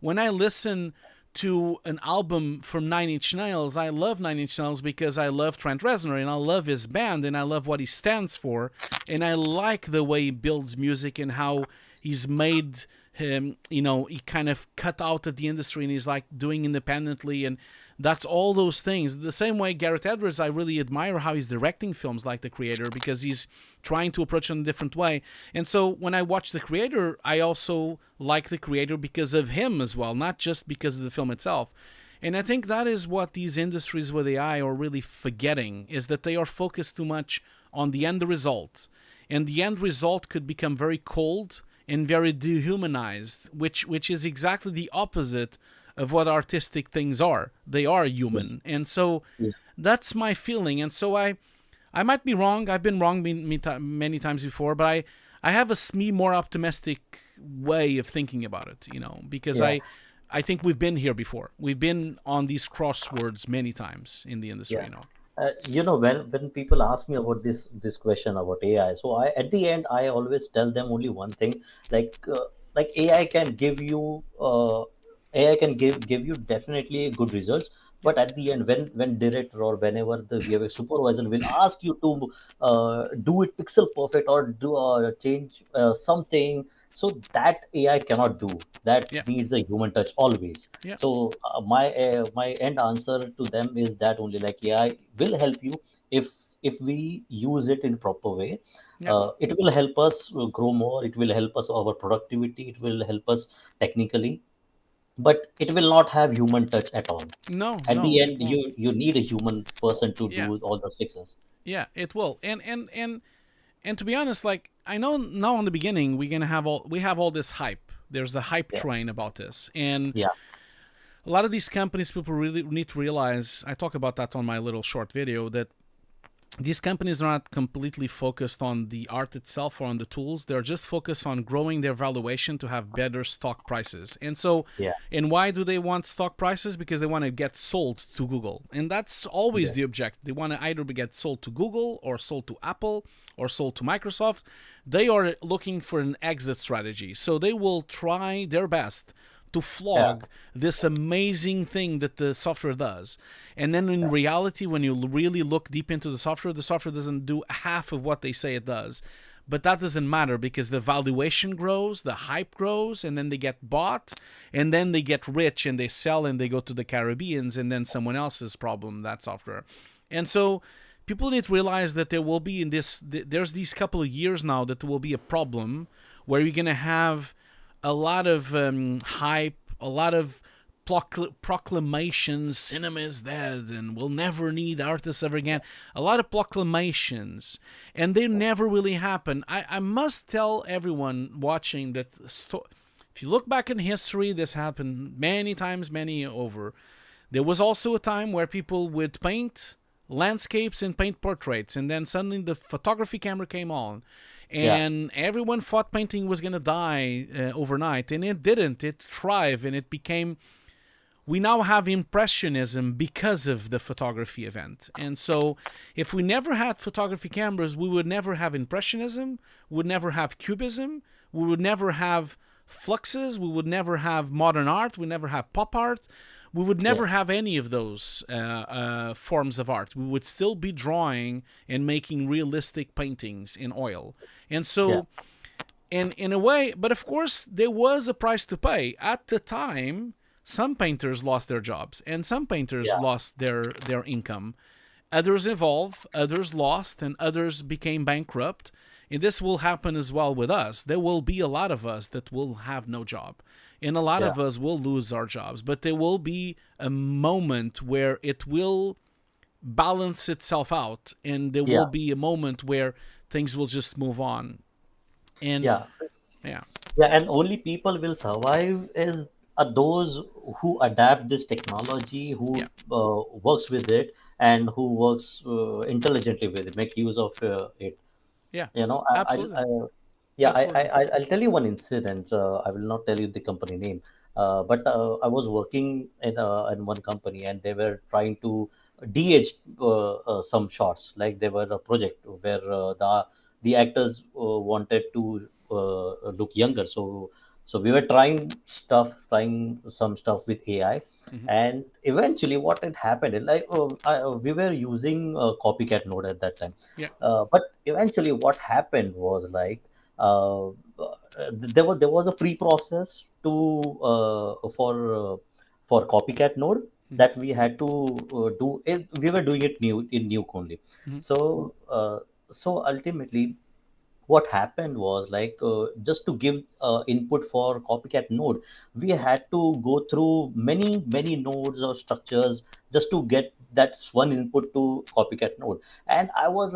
when I listen to an album from Nine Inch Nails, I love Nine Inch Nails because I love Trent Reznor and I love his band and I love what he stands for, and I like the way he builds music and how he's made him, you know, he kind of cut out of the industry and he's like doing independently, and that's all those things. The same way Gareth Edwards, I really admire how he's directing films like The Creator because he's trying to approach it in a different way. And so when I watch The Creator, I also like The Creator because of him as well, not just because of the film itself. And I think that is what these industries with AI are really forgetting, is that they are focused too much on the end result. And the end result could become very cold and very dehumanized, which is exactly the opposite of what artistic things are. They are human. And so yes. that's my feeling. And so I might be wrong. I've been wrong many times before, but I have a more optimistic way of thinking about it, you know, because Yeah. I think we've been here before. We've been on these crosswords many times in the industry, Yeah. you know. When people ask me about this question about AI, so I at the end I always tell them only one thing, like AI can give you AI can give you definitely good results, Yeah. but at the end, when director or whenever the VFX supervisor will ask you to do it pixel perfect or do change something, so that AI cannot do. That Yeah. needs a human touch always. Yeah. So my end answer to them is that only, like, AI will help you if we use it in proper way. Yeah. It will help us grow more. It will help us our productivity. It will help us technically, but it will not have human touch at all. No, At no, the it end, won't. you need a human person to Yeah. do all the fixes. Yeah, it will. And to be honest, like, I know now in the beginning we have all this hype. There's the hype Yeah, train about this. And yeah, a lot of these companies, people really need to realize, I talk about that on my little short video, that these companies are not completely focused on the art itself or on the tools. They're just focused on growing their valuation to have better stock prices. And so, yeah, and why do they want stock prices? Because they want to get sold to Google. And that's always yeah, the objective. They want to either get sold to Google or sold to Apple or sold to Microsoft. They are looking for an exit strategy. So they will try their best to yeah, flog this amazing thing that the software does. And then in reality, when you really look deep into the software doesn't do half of what they say it does. But that doesn't matter because the valuation grows, the hype grows, and then they get bought, and then they get rich and they sell and they go to the Caribbeans, and then someone else's problem, that software. And so people need to realize that there will be there's these couple of years now that there will be a problem where you're going to have a lot of hype, a lot of proclamations, cinema is dead and we'll never need artists ever again. A lot of proclamations, and they never really happen. I must tell everyone watching that if you look back in history, this happened many times, many over. There was also a time where people would paint landscapes and paint portraits, and then suddenly the photography camera came on. yeah, And everyone thought painting was going to die overnight, and it didn't. It thrived, and it became... We now have Impressionism because of the photography event. And so if we never had photography cameras, we would never have Impressionism, we would never have Cubism, we would never have fluxes, we would never have modern art, we would never have pop art, we would never yeah, have any of those forms of art. We would still be drawing and making realistic paintings in oil. And yeah, so, in a way, but of course, there was a price to pay. At the time, some painters lost their jobs, and some painters yeah, lost their income. Others evolved, others lost, and others became bankrupt. And this will happen as well with us. There will be a lot of us that will have no job, and a lot yeah, of us will lose our jobs. But there will be a moment where it will balance itself out, and there will yeah, be a moment where things will just move on. And yeah. yeah, Yeah, and only people will survive is are those who adapt this technology, who Yeah. works with it, and who works intelligently with it, make use of it. Yeah. You know, Absolutely. yeah, Absolutely. I'll tell you one incident. I will not tell you the company name, but I was working in one company, and they were trying to de-age some shots. Like they were a project where the actors wanted to look younger. So we were trying some stuff with AI, Hmm. and eventually what had happened is like we were using copycat node at that time. Yeah. But eventually, what happened was like there was a pre-process to for copycat node Hmm. that we had to do. We were doing it new in Nuke only. Hmm. So ultimately, what happened was like just to give input for copycat node, we had to go through many nodes or structures just to get that one input to copycat node. And I was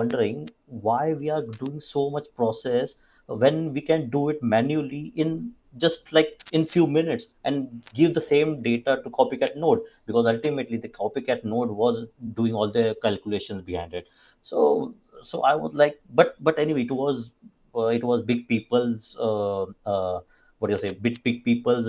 wondering why we are doing so much process when we can do it manually in just like in few minutes and give the same data to copycat node, because ultimately the copycat node was doing all the calculations behind it. So I was like, but anyway, it was big people's what do you say, big people's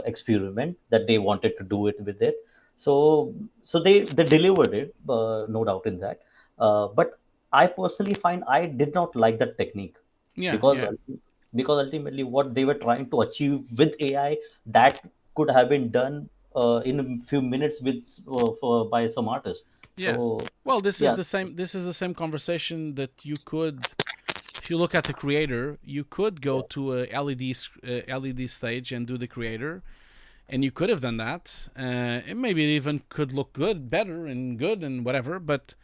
experiment that they wanted to do it with it. So they delivered it, no doubt in that. But I personally find I did not like that technique, Yeah. because Yeah. because ultimately what they were trying to achieve with AI, that could have been done in a few minutes with by some artist. Yeah. So Well, this is yeah, the same. This is the same conversation that you could, if you look at the creator, you could go yeah, to a LED stage and do the creator, and you could have done that. And maybe it even could look good, better, and good, and whatever. But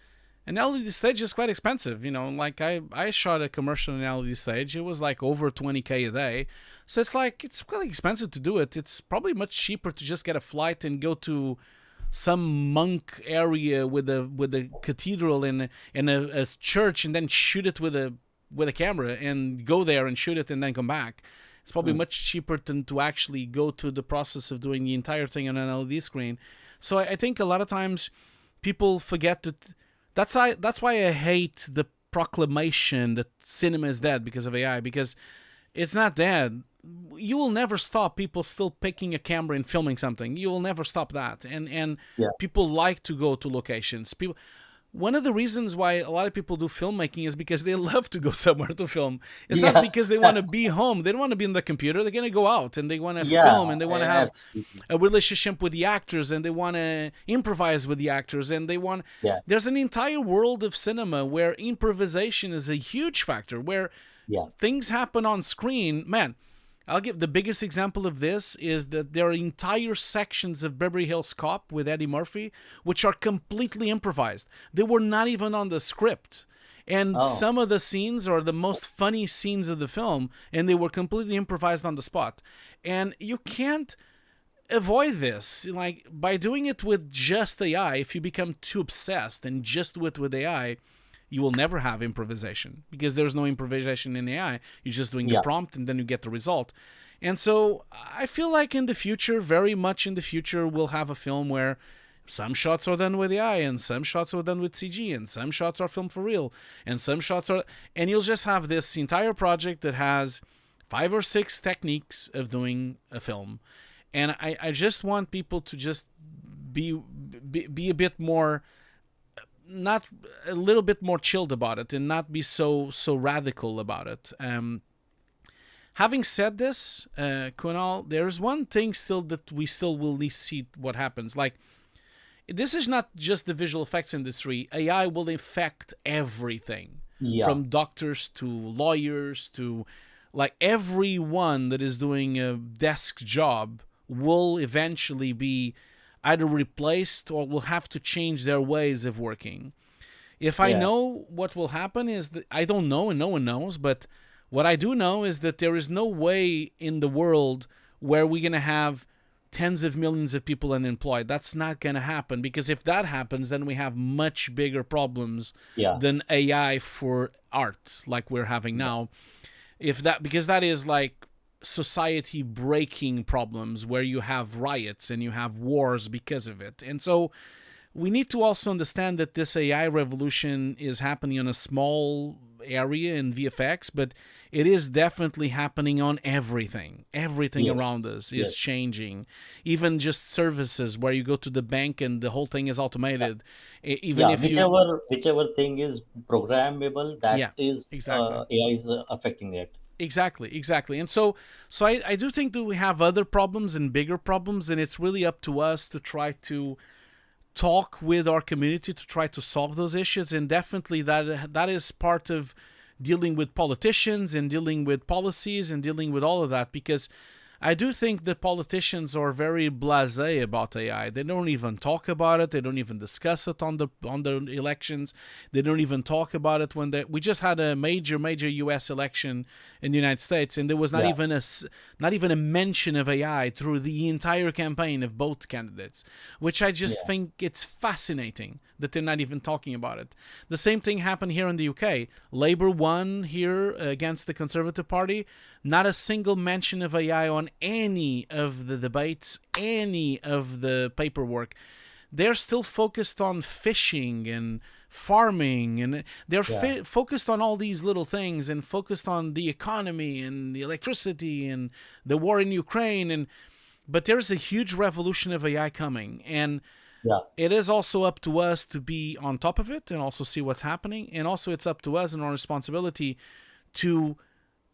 an LED stage is quite expensive. Like I shot a commercial in LED stage. It was like over 20K a day. So it's quite expensive to do it. It's probably much cheaper to just get a flight and go to some monk area with a cathedral and a church, and then shoot it with a camera and go there and shoot it and then come back. It's probably much cheaper than to actually go to the process of doing the entire thing on an LED screen. So I think a lot of times people forget that. That's why I hate the proclamation that cinema is dead because of AI, because it's not dead. You will never stop people still picking a camera and filming something. You will never stop that. And yeah, people like to go to locations. One of the reasons why a lot of people do filmmaking is because they love to go somewhere to film. It's not yeah, because they want to be home. They don't want to be on the computer. They're going to go out and they want to yeah, film and they want to have absolutely. a relationship with the actors and they want to improvise with the actors and Yeah, there's an entire world of cinema where improvisation is a huge factor, where yeah, things happen on screen. Man, I'll give the biggest example of this is that there are entire sections of Beverly Hills Cop with Eddie Murphy which are completely improvised. They were not even on the script. And oh, some of the scenes are the most funny scenes of the film, and they were completely improvised on the spot. And you can't avoid this. Like, by doing it with just AI, if you become too obsessed and just do it with AI, you will never have improvisation, because there's no improvisation in AI. You're just doing the yeah, prompt and then you get the result. And so I feel like in the future, very much in the future, we'll have a film where some shots are done with AI and some shots are done with CG and some shots are filmed for real and some shots are, and you'll just have this entire project that has 5 or 6 techniques of doing a film. And I just want people to just be a bit more, not a little bit more chilled about it and not be so radical about it. Having said this, Kunal, there's one thing still that we still will need to see what happens. Like, this is not just the visual effects industry. AI will affect everything, yeah, from doctors to lawyers to, like, everyone that is doing a desk job will eventually be either replaced or will have to change their ways of working. If I yeah, know what will happen is that I don't know and no one knows, but what I do know is that there is no way in the world where we're going to have tens of millions of people unemployed. That's not going to happen, because if that happens, then we have much bigger problems yeah, than AI for art like we're having yeah, now. If that, because that is like society breaking problems where you have riots and you have wars because of it. And so we need to also understand that this AI revolution is happening on a small area in VFX, but it is definitely happening on everything. Everything Yes. around us is Yes. changing. Even just services where you go to the bank and the whole thing is automated. Even Yeah, if you, whichever thing is programmable, yeah, that is exactly. AI is affecting it. Exactly. And so I do think that we have other problems and bigger problems, and it's really up to us to try to talk with our community to try to solve those issues. And definitely that is part of dealing with politicians and dealing with policies and dealing with all of that, because I do think that politicians are very blasé about AI. They don't even talk about it. They don't even discuss it on the elections. They don't even talk about it when we just had a major U.S. election in the United States, and there was not even a mention of AI through the entire campaign of both candidates, which I just think it's fascinating that they're not even talking about it. The same thing happened here in the UK. Labour won here against the Conservative Party. Not a single mention of AI on any of the debates, any of the paperwork. They're still focused on fishing and farming, and they're focused on all these little things and focused on the economy and the electricity and the war in Ukraine. But there's a huge revolution of AI coming, and it is also up to us to be on top of it and also see what's happening. And also it's up to us and our responsibility to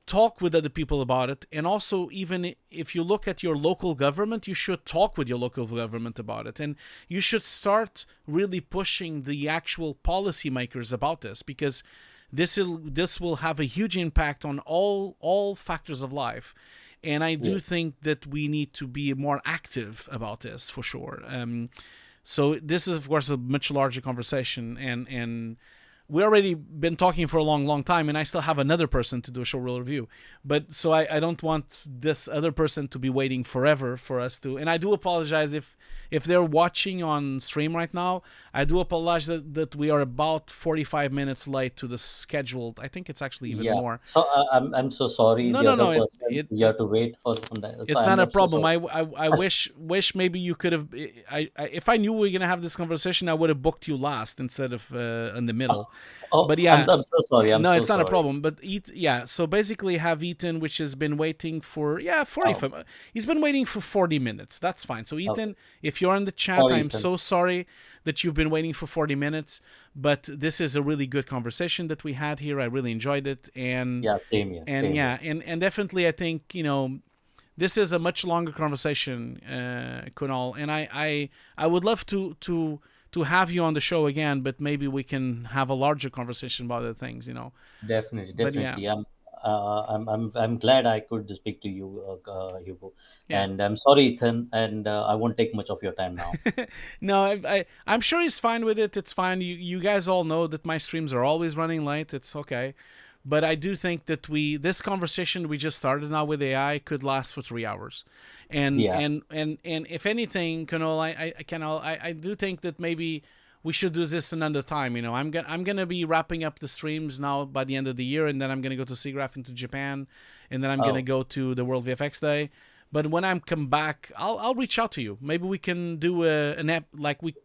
talk with other people about it. And also, even if you look at your local government, you should talk with your local government about it. And you should start really pushing the actual policymakers about this, because this will have a huge impact on all factors of life. And I do think that we need to be more active about this for sure. So this is, of course, a much larger conversation, and we already been talking for a long time, and I still have another person to do a showreel review. But so I don't want this other person to be waiting forever for us to. And I do apologize if they're watching on stream right now. I do apologize that we are about 45 minutes late to the scheduled. I think it's actually even more. So I'm so sorry. No, the no, other no. person, you have to wait for that. It's So not a so problem. sorry. I wish maybe you could have. If I knew we were gonna have this conversation, I would have booked you last instead of in the middle. But yeah, I'm so sorry. no, so it's not a sorry. problem. But so basically, have Ethan, which has been waiting for 45. He's been waiting for 40 minutes. That's fine. So Ethan, if you're in the chat, Sorry, I'm Ethan. so sorry that you've been waiting for 40 minutes. But this is a really good conversation that we had here. I really enjoyed it, and Same here. and same here. and definitely, I think this is a much longer conversation, Kunal, and I would love to have you on the show again, but maybe we can have a larger conversation about other things, Definitely. But yeah. I'm glad I could speak to you, Hugo. Yeah. And I'm sorry, Ethan, and I won't take much of your time now. No, I'm sure he's fine with it. It's fine. You guys all know that my streams are always running late. It's okay. But I do think that this conversation we just started now with AI could last for 3 hours. And if anything, Kunal, I do think that maybe we should do this another time. I'm gonna be wrapping up the streams now by the end of the year, and then I'm gonna go to SIGGRAPH into Japan, and then I'm gonna go to the World VFX Day. But when I come back, I'll reach out to you. Maybe we can do an app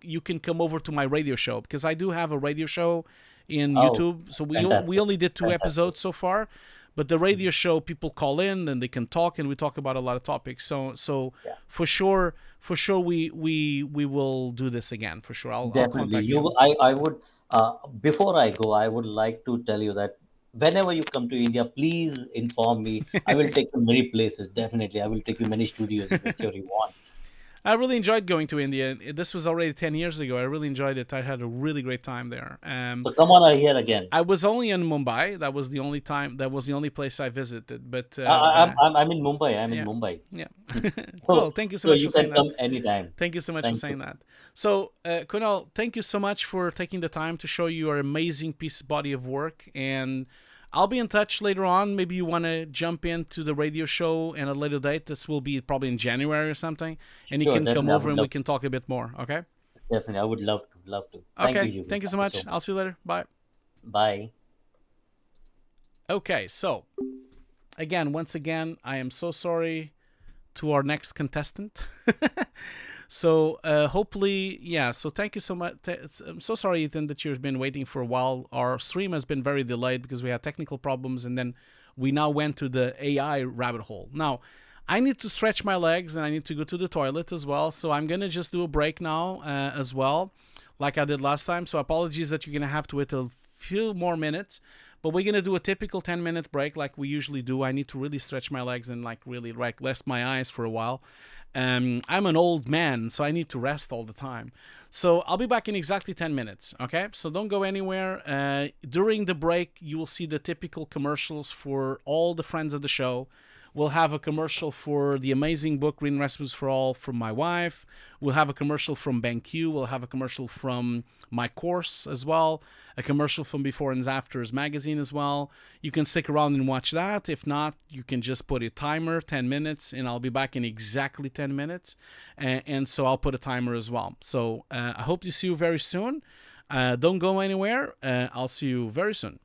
you can come over to my radio show, because I do have a radio show in YouTube. So we only did 2 episodes so far, but the radio show, people call in and they can talk, and we talk about a lot of topics. So for sure we will do this again for sure. I'll contact you. I would before I go, I would like to tell you that whenever you come to India, please inform me. I will take you many places. Definitely, I will take you many studios whichever you want. I really enjoyed going to India. This was already 10 years ago. I really enjoyed it. I had a really great time there. So come on here again. I was only in Mumbai. That was the only time. That was the only place I visited. But I'm in Mumbai. I'm in Mumbai. Yeah. Cool. Thank you so much for saying that. So you can come anytime. Thank you so much for saying that. So, Kunal, thank you so much for taking the time to show your amazing body of work. And I'll be in touch later on. Maybe you want to jump into the radio show in a later date. This will be probably in January or something. And you can come over and we can talk a bit more. Okay? Definitely. I would love to. Thank you. Thank you so much. I'll see you later. Bye. Bye. Okay, so once again, I am so sorry to our next contestant. So hopefully, yeah. So thank you so much. I'm so sorry, Ethan, that you've been waiting for a while. Our stream has been very delayed because we had technical problems, and then we now went to the AI rabbit hole. Now, I need to stretch my legs and I need to go to the toilet as well. So I'm gonna just do a break now as well, like I did last time. So apologies that you're gonna have to wait a few more minutes. But we're gonna do a typical 10-minute break like we usually do. I need to really stretch my legs and like really rest my eyes for a while. I'm an old man, so I need to rest all the time. So I'll be back in exactly 10 minutes, okay? So don't go anywhere. During the break, you will see the typical commercials for all the friends of the show. We'll have a commercial for the amazing book, Green Recipes for All, from my wife. We'll have a commercial from BenQ. We'll have a commercial from my course as well. A commercial from Before and Afters magazine as well. You can stick around and watch that. If not, you can just put a timer, 10 minutes, and I'll be back in exactly 10 minutes. And so I'll put a timer as well. So I hope to see you very soon. Don't go anywhere. I'll see you very soon.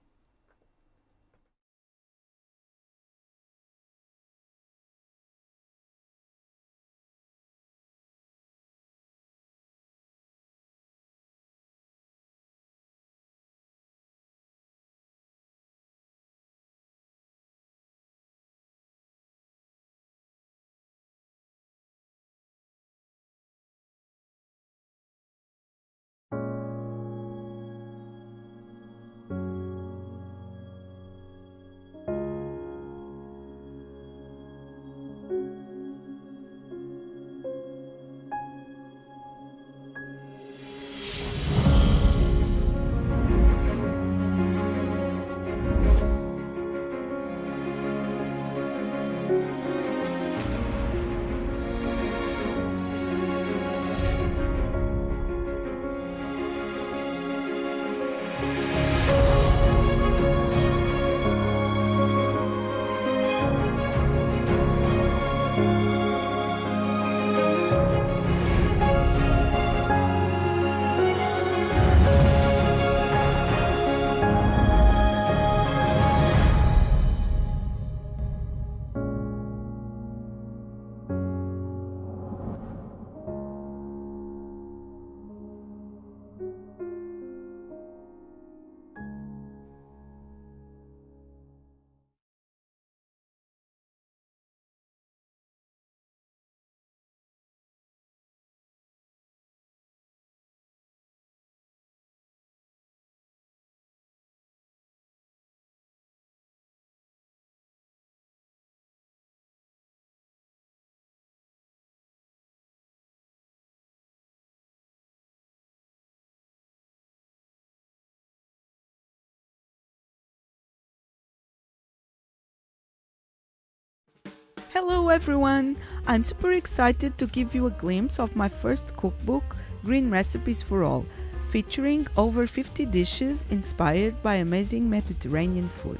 Hello everyone! I'm super excited to give you a glimpse of my first cookbook, Green Recipes for All, featuring over 50 dishes inspired by amazing Mediterranean food.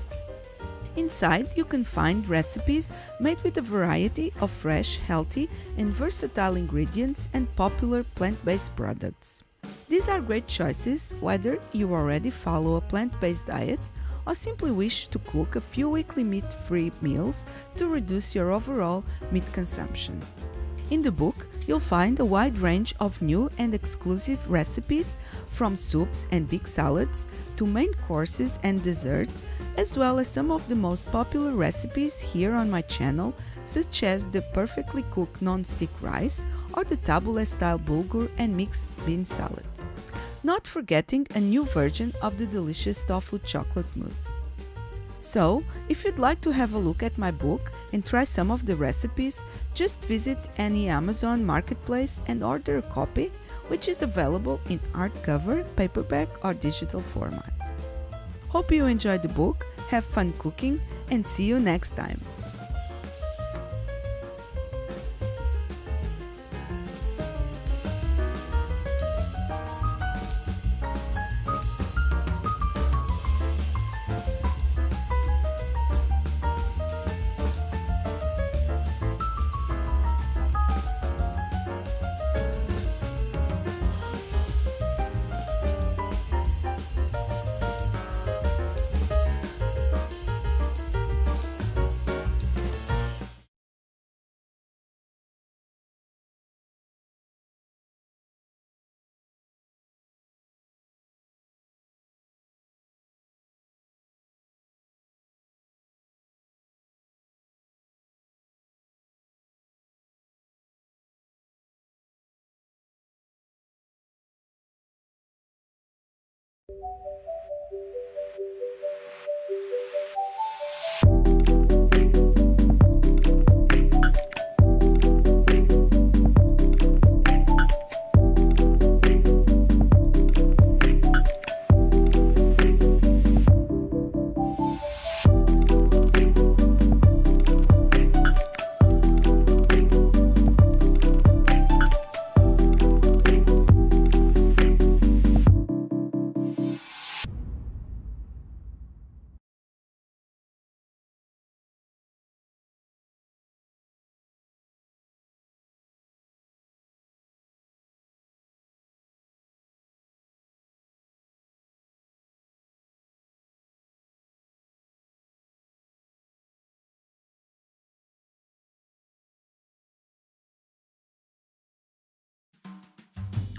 Inside, you can find recipes made with a variety of fresh, healthy, and versatile ingredients and popular plant-based products. These are great choices whether you already follow a plant-based diet or simply wish to cook a few weekly meat-free meals to reduce your overall meat consumption. In the book, you'll find a wide range of new and exclusive recipes, from soups and big salads to main courses and desserts, as well as some of the most popular recipes here on my channel, such as the perfectly cooked non-stick rice or the tabbouleh-style bulgur and mixed bean salad. Not forgetting a new version of the delicious tofu chocolate mousse. So, if you'd like to have a look at my book and try some of the recipes, just visit any Amazon marketplace and order a copy, which is available in hardcover, paperback, or digital formats. Hope you enjoyed the book, have fun cooking, and see you next time.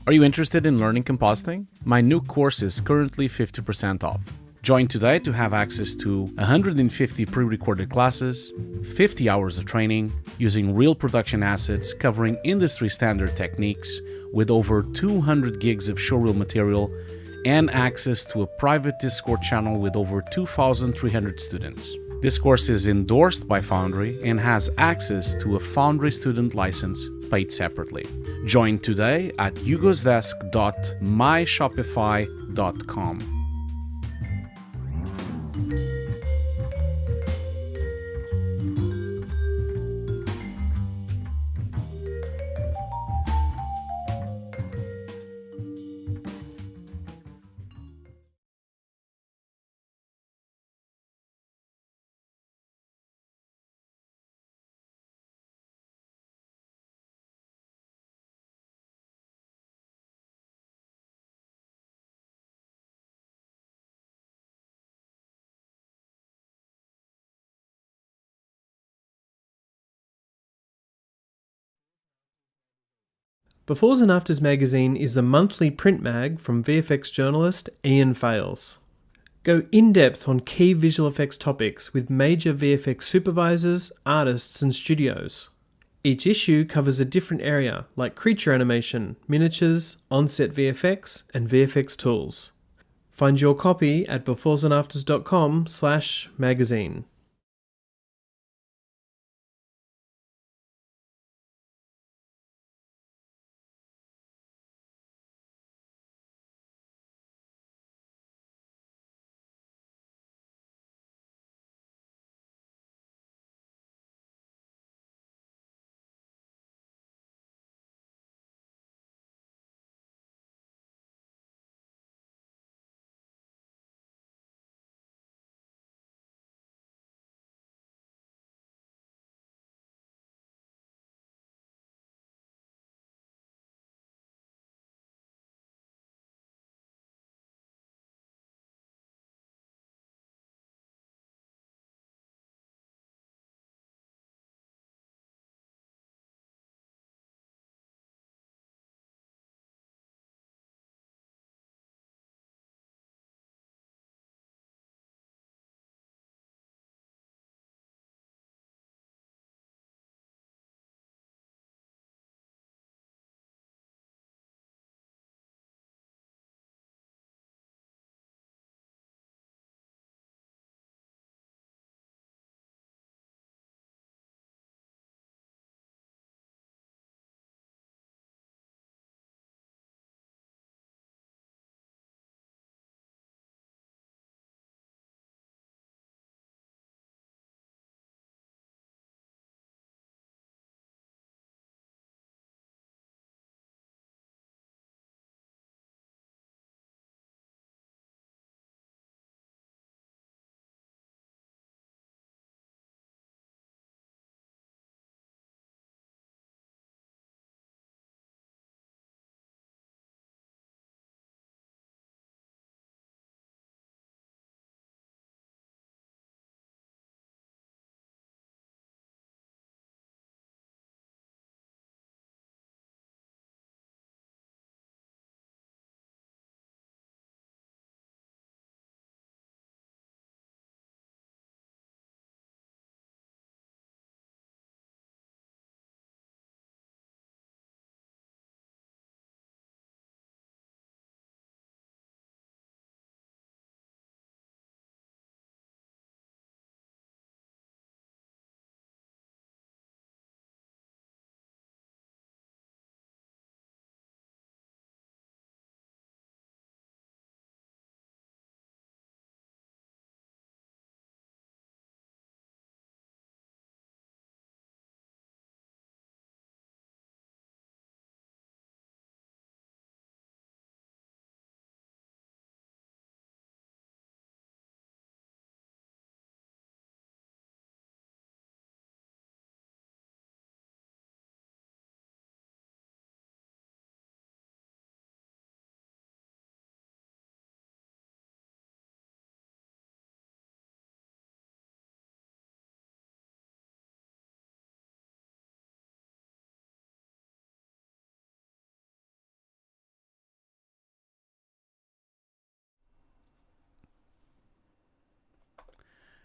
Are you interested in learning compositing? My new course is currently 50% off. Join today to have access to 150 pre-recorded classes, 50 hours of training, using real production assets covering industry standard techniques with over 200 gigs of showreel material and access to a private Discord channel with over 2,300 students. This course is endorsed by Foundry and has access to a Foundry student license paid separately. Join today at hugosdesk.myshopify.com. Befores and Afters magazine is the monthly print mag from VFX journalist Ian Fales. Go in-depth on key visual effects topics with major VFX supervisors, artists and studios. Each issue covers a different area like creature animation, miniatures, on-set VFX and VFX tools. Find your copy at beforesandafters.com/magazine.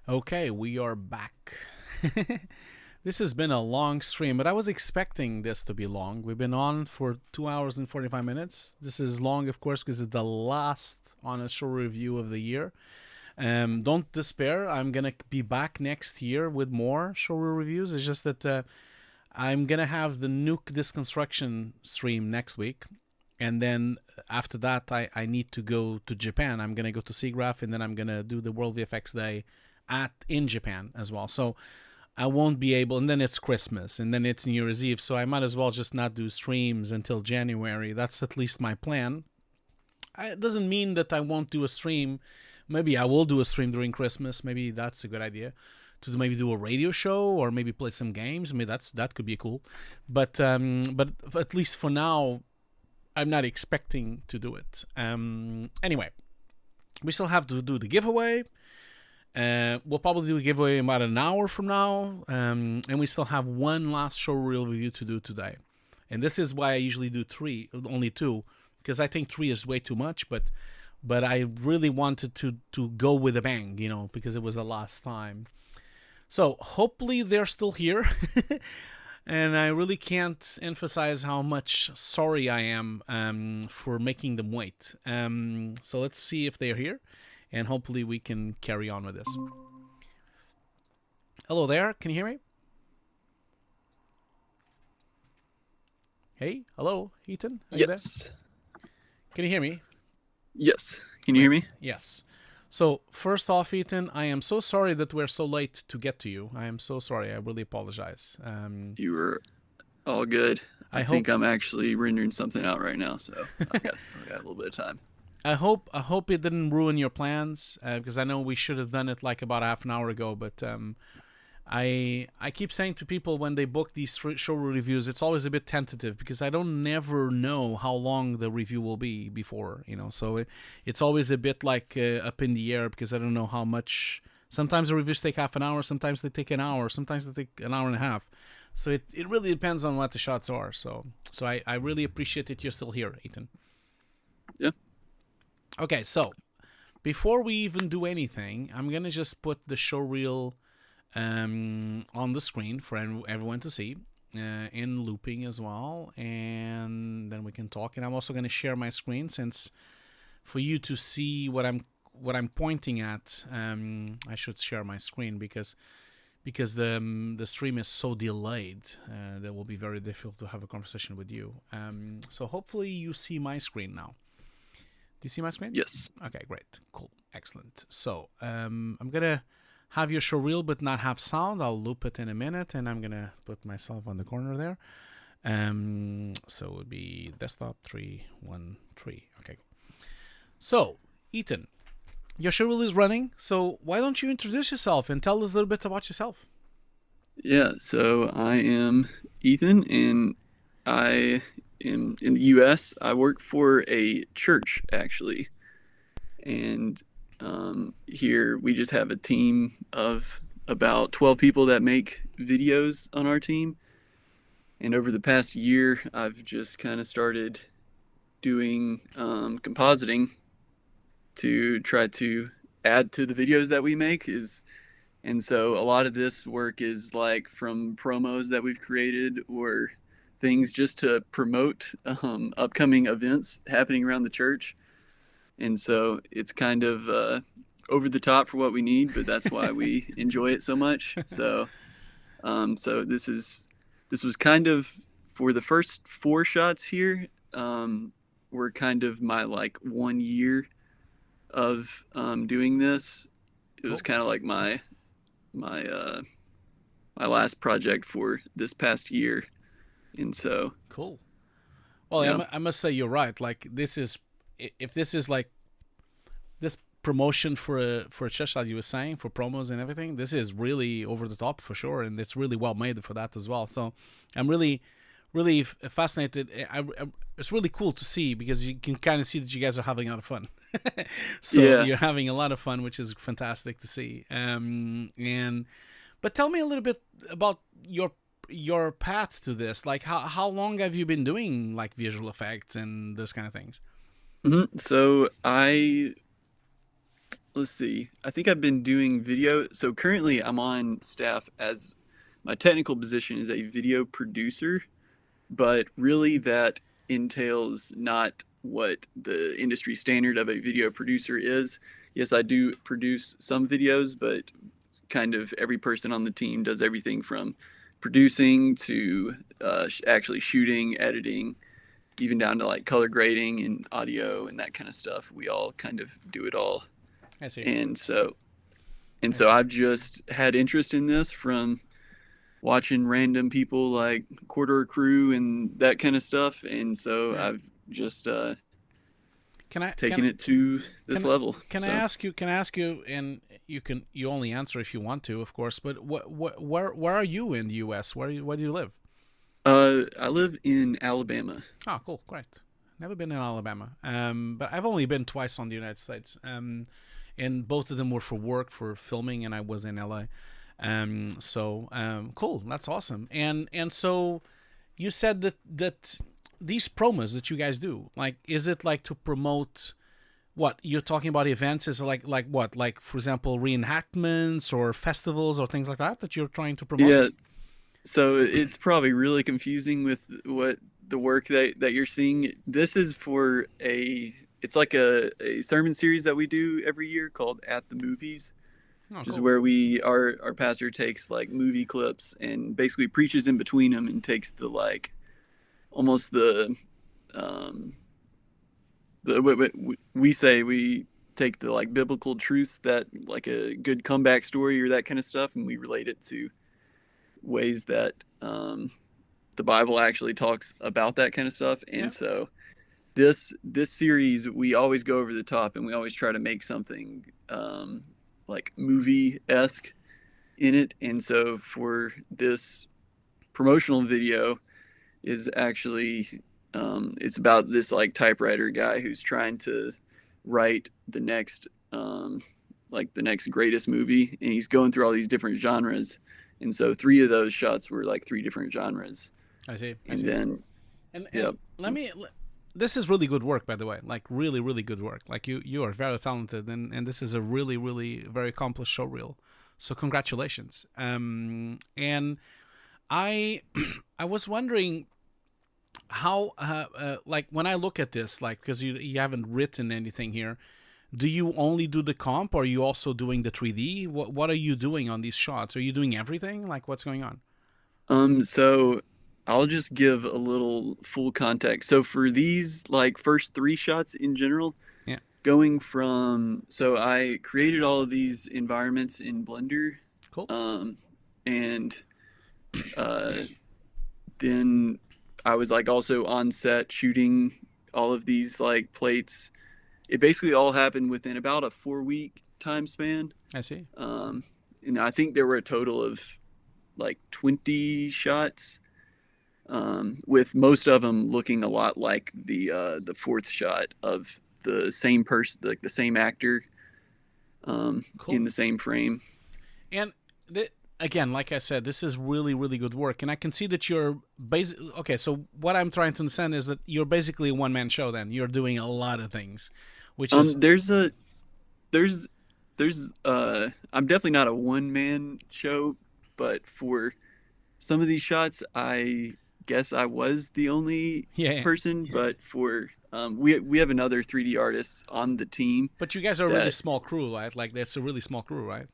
Okay, we are back. This has been a long stream, but I was expecting this to be long. We've been on for 2 hours and 45 minutes. This is long, of course, because it's the last Honest Show review of the year. Don't despair. I'm going to be back next year with more showreel reviews. It's just that I'm going to have the Nuke Disconstruction stream next week. And then after that, I need to go to Japan. I'm going to go to SIGGRAPH, and then I'm going to do the World VFX Day in Japan as well. So I won't be able, and then it's Christmas, and then it's New Year's Eve, so I might as well just not do streams until January. That's at least my plan. It doesn't mean that I won't do a stream. Maybe I will do a stream during Christmas. Maybe that's a good idea. To maybe do a radio show or maybe play some games. I mean, that could be cool. But at least for now, I'm not expecting to do it. Anyway, we still have to do the giveaway. We'll probably do a giveaway in about an hour from now, and we still have one last showreel review to do today. And this is why I usually do only two, because I think 3 is way too much. But I really wanted to go with a bang, because it was the last time. So hopefully they're still here, and I really can't emphasize how much sorry I am for making them wait. So let's see if they're here. And hopefully we can carry on with this. Hello there. Can you hear me? Hey, hello, Ethan. Are you Yes. there? Can you hear me? Yes. Can you hear me? Yes. So first off, Ethan, I am so sorry that we're so late to get to you. I am so sorry. I really apologize. You were all good. I think I'm actually rendering something out right now, so I got a little bit of time. I hope it didn't ruin your plans, because I know we should have done it like about half an hour ago. But I keep saying to people when they book these show reviews, it's always a bit tentative because I don't never know how long the review will be before, So it's always a bit like up in the air because I don't know how much. Sometimes the reviews take half an hour, sometimes they take an hour, sometimes they take an hour and a half. So it really depends on what the shots are. So I really appreciate that you're still here, Ethan. Yeah. Okay, so before we even do anything, I'm going to just put the showreel on the screen for everyone to see, in looping as well, and then we can talk. And I'm also going to share my screen, since for you to see what I'm pointing at, I should share my screen because the stream is so delayed that will be very difficult to have a conversation with you. So hopefully you see my screen now. Do you see my screen? Yes. Okay, great. Cool. Excellent. So I'm going to have your showreel but not have sound. I'll loop it in a minute, and I'm going to put myself on the corner there. So it would be desktop 3, 1, 3. Okay, cool. So, Ethan, your showreel is running. So why don't you introduce yourself and tell us a little bit about yourself? Yeah, so I am Ethan, and I am in the U.S. I work for a church, actually. And here we just have a team of about 12 people that make videos on our team. And over the past year, I've just kind of started doing compositing to try to add to the videos that we make. And so a lot of this work is like from promos that we've created or things just to promote upcoming events happening around the church. And so it's kind of over the top for what we need, but that's why we enjoy it so much. So this was kind of, for the first 4 shots here, were kind of my like 1 year of doing this. It was kind of like my last project for this past year. And so cool. Well, yeah. I must say you're right. Like if this is like this promotion for a church, that you were saying, for promos and everything, this is really over the top for sure, and it's really well made for that as well. So I'm really fascinated. It's really cool to see because you can kind of see that you guys are having a lot of fun. So yeah. You're having a lot of fun, which is fantastic to see. But tell me a little bit about your path to this. Like how long have you been doing like visual effects and those kind of things? Mm-hmm. So let's see. I think I've been doing video. So currently I'm on staff as my technical position is a video producer, but really that entails not what the industry standard of a video producer is. Yes, I do produce some videos, but kind of every person on the team does everything from producing to actually shooting, editing, even down to like color grading and audio and that kind of stuff. We all kind of do it all. I see. And so I've just had interest in this from watching random people like Quarter Crew and that kind of stuff. And so I've just taken it to this level. Can I ask you, and you only answer if you want to, of course, but where are you in the US? Where do you live? I live in Alabama. Oh, cool, great. Never been in Alabama, but I've only been twice on the United States, and both of them were for work, for filming, and I was in LA. Cool, that's awesome. And so you said that these promos that you guys do, like, is it like to promote what you're talking about? Events? Is it like what, like, for example, reenactments or festivals or things like that you're trying to promote? Yeah. So it's probably really confusing with what the work that you're seeing. This is for it's like a sermon series that we do every year called At the Movies, which is where our pastor takes like movie clips and basically preaches in between them and takes the like almost we take the like biblical truths that like a good comeback story or that kind of stuff, and we relate it to ways that the Bible actually talks about that kind of stuff. And so this series, we always go over the top and we always try to make something like movie-esque in it. And so for this promotional video is actually it's about this like typewriter guy who's trying to write the next greatest movie, and he's going through all these different genres. And so 3 of those shots were like 3 different genres. I see. Then this is really good work, by the way, like really, really good work. Like you are very talented, and this is a really, really very accomplished showreel. So congratulations. And I was wondering how, like when I look at this, like, because you haven't written anything here, do you only do the comp, or are you also doing the 3D? What are you doing on these shots? Are you doing everything? Like, what's going on? So I'll just give a little full context. So for these like first 3 shots in general, going from, so I created all of these environments in Blender. Cool. And then I was like also on set shooting all of these like plates. It basically all happened within about a 4-week time span. I see. And I think there were a total of like 20 shots, with most of them looking a lot like the 4th shot of the same person, like the same actor, Cool. in the same frame. And again, like I said, this is really, really good work. And I can see that you're okay, so what I'm trying to understand is that you're basically a one-man show then. You're doing a lot of things, which is... I'm definitely not a one-man show, but for some of these shots, I guess I was the only person, but for... we have another 3D artist on the team. But you guys are a really small crew, right? Like, that's a really small crew, right?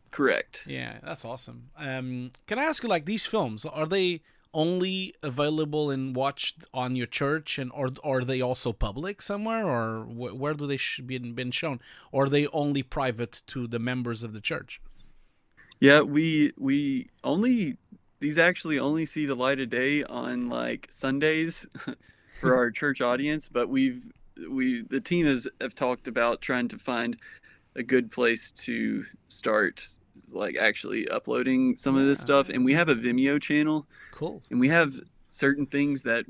Correct. Yeah, that's awesome. Can I ask you, like, these films, are they only available and watched on your church, and or are they also public somewhere, or where do they been shown? Or are they only private to the members of the church? Yeah, we only, these actually only see the light of day on like Sundays for our church audience, but the team have talked about trying to find a good place to start like actually uploading some of this stuff. And we have a Vimeo channel. Cool. And we have certain things that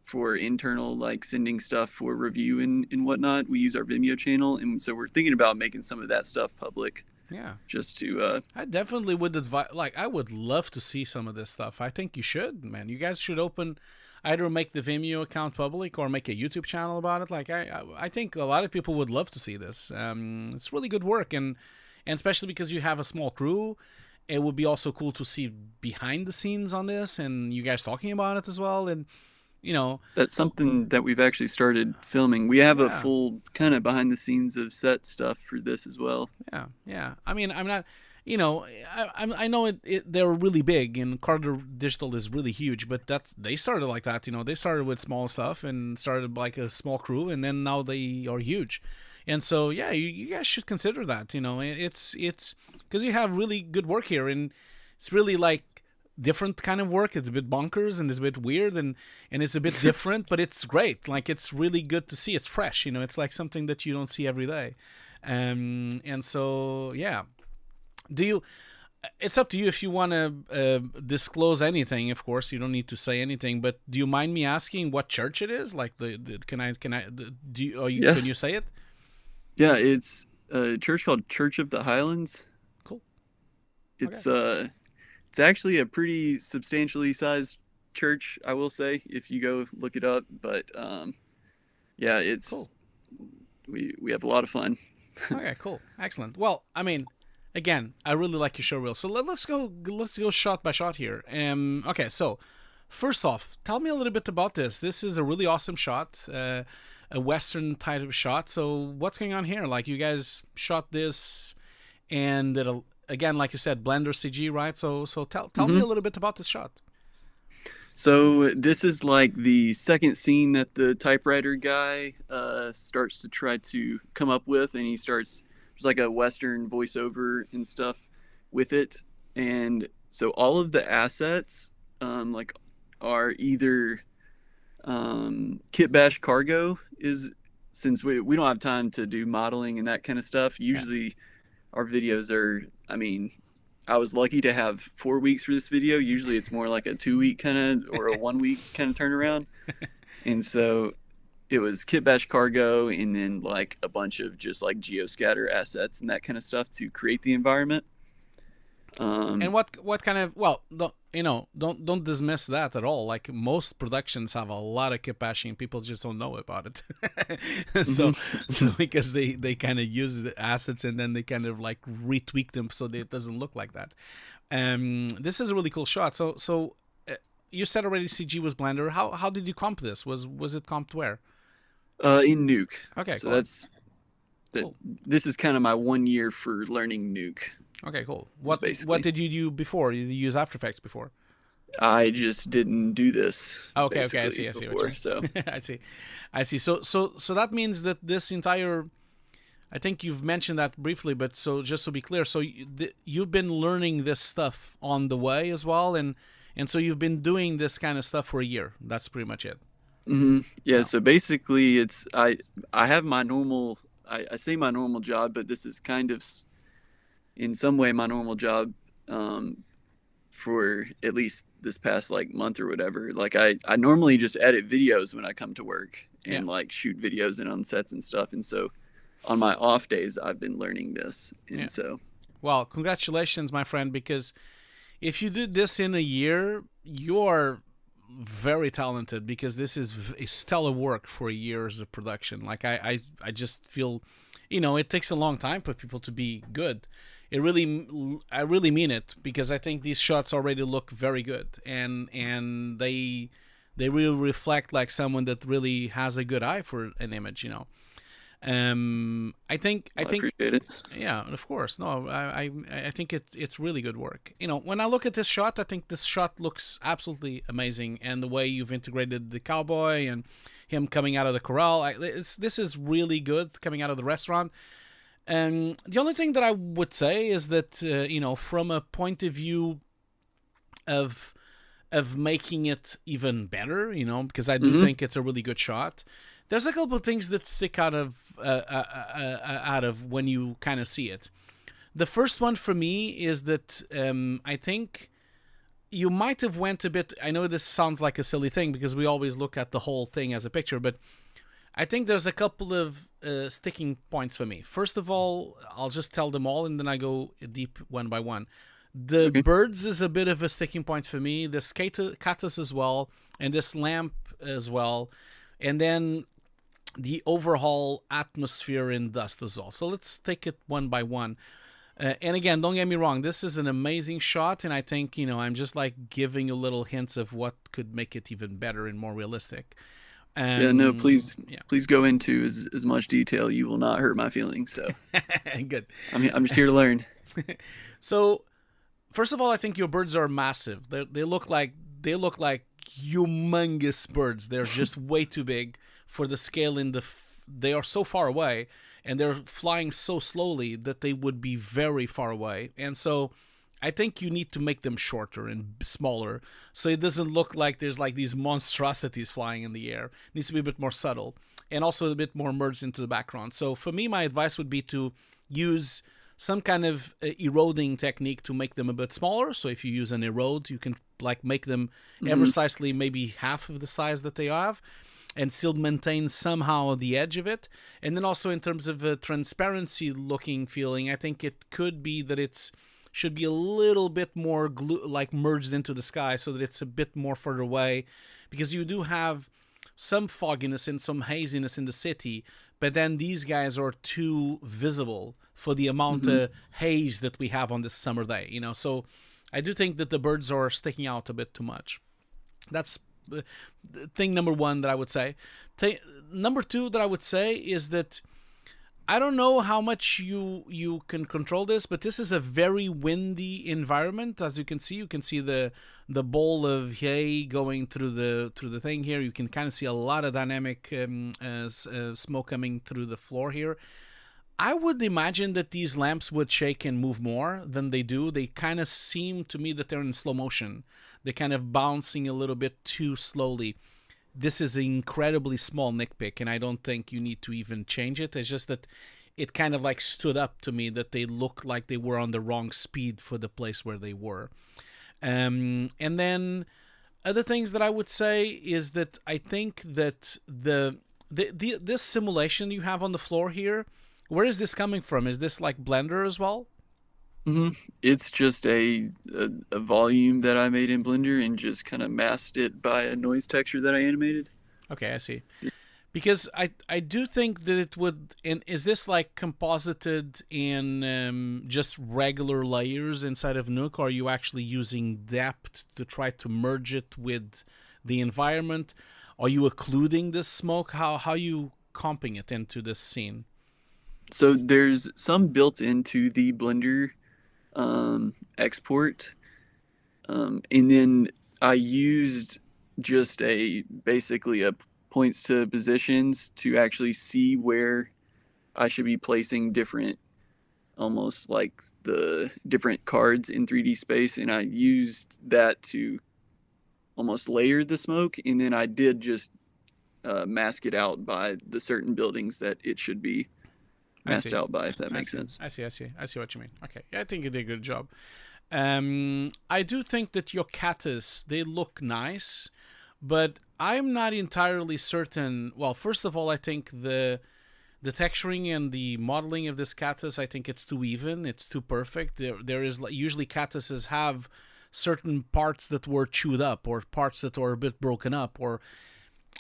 for internal, like sending stuff for review and whatnot, we use our Vimeo channel. And so we're thinking about making some of that stuff public. Yeah. Just to I definitely would advise, like, I would love to see some of this stuff. I think you should, man. You guys should open, either make the Vimeo account public or make a YouTube channel about it. Like I think a lot of people would love to see this. It's really good work, and especially because you have a small crew, it would be also cool to see behind the scenes on this and you guys talking about it as well. And that's something that we've actually started filming. We have a Yeah. full kind of behind the scenes of set stuff for this as well. Yeah. I mean, I'm not, I know they're really big, and Carter Digital is really huge, but they started like that. They started with small stuff and started like a small crew, and then now they are huge. And so, yeah, you guys should consider that. It's because you have really good work here, and it's really like different kind of work. It's a bit bonkers and it's a bit weird, and it's a bit different, but it's great. Like, it's really good to see. It's fresh. It's like something that you don't see every day. And so, yeah. It's up to you if you want to disclose anything. Of course, you don't need to say anything. But do you mind me asking what church it is? Like, can you say it? Yeah, it's a church called Church of the Highlands. Cool. It's it's actually a pretty substantially sized church, I will say, if you go look it up. But yeah, it's cool. We have a lot of fun. Okay, cool, excellent. Well, I mean, again, I really like your showreel. So let's go shot by shot here. Okay, so first off, tell me a little bit about this. This is a really awesome shot, a Western type of shot. So what's going on here? Like, you guys shot this, and again, like you said, Blender CG, right? So tell me a little bit about this shot. So this is like the second scene that the typewriter guy starts to try to come up with, and there's like a Western voiceover and stuff with it. And so all of the assets like are either kit bash cargo, since we don't have time to do modeling and that kind of stuff. Usually our videos are, I mean, I was lucky to have 4 weeks for this video. Usually it's more like a 2 week kind of, or a 1 week kind of turnaround. And so it was kit bash cargo, and then like a bunch of just like geoscatter assets and that kind of stuff to create the environment. And what kind of, well, don't dismiss that at all. Like, most productions have a lot of kit bashing, people just don't know about it. So because they kind of use the assets and then they kind of like retweak them so that it doesn't look like that. This is a really cool shot. So you said already CG was Blender. How did you comp this? Was it comped where? In Nuke. Okay, so cool. Cool. This is kind of my 1 year for learning Nuke. Okay, cool. What did you do before? Did you use After Effects before? I just didn't do this. Okay, I see. Before, so I see. So that means that this entire, I think you've mentioned that briefly, but so just to be clear, so you've been learning this stuff on the way as well, and so you've been doing this kind of stuff for a year. That's pretty much it. Mm-hmm. Yeah. So basically, it's I have my normal. I say my normal job, but this is kind of, in some way, my normal job for at least this past like month or whatever. Like, I normally just edit videos when I come to work and like shoot videos and on sets and stuff. And so on my off days, I've been learning this. And so, well, congratulations, my friend, because if you did this in a year, you're very talented, because this is stellar work for years of production. Like, I just feel, it takes a long time for people to be good. I really mean it, because I think these shots already look very good, and they really reflect like someone that really has a good eye for an image. I think appreciate it. Yeah, of course. No, I think it's really good work. When I look at this shot, I think this shot looks absolutely amazing, and the way you've integrated the cowboy and him coming out of the corral, this is really good, coming out of the restaurant. And the only thing that I would say is that from a point of view of making it even better, because I do think it's a really good shot, there's a couple of things that stick out of when you kind of see it. The first one for me is that I think you might have went a bit, I know this sounds like a silly thing because we always look at the whole thing as a picture, but I think there's a couple of sticking points for me. First of all, I'll just tell them all and then I go deep one by one. The Okay. birds is a bit of a sticking point for me. This cactus as well, and this lamp as well, and then the overall atmosphere in dust as well. So let's take it one by one. And again, don't get me wrong, this is an amazing shot, and I think, I'm just like giving you little hints of what could make it even better and more realistic. Yeah, no, please Yeah. please go into as much detail. You will not hurt my feelings. So Good. I'm just here to learn. So, first of all, I think your birds are massive. They look like humongous birds. They're just way too big for the scale they are so far away, and they're flying so slowly that they would be very far away. And so I think you need to make them shorter and smaller, so it doesn't look like there's like these monstrosities flying in the air. It needs to be a bit more subtle, and also a bit more merged into the background. So for me, my advice would be to use some kind of eroding technique to make them a bit smaller. So if you use an erode, you can like make them ever precisely maybe half of the size that they have, and still maintain somehow the edge of it. And then also in terms of a transparency looking feeling, I think it could be that should be a little bit more like merged into the sky, so that it's a bit more further away, because you do have some fogginess and some haziness in the city, but then these guys are too visible for the amount of haze that we have on this summer day, So I do think that the birds are sticking out a bit too much. That's thing number one that I would say. Number two that I would say is that I don't know how much you can control this, but this is a very windy environment. As you can see the bowl of hay going through the thing here. You can kind of see a lot of dynamic smoke coming through the floor here. I would imagine that these lamps would shake and move more than they do. They kind of seem to me that they're in slow motion. They're kind of bouncing a little bit too slowly. This is an incredibly small nitpick, and I don't think you need to even change it. It's just that it kind of like stood up to me that they looked like they were on the wrong speed for the place where they were. And then other things that I would say is that I think that this simulation you have on the floor here, where is this coming from? Is this like Blender as well? It's just a volume that I made in Blender and just kind of masked it by a noise texture that I animated. Okay, I see. Because I do think that it would... is this like composited in just regular layers inside of Nuke, or are you actually using depth to try to merge it with the environment? Are you occluding this smoke? How are you comping it into this scene? So there's some built into the Blender export, and then I used just basically a points to positions to actually see where I should be placing different, almost like the different cards in 3D space, and I used that to almost layer the smoke, and then I did just mask it out by the certain buildings that it should be masked out by, if that makes sense. I see what you mean. Okay, yeah, I think you did a good job. I do think that your cactus, they look nice, but I'm not entirely certain. Well, first of all, I think the texturing and the modeling of this cactus, I think it's too even, it's too perfect. There is usually cactuses have certain parts that were chewed up, or parts that were a bit broken up, or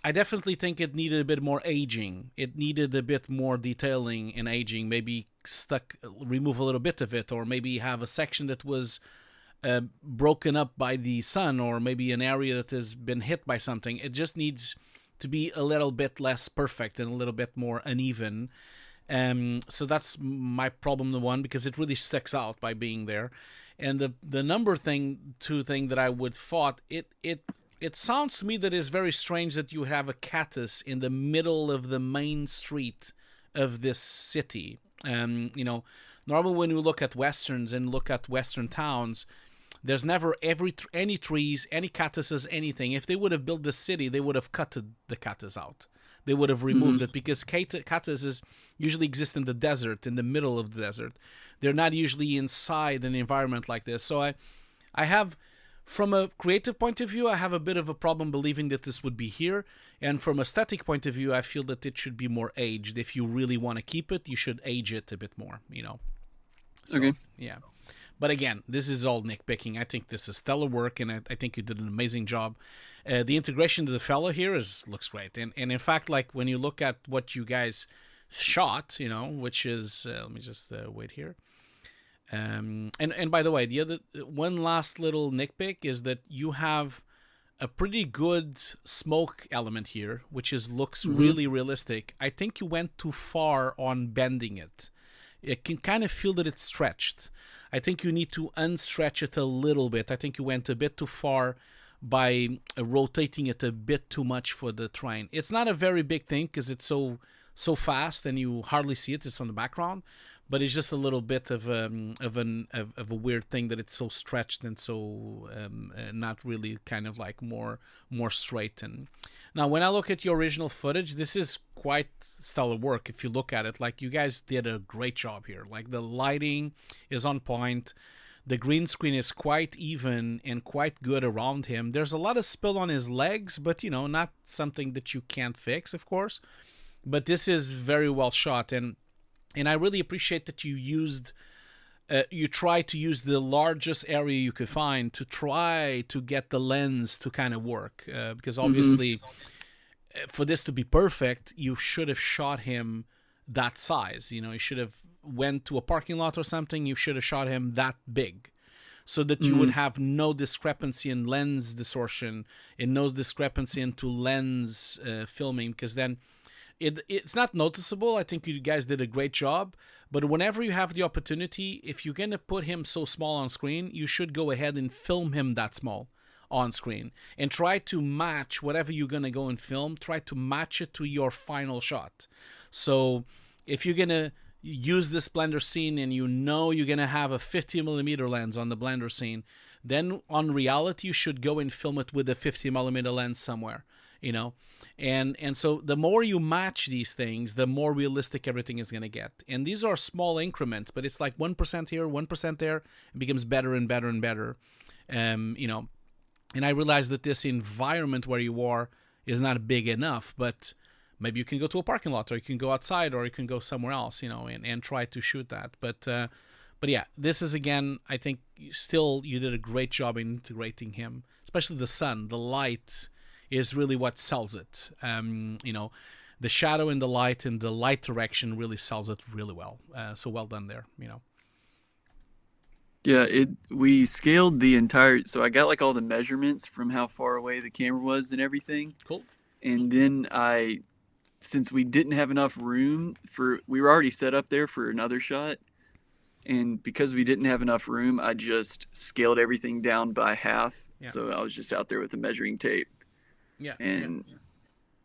I definitely think it needed a bit more aging. It needed a bit more detailing and aging. Maybe remove a little bit of it, or maybe have a section that was broken up by the sun, or maybe an area that has been hit by something. It just needs to be a little bit less perfect and a little bit more uneven. So that's my problem, the one, because it really sticks out by being there. And the number two thing that I would thought, it sounds to me that it's very strange that you have a cactus in the middle of the main street of this city. Normally when we look at westerns and look at western towns, there's never any trees, any cactuses, anything. If they would have built the city, they would have cut the cactus out. They would have removed it, because cactuses usually exist in the desert, in the middle of the desert. They're not usually inside an environment like this. So I have... From a creative point of view, I have a bit of a problem believing that this would be here. And from a static point of view, I feel that it should be more aged. If you really want to keep it, you should age it a bit more, So, okay. Yeah. But again, this is all nitpicking. I think this is stellar work, and I think you did an amazing job. The integration to the fellow here looks great, and in fact, like when you look at what you guys shot, which is let me just wait here. And by the way, the other one last little nitpick is that you have a pretty good smoke element here, which looks really realistic. I think you went too far on bending it. You can kind of feel that it's stretched. I think you need to unstretch it a little bit. I think you went a bit too far by rotating it a bit too much for the train. It's not a very big thing because it's so fast and you hardly see it. It's on the background, but it's just a little bit of a weird thing that it's so stretched and so not really kind of like more straight. And now when I look at your original footage, this is quite stellar work. If you look at it, like you guys did a great job here. Like the lighting is on point. The green screen is quite even and quite good around him. There's a lot of spill on his legs, but not something that you can't fix, of course. But this is very well shot, and I really appreciate that you tried to use the largest area you could find to try to get the lens to kind of work. Because obviously, for this to be perfect, you should have shot him that size. You should have went to a parking lot or something. You should have shot him that big, so that you would have no discrepancy in lens distortion and no discrepancy into lens filming, because then it's not noticeable. I think you guys did a great job, but whenever you have the opportunity, if you're going to put him so small on screen, you should go ahead and film him that small on screen and try to match whatever you're going to go and film, try to match it to your final shot. So if you're going to use this blender scene and you're going to have a 50mm lens on the blender scene, then on reality you should go and film it with a 50mm lens somewhere, and so the more you match these things, the more realistic everything is going to get. And these are small increments, but it's like 1% here, 1% there. It becomes better and better and better. And I realize that this environment where you are is not big enough, but maybe you can go to a parking lot, or you can go outside, or you can go somewhere else, and try to shoot that. But yeah, this is, again, I think still you did a great job in integrating him, especially the sun, the light is really what sells it. The shadow and the light direction really sells it really well. So well done there, Yeah, we scaled the entire, so I got like all the measurements from how far away the camera was and everything. Cool. And then since we didn't have enough room we were already set up there for another shot. And because we didn't have enough room, I just scaled everything down by half. Yeah. So I was just out there with the measuring tape. Yeah. And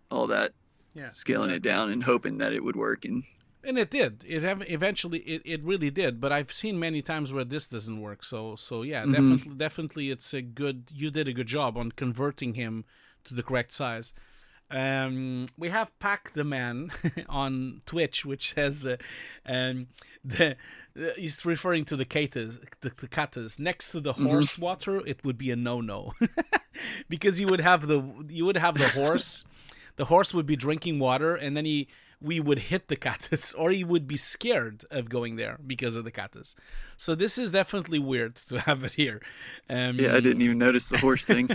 all that. Yeah. Scaling it down and hoping that it would work. And it did. Eventually it really did. But I've seen many times where this doesn't work. So yeah, definitely you did a good job on converting him to the correct size. We have Pac the Man on Twitch, which has he's referring to the katas next to the horse water. It would be a no because you would have the horse. The horse would be drinking water, and then we would hit the katas, or he would be scared of going there because of the katas. So this is definitely weird to have it here. Yeah, I didn't even notice the horse thing.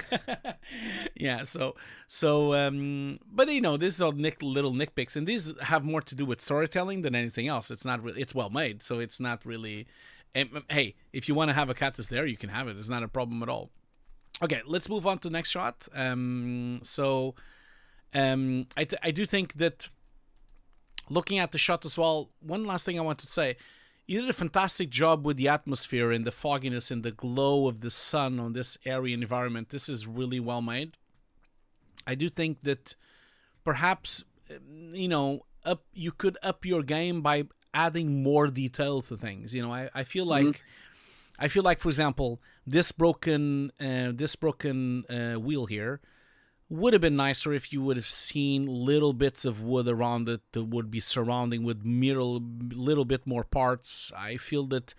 Yeah, so but this is all little nitpicks, and these have more to do with storytelling than anything else. It's not really, it's well made, so it's not really. Hey, if you want to have a katas there, you can have it. It's not a problem at all. Okay, let's move on to the next shot. I do think that, looking at the shot as well, one last thing I want to say, you did a fantastic job with the atmosphere and the fogginess and the glow of the sun on this airy environment. This is really well made. I do think that perhaps, you could up your game by adding more detail to things. I feel like, for example, this broken wheel here would have been nicer if you would have seen little bits of wood around it that would be surrounding with little bit more parts. I feel that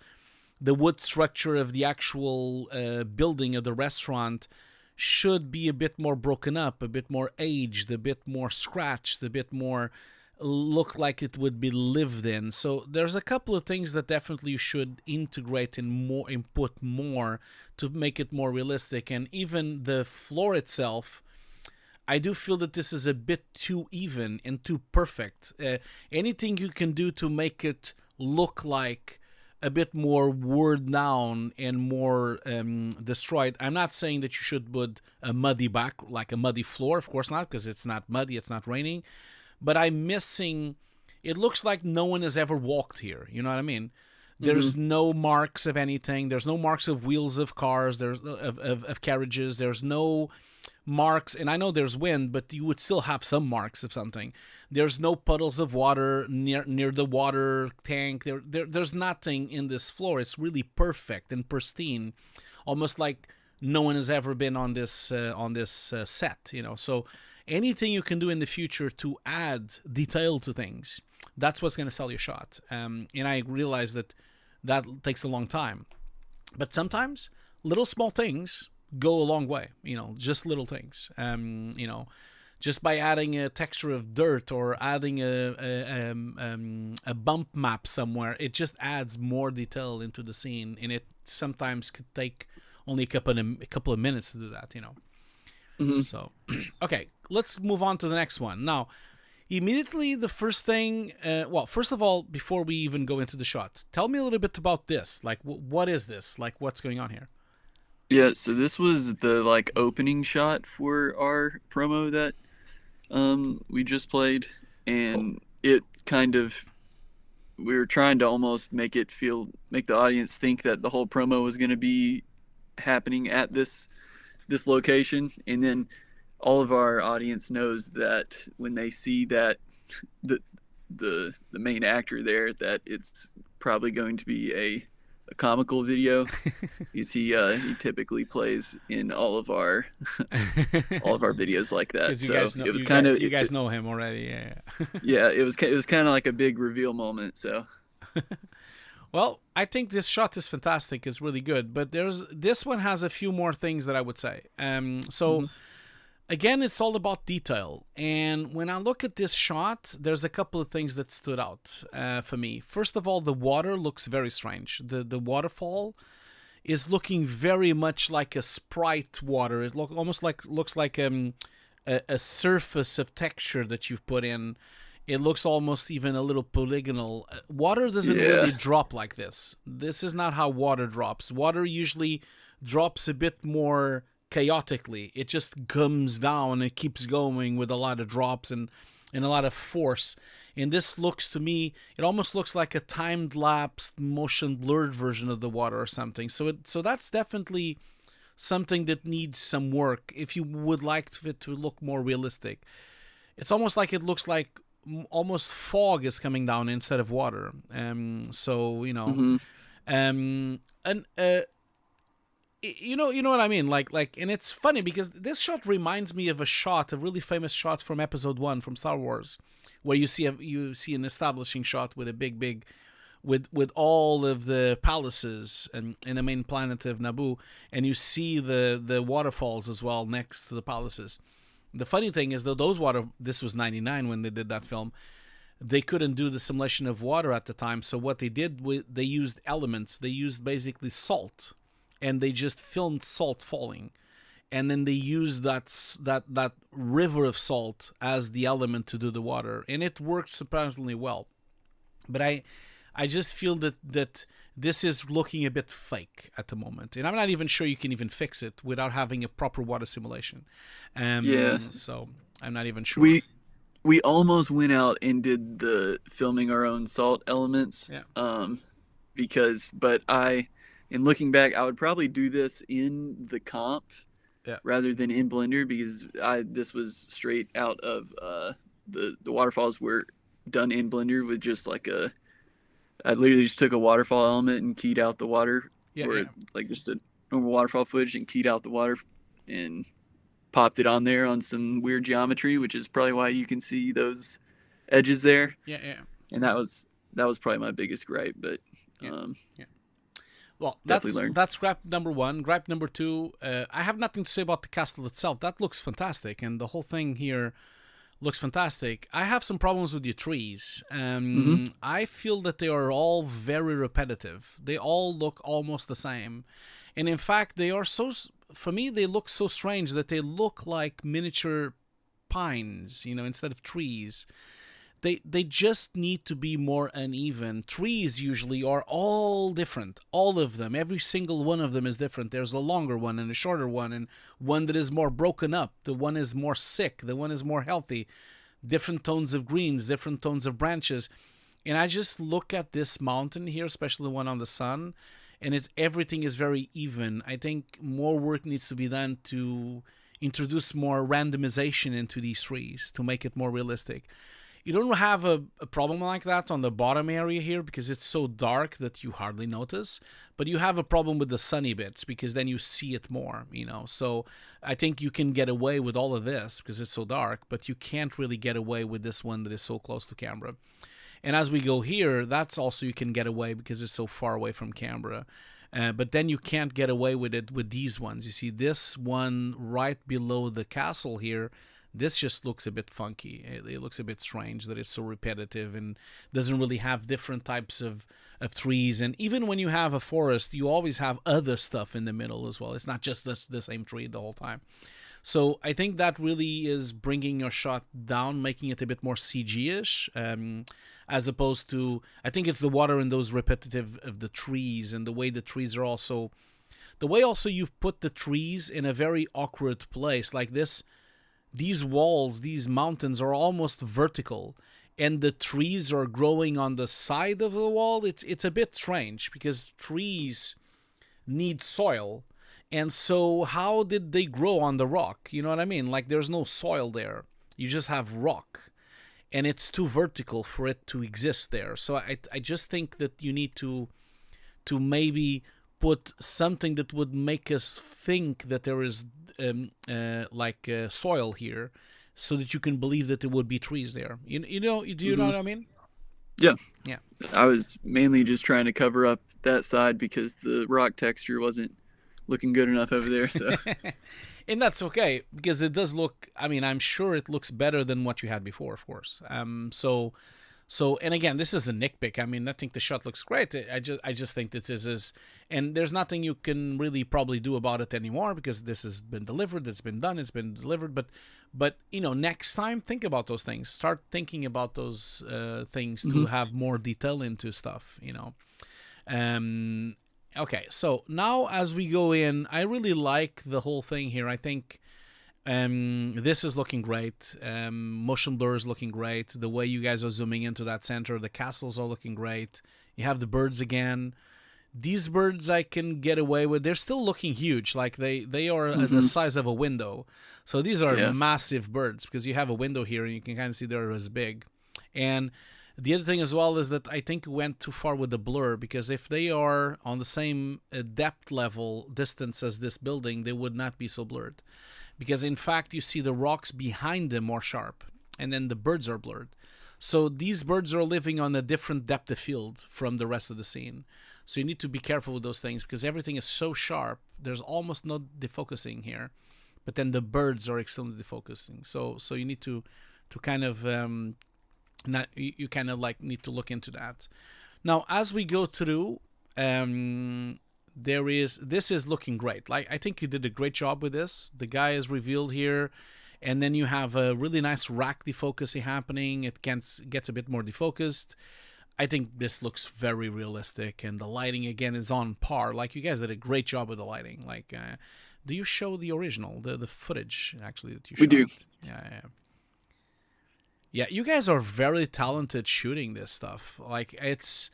the wood structure of the actual building of the restaurant should be a bit more broken up, a bit more aged, a bit more scratched, a bit more look like it would be lived in. So there's a couple of things that definitely you should integrate and put more to make it more realistic. And even the floor itself, I do feel that this is a bit too even and too perfect. Anything you can do to make it look like a bit more worn down and more destroyed. I'm not saying that you should put a muddy back, like a muddy floor, of course not, because it's not muddy, it's not raining. But I'm missing, it looks like no one has ever walked here, you know what I mean? There's no marks of anything. There's no marks of wheels of cars, there's of carriages. There's no marks, and I know there's wind, but you would still have some marks of something. There's no puddles of water near the water tank. There's nothing in this floor. It's really perfect and pristine, almost like no one has ever been on this set, you know. So anything you can do in the future to add detail to things, that's what's going to sell your shot. And I realize that takes a long time, but sometimes little small things go a long way, you know, just little things. You know, just by adding a texture of dirt or adding a bump map somewhere, it just adds more detail into the scene, and it sometimes could take only a couple of minutes to do that, you know. So, okay, let's move on to the next one. Now, immediately the first thing, well, first of all, before we even go into the shot, tell me a little bit about this. Like, what is this? Like, what's going on here? Yeah, so this was the like opening shot for our promo that we just played, and it kind of, we were trying to almost make the audience think that the whole promo was going to be happening at this location, and then all of our audience knows that when they see that the main actor there, that it's probably going to be a comical video, because he typically plays in all of our videos like that. So it was kind of, you guys know him already, yeah. Yeah, it was kind of like a big reveal moment. So, well, I think this shot is fantastic. It's really good, but this one has a few more things that I would say. Again, it's all about detail. And when I look at this shot, there's a couple of things that stood out for me. First of all, the water looks very strange. The waterfall is looking very much like a sprite water. It looks like a surface of texture that you've put in. It looks almost even a little polygonal. Water doesn't really drop like this. This is not how water drops. Water usually drops a bit more chaotically. It just comes down and keeps going with a lot of drops and a lot of force. And this looks, to me, it almost looks like a time-lapsed, motion blurred version of the water or something. So that's definitely something that needs some work if you would like it to look more realistic. It's almost like it looks like almost fog is coming down instead of water. So, you know, you know what I mean? Like, and it's funny because this shot reminds me of a really famous shot from Episode 1 from Star Wars, where you see an establishing shot with a big, with all of the palaces and in the main planet of Naboo, and you see the waterfalls as well next to the palaces. The funny thing is that this was 99 when they did that film. They couldn't do the simulation of water at the time, so what they did, they used elements. They used basically salt. And they just filmed salt falling, and then they used that river of salt as the element to do the water, and it worked surprisingly well. But I just feel that this is looking a bit fake at the moment, and I'm not even sure you can even fix it without having a proper water simulation. So I'm not even sure. We almost went out and did the filming our own salt elements. And looking back, I would probably do this in the comp rather than in Blender, because this was straight out of the waterfalls were done in Blender with just like I literally just took a waterfall element and keyed out the water, like just a normal waterfall footage, and keyed out the water and popped it on there on some weird geometry, which is probably why you can see those edges there. And that was probably my biggest gripe, but well, that's gripe number one. Gripe number two, I have nothing to say about the castle itself. That looks fantastic, and the whole thing here looks fantastic. I have some problems with your trees. Mm-hmm. I feel that they are all very repetitive. They all look almost the same. And in fact, they are so, for me, they look so strange that they look like miniature pines, you know, instead of trees. They just need to be more uneven. Trees usually are all different. All of them. Every single one of them is different. There's a longer one and a shorter one, and one that is more broken up. The one is more sick. The one is more healthy. Different tones of greens, different tones of branches. And I just look at this mountain here, especially the one on the sun, and everything is very even. I think more work needs to be done to introduce more randomization into these trees to make it more realistic. You don't have a problem like that on the bottom area here because it's so dark that you hardly notice. But you have a problem with the sunny bits because then you see it more, you know. So I think you can get away with all of this because it's so dark, but you can't really get away with this one that is so close to camera. And as we go here, that's also you can get away because it's so far away from camera. But then you can't get away with it with these ones. You see this one right below the castle here. This just looks a bit funky. It looks a bit strange that it's so repetitive and doesn't really have different types of trees. And even when you have a forest, you always have other stuff in the middle as well. It's not just the same tree the whole time. So I think that really is bringing your shot down, making it a bit more CG-ish, as opposed to, I think it's the water and those repetitive of the trees and the way the trees are also, the way also you've put the trees in a very awkward place like this. These walls, these mountains are almost vertical, and the trees are growing on the side of the wall. It's a bit strange because trees need soil, and so how did they grow on the rock? You know what I mean? Like there's no soil there. You just have rock, and it's too vertical for it to exist there. So I just think that you need to maybe put something that would make us think that there is soil here, so that you can believe that there would be trees there. You know, do you know what I mean? Yeah. Yeah. I was mainly just trying to cover up that side because the rock texture wasn't looking good enough over there. So, and that's okay because it does look. I mean, I'm sure it looks better than what you had before, of course. So, and again, this is a nitpick. I mean, I think the shot looks great. I just think that this is, and there's nothing you can really probably do about it anymore because this has been delivered. It's been done. It's been delivered. But you know, next time, think about those things. Start thinking about those things to have more detail into stuff. You know. Okay. So now as we go in, I really like the whole thing here. I think. This is looking great. Motion blur is looking great. The way you guys are zooming into that center, the castles are looking great. You have the birds again. These birds I can get away with. They're still looking huge. Like they are the size of a window. So these are massive birds because you have a window here and you can kind of see they're as big. And the other thing as well is that I think we went too far with the blur because if they are on the same depth level distance as this building, they would not be so blurred. Because in fact, you see the rocks behind them more sharp, and then the birds are blurred. So these birds are living on a different depth of field from the rest of the scene. So you need to be careful with those things because everything is so sharp. There's almost no defocusing here, but then the birds are extremely defocusing. So you need to kind of you kind of like need to look into that. Now as we go through. This is looking great. Like I think you did a great job with this. The guy is revealed here, and then you have a really nice rack defocusing happening. It gets a bit more defocused. I think this looks very realistic, and the lighting again is on par. Like you guys did a great job with the lighting. Like, do you show the original, the footage actually that you shot? We do. Yeah, you guys are very talented shooting this stuff. Like it's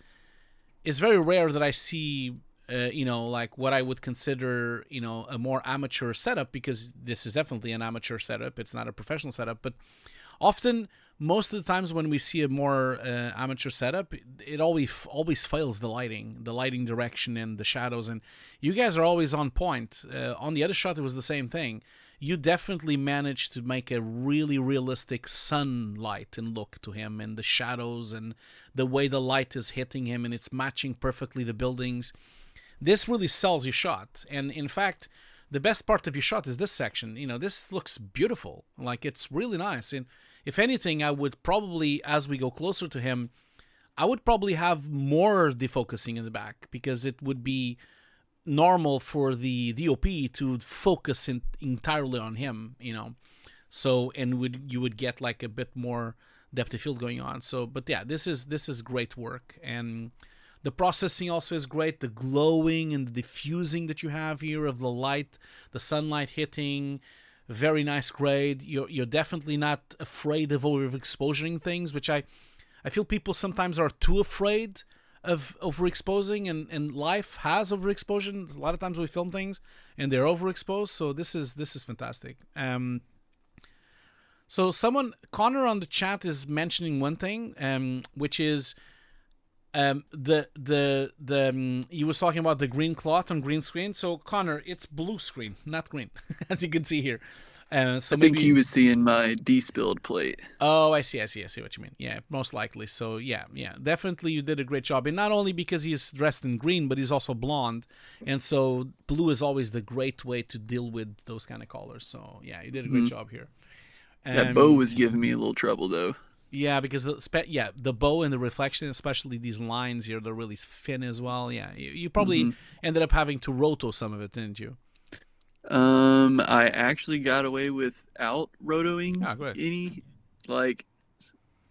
very rare that I see. You know, like what I would consider, you know, a more amateur setup because this is definitely an amateur setup. It's not a professional setup, but often, most of the times when we see a more amateur setup, it always fails the lighting direction and the shadows. And you guys are always on point. On the other shot, it was the same thing. You definitely managed to make a really realistic sunlight and look to him and the shadows and the way the light is hitting him and it's matching perfectly the buildings. This really sells your shot. And in fact, the best part of your shot is this section. You know, this looks beautiful. Like it's really nice. And if anything, I would probably, as we go closer to him, I would probably have more defocusing in the back, because it would be normal for the DOP to focus entirely on him, you know. So, and you would get like a bit more depth of field going on. So, but yeah, this is great work, and the processing also is great. The glowing and the diffusing that you have here of the light, the sunlight hitting, very nice grade. You're definitely not afraid of overexposing things, which I feel people sometimes are too afraid of overexposing, and life has overexposure. A lot of times we film things and they're overexposed. So this is fantastic. So Connor on the chat is mentioning one thing, which is he was talking about the green cloth on green screen. So Connor, it's blue screen, not green, as you can see here. So I think he was seeing my de-spilled plate. Oh, I see what you mean. Yeah, most likely. So yeah, definitely you did a great job. And not only because he's dressed in green, but he's also blonde. And so blue is always the great way to deal with those kind of colors. So yeah, you did a great job here. That bow was giving me a little trouble though. Yeah, because the bow and the reflection, especially these lines here, they're really thin as well. Yeah, you probably ended up having to roto some of it, didn't you? I actually got away without rotoing any, like,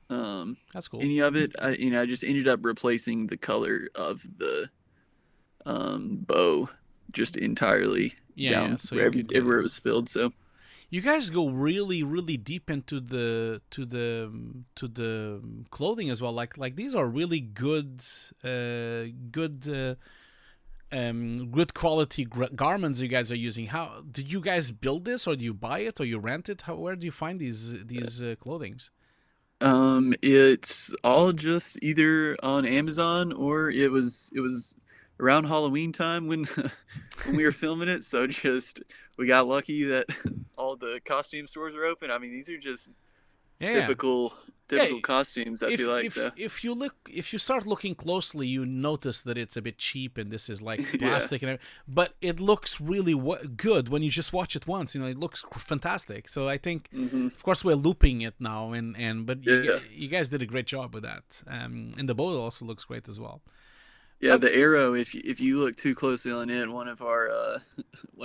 that's cool. any of it. I just ended up replacing the color of the bow just entirely down so everywhere it was spilled. So you guys go really, really deep into the clothing as well. Like these are really good quality garments you guys are using. How did you guys build this, or do you buy it, or you rent it? Where do you find these clothings? It's all just either on Amazon, or it was around Halloween time when when we were filming it. So we got lucky that all the costume stores are open. I mean, these are just typical costumes. I feel like if you start looking closely, you notice that it's a bit cheap, and this is like plastic and everything. But it looks really good when you just watch it once. You know, it looks fantastic. So I think, of course, we're looping it now, but you guys did a great job with that. And the bow also looks great as well. Yeah, the arrow. If you look too closely on it, one of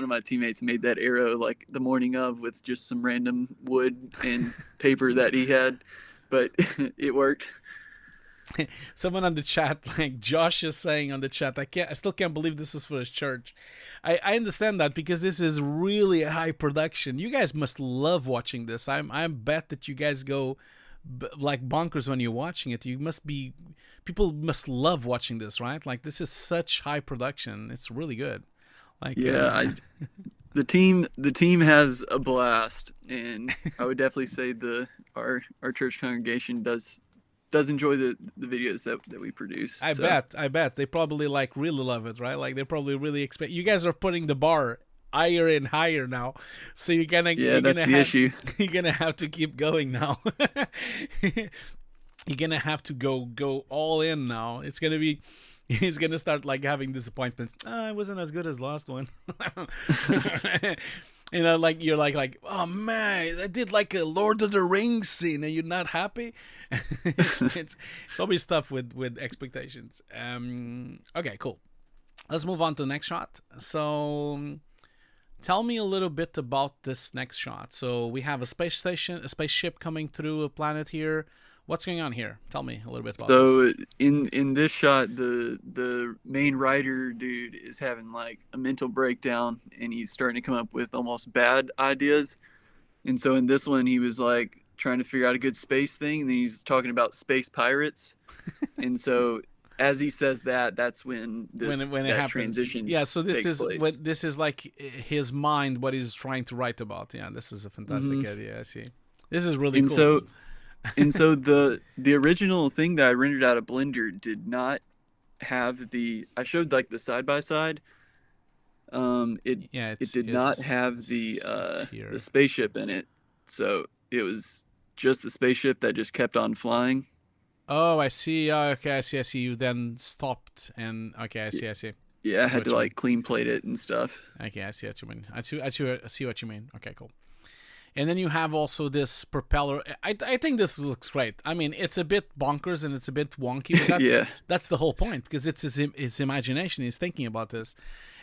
my teammates made that arrow like the morning of with just some random wood and paper that he had, but it worked. Someone on the chat, like Josh is saying on the chat, I still can't believe this is for his church. I understand that, because this is really a high production. You guys must love watching this. I bet that you guys go like bonkers when you're watching it. People must love watching this, right? Like, this is such high production. It's really good. Like, the team has a blast, and I would definitely say our church congregation does enjoy the videos that we produce. I bet they probably really love it, right? Like, they probably really expect. You guys are putting the bar higher and higher now, so you're gonna issue. You're gonna have to keep going now. You're gonna have to go all in now. He's gonna start like having disappointments. It wasn't as good as last one. You know, like you're like, oh man, I did like a Lord of the Rings scene, and you're not happy. it's always tough with expectations. Okay, cool. Let's move on to the next shot. So, tell me a little bit about this next shot. So we have a spaceship coming through a planet here. What's going on here? Tell me a little bit about this. So in this shot, the main writer dude is having like a mental breakdown, and he's starting to come up with almost bad ideas. And so in this one, he was like trying to figure out a good space thing, and then he's talking about space pirates. And so as he says that's when it happens. Transition. Yeah, so this takes place. This is like his mind, what he's trying to write about. Yeah, this is a fantastic idea. I see. This is really cool. So the original thing that I rendered out of Blender did not have I showed like the side by side. It did not have the spaceship in it. So it was just the spaceship that just kept on flying. Oh, I see. Okay, I see. You then stopped, and okay, I see. Yeah, I had to like clean plate it and stuff. Okay, I see what you mean. I see what you mean. Okay, cool. And then you have also this propeller. I think this looks great. I mean, it's a bit bonkers and it's a bit wonky, but that's the whole point, because it's his imagination. He's thinking about this,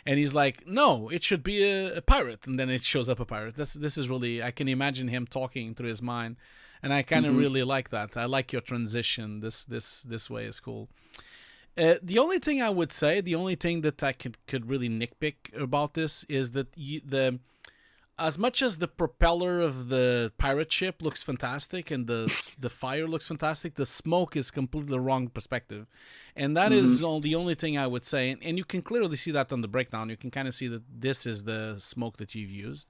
and he's like, no, it should be a pirate, and then it shows up a pirate. This is really, I can imagine him talking through his mind, and I kind of really like that. I like your transition. This way is cool. The only thing I would say, the only thing that I could really nitpick about this is that as much as the propeller of the pirate ship looks fantastic and the fire looks fantastic, the smoke is completely the wrong perspective. And that is the only thing I would say. And you can clearly see that on the breakdown. You can kind of see that this is the smoke that you've used,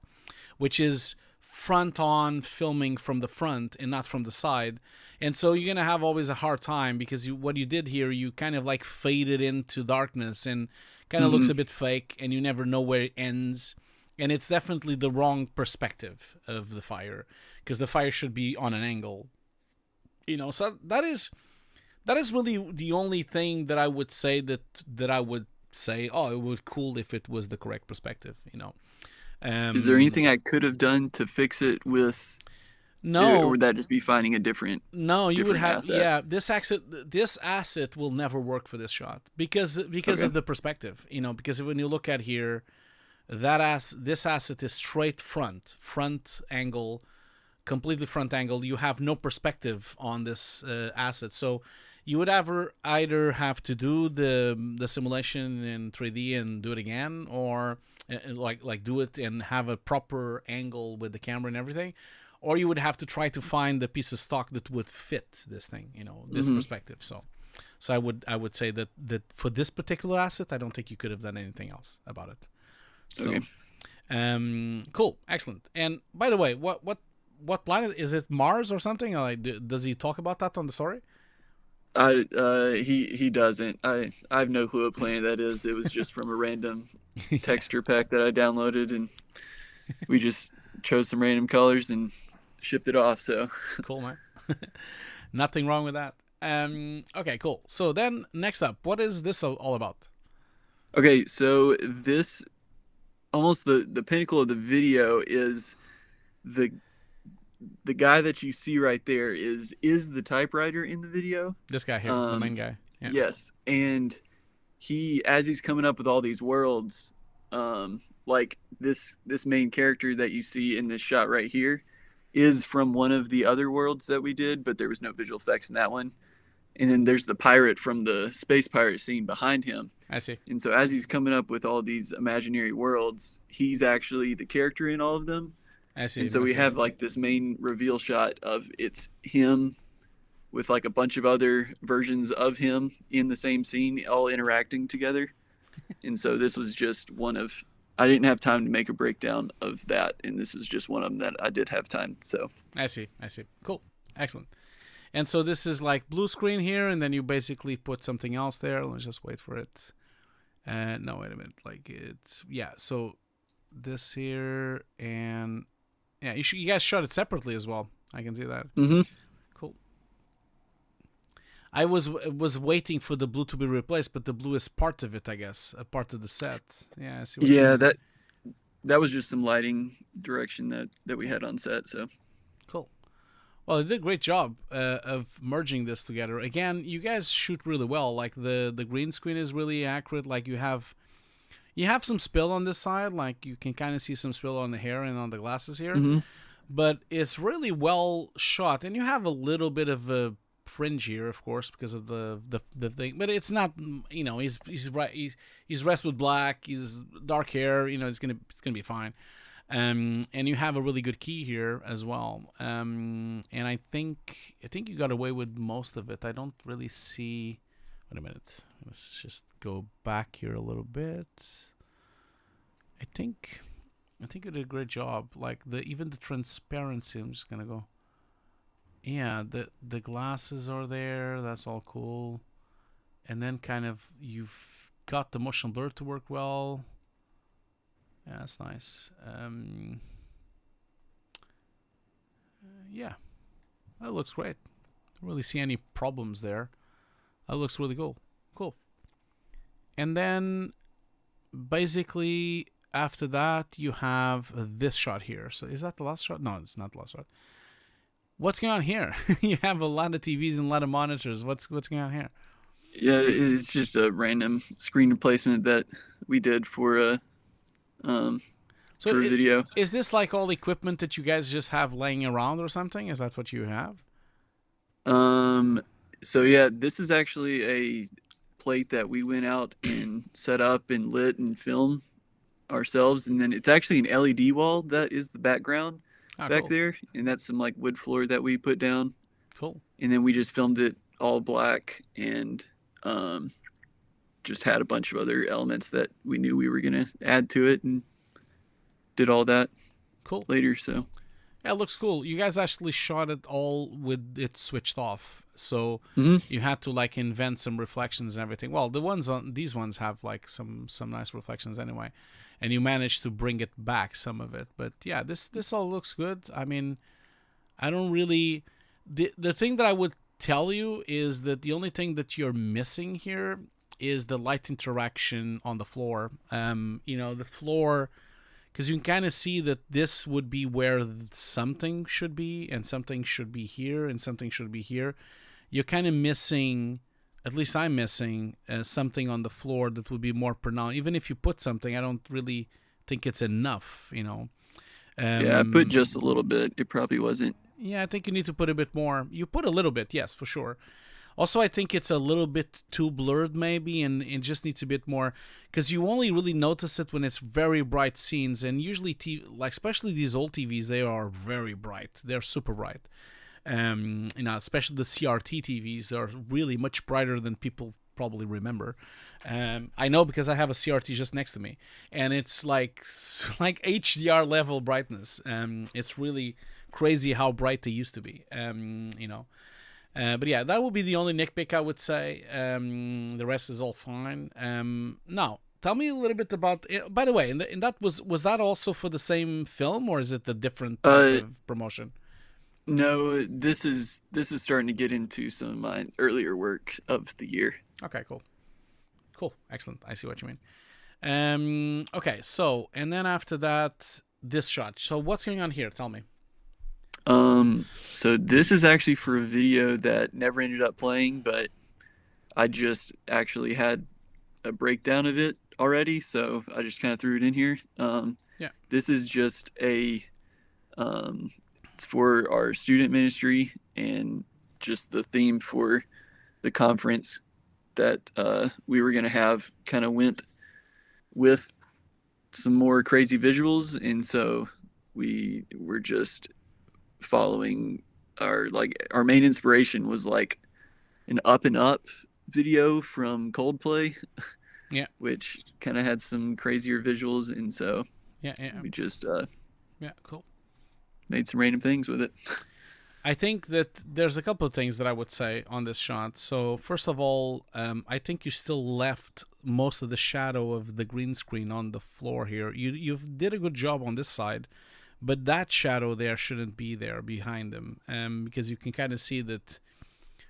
which is front on filming from the front and not from the side. And so you're going to have always a hard time, because what you did here, you kind of like faded into darkness and kind of looks a bit fake, and you never know where it ends. And it's definitely the wrong perspective of the fire, because the fire should be on an angle, so that is really the only thing that I would say that I would say, oh, it would be cool if it was the correct perspective. Is there anything I could have done to fix it with? No. Or would that just be finding a different? No, you would have. Asset? Yeah, this asset will never work for this shot because of the perspective. Because when you look at here, this asset is straight front angle, completely front angle. You have no perspective on this asset, so you would either have to do the simulation in 3D and do it again, or like do it and have a proper angle with the camera and everything, or you would have to try to find the piece of stock that would fit this thing, this perspective. So I would say that for this particular asset, I don't think you could have done anything else about it. So, okay. Cool, excellent. And by the way, what planet is it? Mars or something? Does he talk about that on the story? He doesn't. I have no clue what planet that is. It was just from a random texture pack that I downloaded, and we just chose some random colors and shipped it off. So cool, man. Nothing wrong with that. Okay, cool. So then next up, what is this all about? Okay, so this, almost the pinnacle of the video is the guy that you see right there is the typewriter in the video. This guy here, the main guy. Yeah. Yes, and as he's coming up with all these worlds, like this main character that you see in this shot right here is from one of the other worlds that we did, but there was no visual effects in that one. And then there's the pirate from the space pirate scene behind him. I see. And so as he's coming up with all these imaginary worlds, he's actually the character in all of them. I see. And so we have like this main reveal shot of it's him with like a bunch of other versions of him in the same scene, all interacting together. And so this was just I didn't have time to make a breakdown of that, and this was just one of them that I did have time. So I see. Cool. Excellent. And so this is like blue screen here, and then you basically put something else there. Let's just wait for it. No, wait a minute. Like so this here, and yeah, you guys shot it separately as well. I can see that. Mm-hmm. Cool. I was waiting for the blue to be replaced, but the blue is part of it, I guess, a part of the set. Yeah. I see what you mean. that was just some lighting direction that we had on set. So cool. Well, you did a great job of merging this together. Again, you guys shoot really well. Like the green screen is really accurate. Like you have some spill on this side. Like you can kind of see some spill on the hair and on the glasses here. Mm-hmm. But it's really well shot, and you have a little bit of a fringe here, of course, because of the thing. But it's not, he's dressed with black. He's dark hair. It's gonna be fine. And you have a really good key here as well. And I think you got away with most of it. I don't really see. Wait a minute. Let's just go back here a little bit. I think you did a great job. Like even the transparency. I'm just gonna go. Yeah, the glasses are there. That's all cool. And then kind of you've got the motion blur to work well. Yeah, that's nice. Yeah, that looks great. Don't really see any problems there. That looks really cool. And then basically after that, you have this shot here. So is that the last shot? No, it's not the last shot. What's going on here? You have a lot of TVs and a lot of monitors. What's going on here? Yeah, it's just a random screen replacement that we did for a video. Is this like all equipment that you guys just have laying around or something? Is that what you have? So yeah, this is actually a plate that we went out and set up and lit and filmed ourselves, and then it's actually an LED wall that is the background back there, and that's some like wood floor that we put down. Cool. And then we just filmed it all black and just had a bunch of other elements that we knew we were gonna add to it, and did all that cool later. So yeah, it looks cool. You guys actually shot it all with it switched off, so you had to like invent some reflections and everything. Well, these ones have like some nice reflections anyway, and you managed to bring it back, some of it. But yeah, this all looks good. I mean, I don't really. The thing that I would tell you is that the only thing that you're missing here is the light interaction on the floor. The floor. Because you can kind of see that this would be where something should be, and something should be here, and something should be here. You're kind of missing, at least I'm missing, something on the floor that would be more pronounced. Even if you put something, I don't really think it's enough, Yeah, I put just a little bit. It probably wasn't. Yeah, I think you need to put a bit more. You put a little bit, yes, for sure. Also, I think it's a little bit too blurred maybe, and it just needs a bit more, because you only really notice it when it's very bright scenes, and usually, especially these old TVs, they are very bright. They're super bright. Especially the CRT TVs, they're really much brighter than people probably remember. I know because I have a CRT just next to me, and it's like HDR level brightness. It's really crazy how bright they used to be. But yeah, that would be the only nitpick I would say. The rest is all fine. Now, tell me a little bit about. By the way, and that was that also for the same film, or is it a different type of promotion? No, this is starting to get into some of my earlier work of the year. Okay, cool, excellent. I see what you mean. Okay, so and then after that, this shot. So what's going on here? Tell me. So this is actually for a video that never ended up playing, but I just actually had a breakdown of it already, so I just kind of threw it in here. Yeah. This is just it's for our student ministry, and just the theme for the conference that we were going to have kind of went with some more crazy visuals, and so we were just following our main inspiration was like an Up and Up video from Coldplay, yeah, which kind of had some crazier visuals, and so we just cool, made some random things with it. I think that there's a couple of things that I would say on this shot. So first of all, I think you still left most of the shadow of the green screen on the floor here. You did a good job on this side, but that shadow there shouldn't be there behind them, because you can kind of see that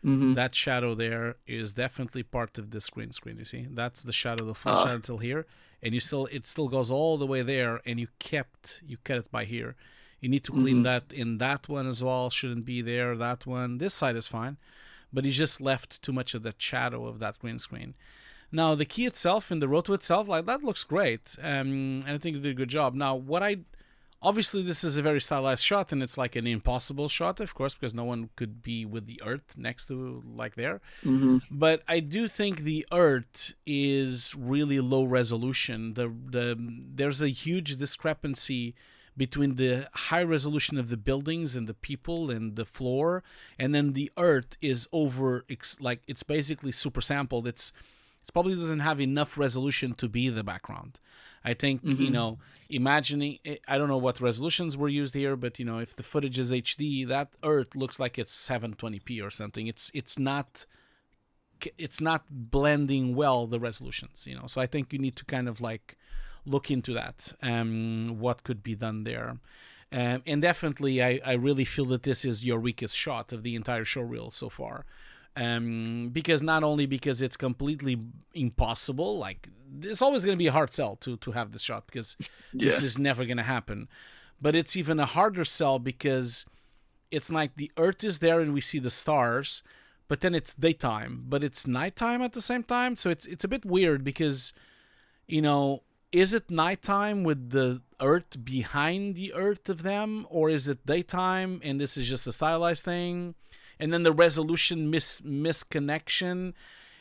that shadow there is definitely part of this green screen. You see, that's the shadow, the full shadow till here, and it still goes all the way there, and you cut it by here. You need to clean that in that one as well. Shouldn't be there. That one, this side is fine, but you just left too much of the shadow of that green screen. Now the key itself and the roto itself, like that looks great, and I think you did a good job. Now obviously this is a very stylized shot, and it's like an impossible shot, of course, because no one could be with the earth next to like there. But I do think the earth is really low resolution. There's a huge discrepancy between the high resolution of the buildings and the people and the floor, and then the earth is it's basically super sampled. It probably doesn't have enough resolution to be the background. I think, imagining, I don't know what resolutions were used here, but, if the footage is HD, that earth looks like it's 720p or something. It's not blending well, the resolutions, So I think you need to kind of look into that, what could be done there. And definitely, I really feel that this is your weakest shot of the entire showreel so far. Because not only because it's completely impossible, like it's always going to be a hard sell to have this shot because this is never going to happen. But it's even a harder sell because it's like the Earth is there and we see the stars, but then it's daytime, but it's nighttime at the same time. So it's a bit weird because, you know, is it nighttime with the Earth behind the Earth of them, or is it daytime and this is just a stylized thing? And then the resolution misconnection,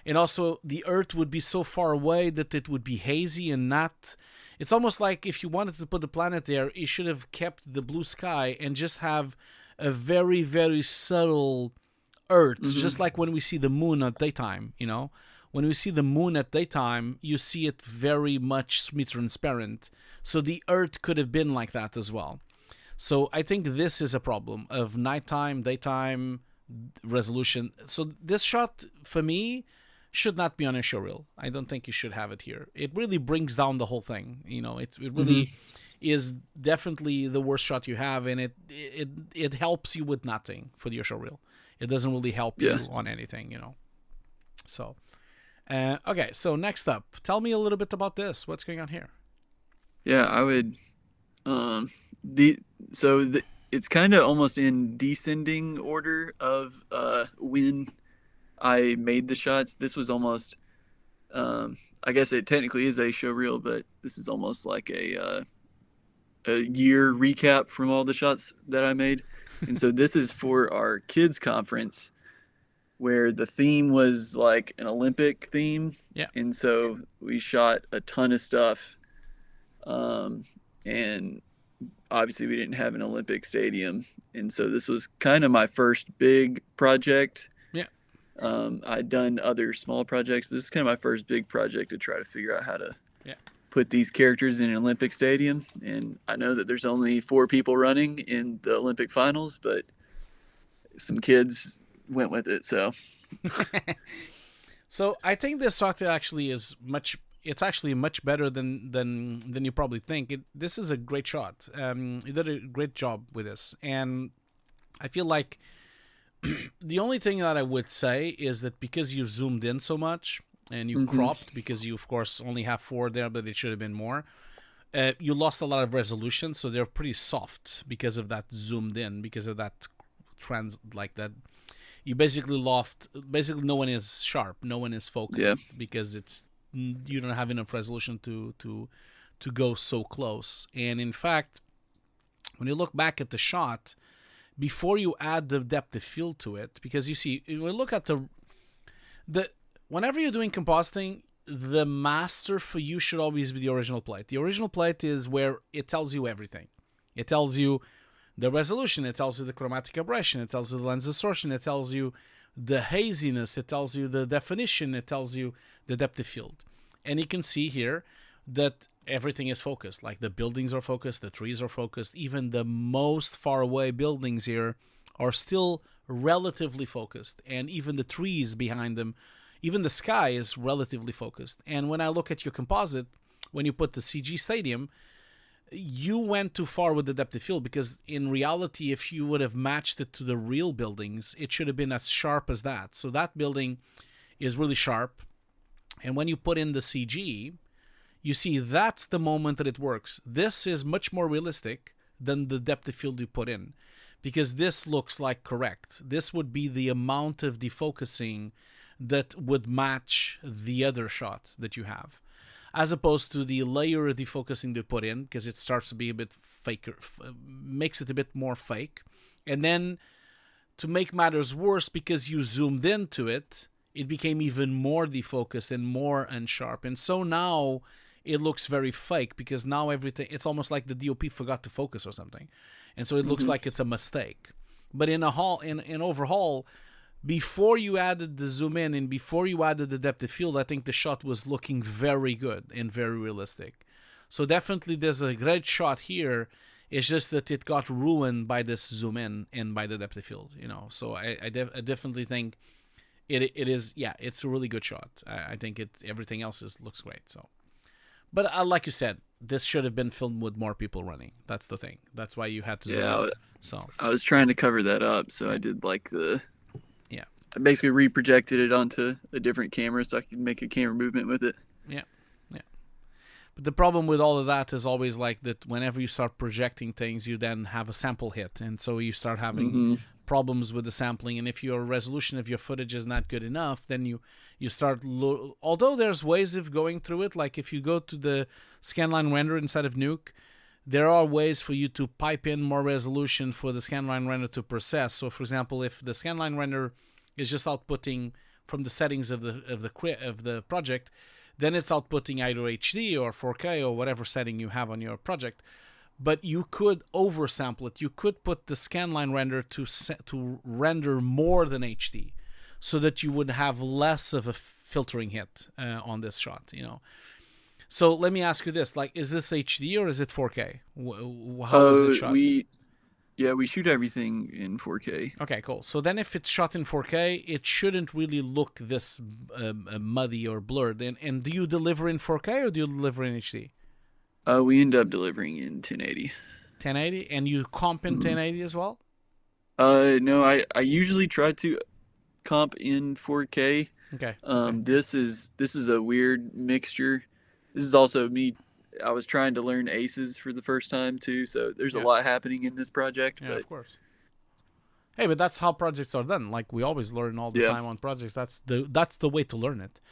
and also the Earth would be so far away that it would be hazy and not. It's almost like if you wanted to put the planet there, you should have kept the blue sky and just have a very, very subtle Earth, just like when we see the moon at daytime. You know, when we see the moon at daytime, you see it very much semi-transparent. So the Earth could have been like that as well. So I think this is a problem of nighttime, daytime resolution. So this shot for me should not be on a showreel. I don't think you should have it here. It really brings down the whole thing. You know, it really is definitely the worst shot you have, and it helps you with nothing for your showreel. It doesn't really help you on anything, you know. So, okay. So next up, tell me a little bit about this. What's going on here? Yeah, I would. It's kind of almost in descending order of when I made the shots. This was almost, I guess it technically is a showreel, but this is almost like a year recap from all the shots that I made. And so this is for our kids conference where the theme was like an Olympic theme. Yeah. And so we shot a ton of stuff. And obviously we didn't have an Olympic stadium. And so this was kind of my first big project. Yeah. I'd done other small projects, but this is kind of my first big project to try to figure out how to put these characters in an Olympic stadium. And I know that there's only 4 people running in the Olympic finals, but some kids went with it. So, so I think this shot actually is it's actually much better than you probably think. This is a great shot. You did a great job with this. And I feel like the only thing that I would say is that because you zoomed in so much and you cropped, because you, of course, only have 4 there, but it should have been more, you lost a lot of resolution. So they're pretty soft because of that zoomed in, because of that like that. You basically no one is sharp. No one is focused because you don't have enough resolution to go so close. And in fact, when you look back at the shot, before you add the depth of field to it, because you see, when you look at the whenever you're doing compositing, the master for you should always be the original plate. The original plate is where it tells you everything. It tells you the resolution, it tells you the chromatic aberration, it tells you the lens distortion, it tells you the haziness, it tells you the definition, it tells you the depth of field. And you can see here that everything is focused. Like the buildings are focused, the trees are focused, even the most far away buildings here are still relatively focused. And even the trees behind them, even the sky is relatively focused. And when I look at your composite, when you put the CG stadium, you went too far with the depth of field, because in reality, if you would have matched it to the real buildings, it should have been as sharp as that. So that building is really sharp. And when you put in the CG, you see that's the moment that it works. This is much more realistic than the depth of field you put in, because this looks like correct. This would be the amount of defocusing that would match the other shot that you have, as opposed to the layer of defocusing to put in, because it starts to be a bit faker, makes it a bit more fake. And then to make matters worse, because you zoomed into it, it became even more defocused and more unsharp. And so now it looks very fake, because now everything, it's almost like the DOP forgot to focus or something. And so it looks like it's a mistake. But in overhaul, before you added the zoom in and before you added the depth of field, I think the shot was looking very good and very realistic. So definitely there's a great shot here. It's just that it got ruined by this zoom in and by the depth of field, you know. So I definitely think it is, yeah, it's a really good shot. I think everything else looks great. So, but like you said, this should have been filmed with more people running. That's the thing. That's why you had to zoom in. So I was trying to cover that up, so I did like the I basically reprojected it onto a different camera so I could make a camera movement with it. Yeah. But the problem with all of that is always like that whenever you start projecting things, you then have a sample hit. And so you start having problems with the sampling. And if your resolution of your footage is not good enough, then you start... Although there's ways of going through it, like if you go to the scanline render inside of Nuke, there are ways for you to pipe in more resolution for the scanline render to process. So for example, if the scanline render is just outputting from the settings of the project, then it's outputting either HD or 4K or whatever setting you have on your project. But you could oversample it. You could put the scanline render to render more than HD, so that you would have less of a filtering hit on this shot. So let me ask you this: like, is this HD or is it 4K? How is it shot? We shoot everything in 4K. Okay, cool. So then if it's shot in 4K, it shouldn't really look this muddy or blurred. And do you deliver in 4K or do you deliver in HD? We end up delivering in 1080. 1080? And you comp in 1080 as well? No, I usually try to comp in 4K. Okay. This is a weird mixture. This is also me. I was trying to learn aces for the first time too, so there's a lot happening in this project. Yeah, of course. Hey, but that's how projects are done. Like, we always learn all the time on projects. That's the way to learn it.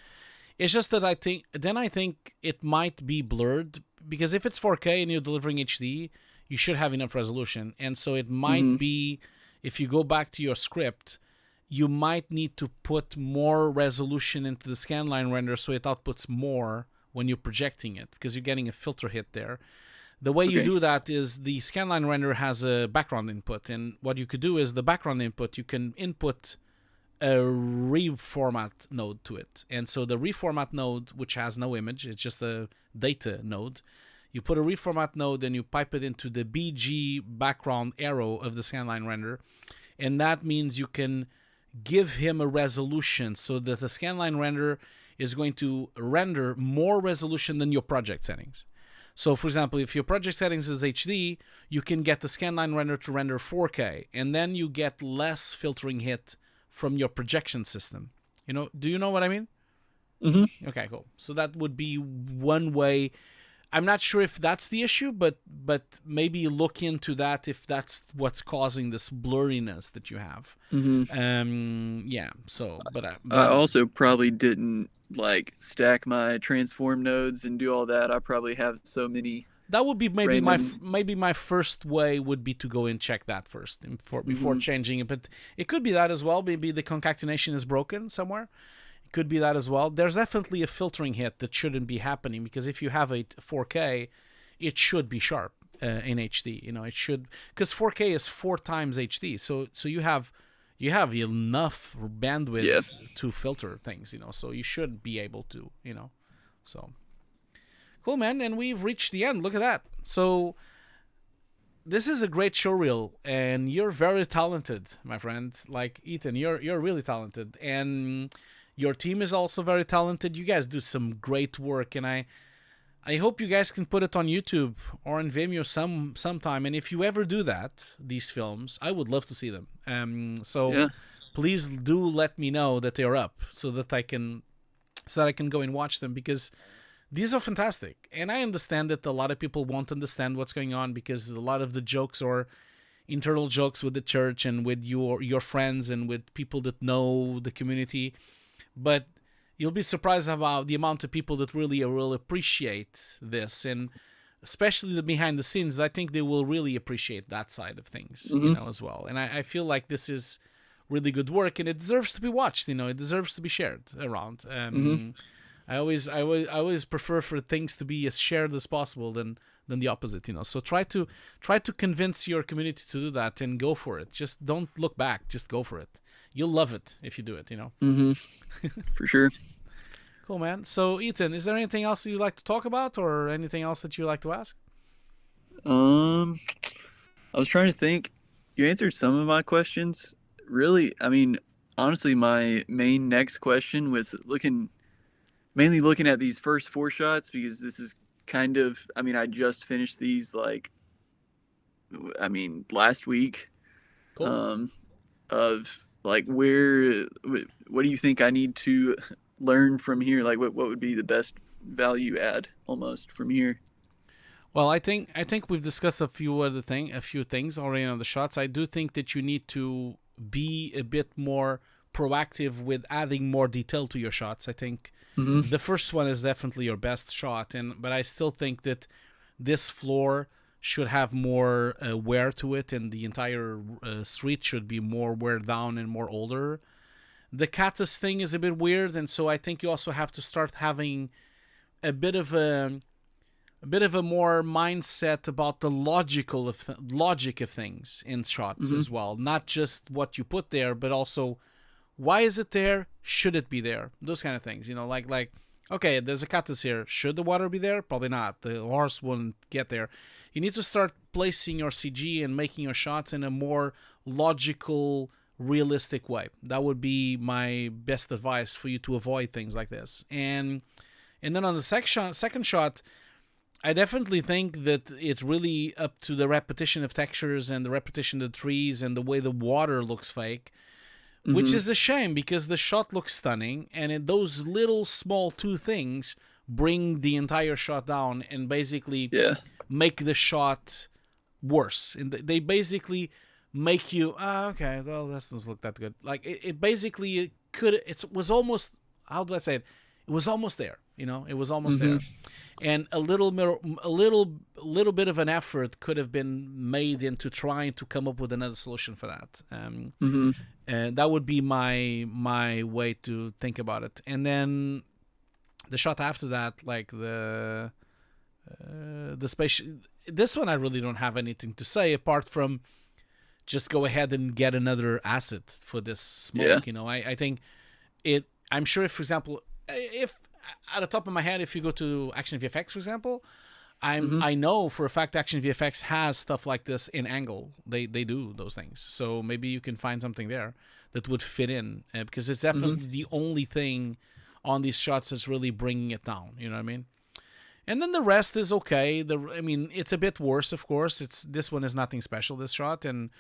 It's just that I think it might be blurred, because if it's 4K and you're delivering HD, you should have enough resolution. And so it might be, if you go back to your script, you might need to put more resolution into the scanline render so it outputs more when you're projecting it, because you're getting a filter hit there. The way you do that is the scanline render has a background input, and what you could do is the background input, you can input a reformat node to it. And so the reformat node, which has no image, it's just a data node, you put a reformat node and you pipe it into the BG background arrow of the scanline render, and that means you can give him a resolution so that the scanline render is going to render more resolution than your project settings. So for example, if your project settings is HD, you can get the scanline render to render 4K, and then you get less filtering hit from your projection system. Do you know what I mean? Okay, cool. So that would be one way. I'm not sure if that's the issue, but maybe look into that if that's what's causing this blurriness that you have. So but I also probably didn't stack my transform nodes and do all that. I probably have so many. That would be maybe my first way would be to go and check that first before changing it. But it could be that as well. Maybe the concatenation is broken somewhere. It could be that as well. There's definitely a filtering hit that shouldn't be happening, because if you have a 4K, it should be sharp in HD. It should, because 4K is 4 times HD. So you have enough bandwidth to filter things, so you should be able to, so cool, man. And we've reached the end. Look at that. So this is a great showreel, and you're very talented, my friend. Like, Ethan, you're really talented, and your team is also very talented. You guys do some great work, and I hope you guys can put it on YouTube or on Vimeo sometime. And if you ever do that, these films, I would love to see them. Please do let me know that they're up, so that I can go and watch them, because these are fantastic. And I understand that a lot of people won't understand what's going on, because a lot of the jokes are internal jokes with the church and with your friends and with people that know the community. But you'll be surprised about the amount of people that really will appreciate this, and especially the behind the scenes. I think they will really appreciate that side of things, as well. And I feel like this is really good work, and it deserves to be watched. It deserves to be shared around. I always prefer for things to be as shared as possible than the opposite. So try to convince your community to do that, and go for it. Just don't look back. Just go for it. You'll love it if you do it. For sure. Cool, man. So, Ethan, is there anything else you'd like to talk about, or anything else that you'd like to ask? I was trying to think. You answered some of my questions. Really, honestly, my main next question was mainly looking at these first 4 shots, because this is kind of, I just finished these last week. Cool. Of like what do you think I need to learn from here? Like what would be the best value add almost from here? Well, I think we've discussed a few things already on the shots. I do think that you need to be a bit more proactive with adding more detail to your shots. I think the first one is definitely your best shot, but I still think that this floor should have more wear to it, and the entire street should be more wear down and more older. The cactus thing is a bit weird, and so I think you also have to start having a bit of a more mindset about the logic of things in shots as well. Not just what you put there, but also why is it there? Should it be there? Those kind of things, like okay, there's a cactus here. Should the water be there? Probably not. The horse wouldn't get there. You need to start placing your CG and making your shots in a more logical, realistic way. That would be my best advice for you to avoid things like this. And then on the second shot, I definitely think that it's really up to the repetition of textures and the repetition of the trees and the way the water looks fake, which is a shame because the shot looks stunning, and those little small two things bring the entire shot down and basically make the shot worse. And they basically make you, okay, well, that doesn't look that good. Like it basically was almost, how do I say it? It was almost there, it was almost there. And a little bit of an effort could have been made into trying to come up with another solution for that. And that would be my way to think about it. And then the shot after that, like the space. This one I really don't have anything to say apart from just go ahead and get another asset for this smoke. I think it. I'm sure if, for example, if at the top of my head, if you go to Action VFX, for example, I know for a fact Action VFX has stuff like this in angle. They do those things. So maybe you can find something there that would fit in because it's definitely the only thing on these shots that's really bringing it down. You know what I mean? And then the rest is okay. It's a bit worse, of course. This one is nothing special, this shot, and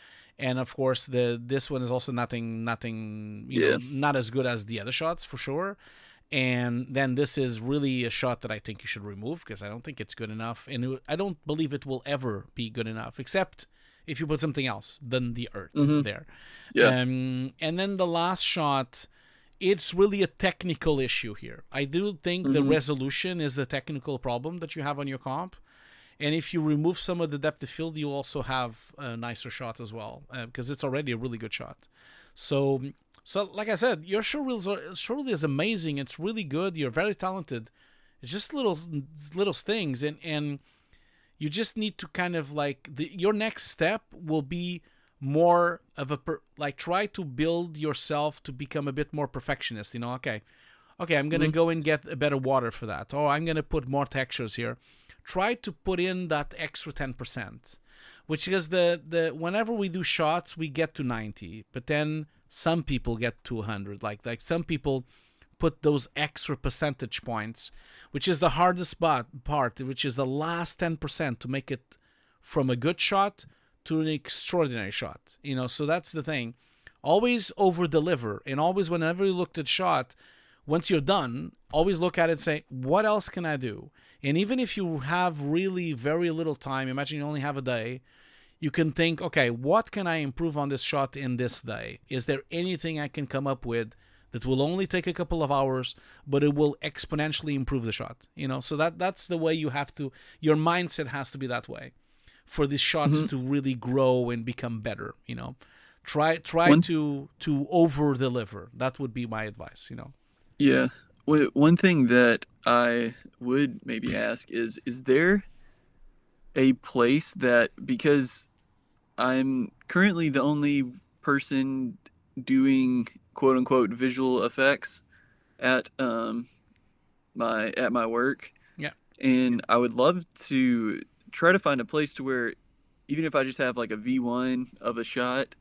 of course this one is also nothing not as good as the other shots for sure. And then this is really a shot that I think you should remove because I don't think it's good enough, and I don't believe it will ever be good enough, except if you put something else than the earth there. And then the last shot, it's really a technical issue here. I do think the resolution is the technical problem that you have on your comp. And if you remove some of the depth of field, you also have a nicer shot as well because it's already a really good shot. So like I said, your showreel is amazing. It's really good. You're very talented. It's just little things, and you just need to kind of your next step will be more of try to build yourself to become a bit more perfectionist. Okay, I'm gonna go and get a better water for that, or I'm gonna put more textures here. Try to put in that extra 10%, which is the whenever we do shots, we get to 90, but then some people get to 100. Like some people put those extra percentage points, which is the hardest part, which is the last 10% to make it from a good shot to an extraordinary shot. So that's the thing. Always over deliver, and always whenever you look at shot, once you're done, always look at it and say, what else can I do? And even if you have really very little time, imagine you only have a day, you can think, okay, what can I improve on this shot in this day? Is there anything I can come up with that will only take a couple of hours, but it will exponentially improve the shot? So that's the way you have to, your mindset has to be that way for these shots to really grow and become better. Try to over deliver. That would be my advice. Yeah. One thing that I would maybe ask is there a place that, because I'm currently the only person doing quote unquote visual effects at my work. Yeah. And I would love to try to find a place to where even if I just have like a V1 of a shot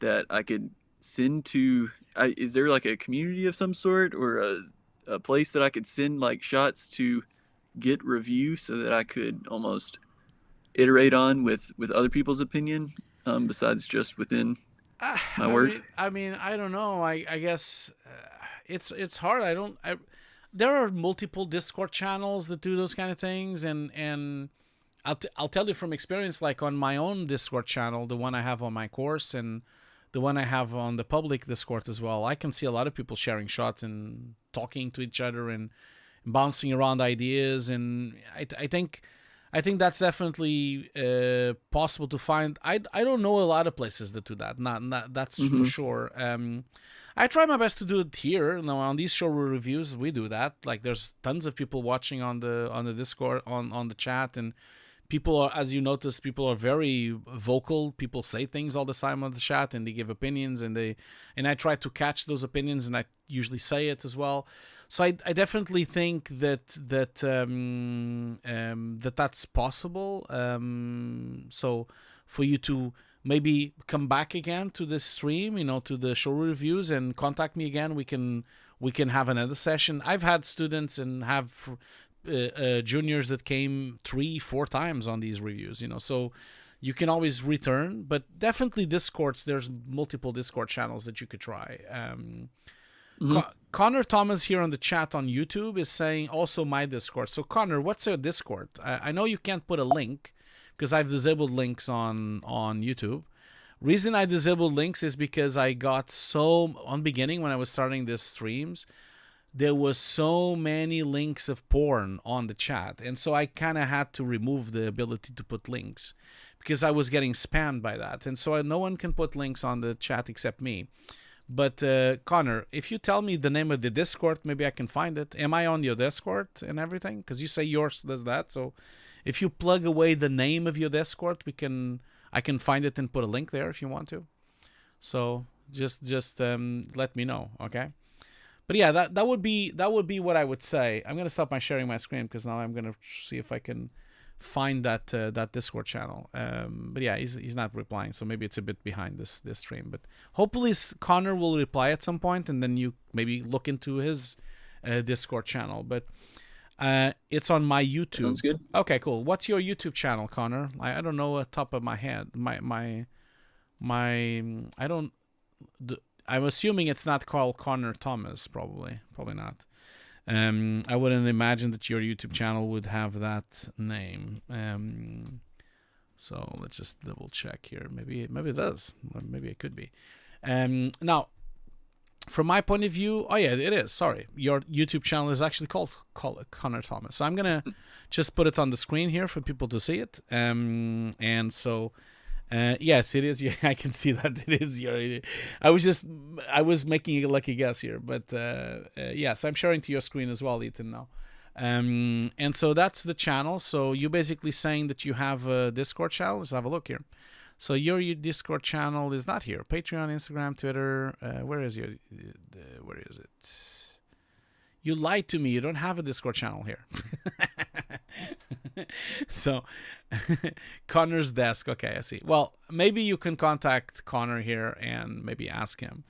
that I could send to, is there like a community of some sort or a place that I could send like shots to get review so that I could almost iterate on with other people's opinion besides just within my work? I mean, I don't know. I guess it's hard. There are multiple Discord channels that do those kind of things, and I'll tell you from experience, like on my own Discord channel, the one I have on my course and the one I have on the public Discord as well, I can see a lot of people sharing shots and talking to each other and bouncing around ideas, and I think that's definitely possible to find. I don't know a lot of places that do that. Not that's for sure. I try my best to do it here. You know, on these showreel reviews, we do that. Like, there's tons of people watching on the Discord, on the chat, and people are, as you notice, people are very vocal. People say things all the time on the chat, and they give opinions, and I try to catch those opinions, and I usually say it as well. So I definitely think that that's possible. So for you to maybe come back again to this stream, you know, to the show reviews, and contact me again, we can have another session. I've had students and have juniors that came 3-4 times on these reviews, you know, so you can always return. But definitely Discords, there's multiple Discord channels that you could try. Connor Thomas here on the chat on YouTube is saying also my Discord. So Connor, what's your Discord? I know you can't put a link because I've disabled links on YouTube. Reason I disabled links is because I got on beginning when I was starting these streams, there was so many links of porn on the chat, and so I kind of had to remove the ability to put links because I was getting spammed by that, and so no one can put links on the chat except me. But Connor, if you tell me the name of the Discord, maybe I can find it. Am I on your Discord and everything? Because you say yours does that. So if you plug away the name of your Discord, I can find it and put a link there if you want to. So just let me know, okay? But yeah, that would be what I would say. I'm gonna stop sharing my screen because now I'm gonna see if I can find that Discord channel. But yeah, he's not replying, so maybe it's a bit behind this stream. But hopefully Connor will reply at some point, and then you maybe look into his Discord channel. But it's on my YouTube. Sounds good. Okay, cool. What's your YouTube channel, Connor? I don't know at top of my head. I don't. I'm assuming it's not called Connor Thomas. Probably not. I wouldn't imagine that your YouTube channel would have that name. So let's just double check here. Maybe it does. Maybe it could be. Now, from my point of view, oh yeah, it is. Sorry, your YouTube channel is actually called Connor Thomas. So I'm gonna just put it on the screen here for people to see it. And so. Yes, it is. Yeah, I can see that it is your. I was making a lucky guess here, but yes, I'm sharing to your screen as well, Ethan. Now, and so that's the channel. So you're basically saying that you have a Discord channel. Let's have a look here. So your Discord channel is not here. Patreon, Instagram, Twitter. Where is it? You lied to me. You don't have a Discord channel here. So, Connor's desk. Okay, I see. Well, maybe you can contact Connor here and maybe ask him.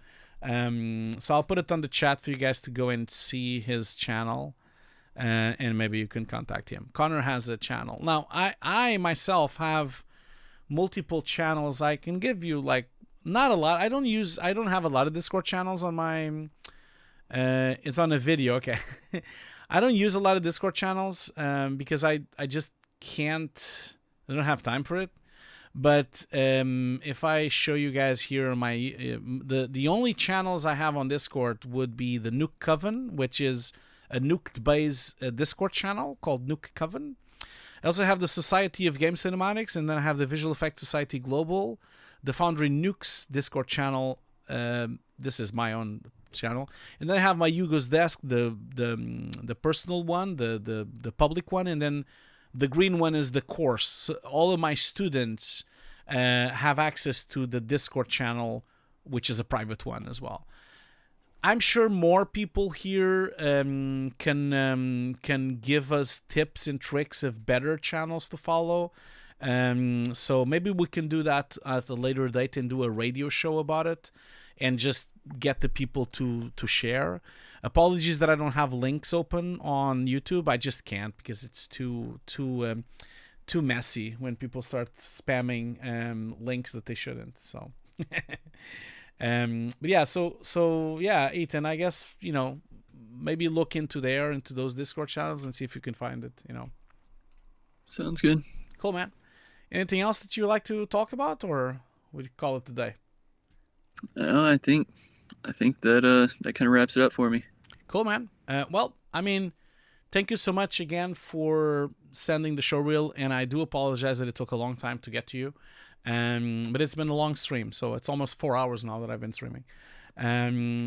So I'll put it on the chat for you guys to go and see his channel, and maybe you can contact him. Connor has a channel. Now, I myself have multiple channels. I can give you like not a lot. I don't have a lot of Discord channels on my. It's on a video. Okay. I don't use a lot of Discord channels because I just can't. I don't have time for it. But if I show you guys here my the only channels I have on Discord would be the Nuke Coven, which is a Nuke based Discord channel called Nuke Coven. I also have the Society of Game Cinematics, and then I have the Visual Effects Society Global, the Foundry Nukes Discord channel. This is my own channel, and then I have my Hugo's Desk, the personal one, the public one, and then the green one is the course. So all of my students have access to the Discord channel, which is a private one as well. I'm sure more people here can give us tips and tricks of better channels to follow. So maybe we can do that at a later date and do a radio show about it, and just get the people to share. Apologies that I don't have links open on YouTube. I just can't because it's too messy when people start spamming links that they shouldn't. So But yeah, so yeah, Ethan, I guess, maybe look into those Discord channels and see if you can find it, Sounds good. Cool, man. Anything else that you like to talk about, or would you call it a day? I think that kind of wraps it up for me. Cool, man. Well, I mean, thank you so much again for sending the showreel, and I do apologize that it took a long time to get to you. But it's been a long stream, so it's almost 4 hours now that I've been streaming.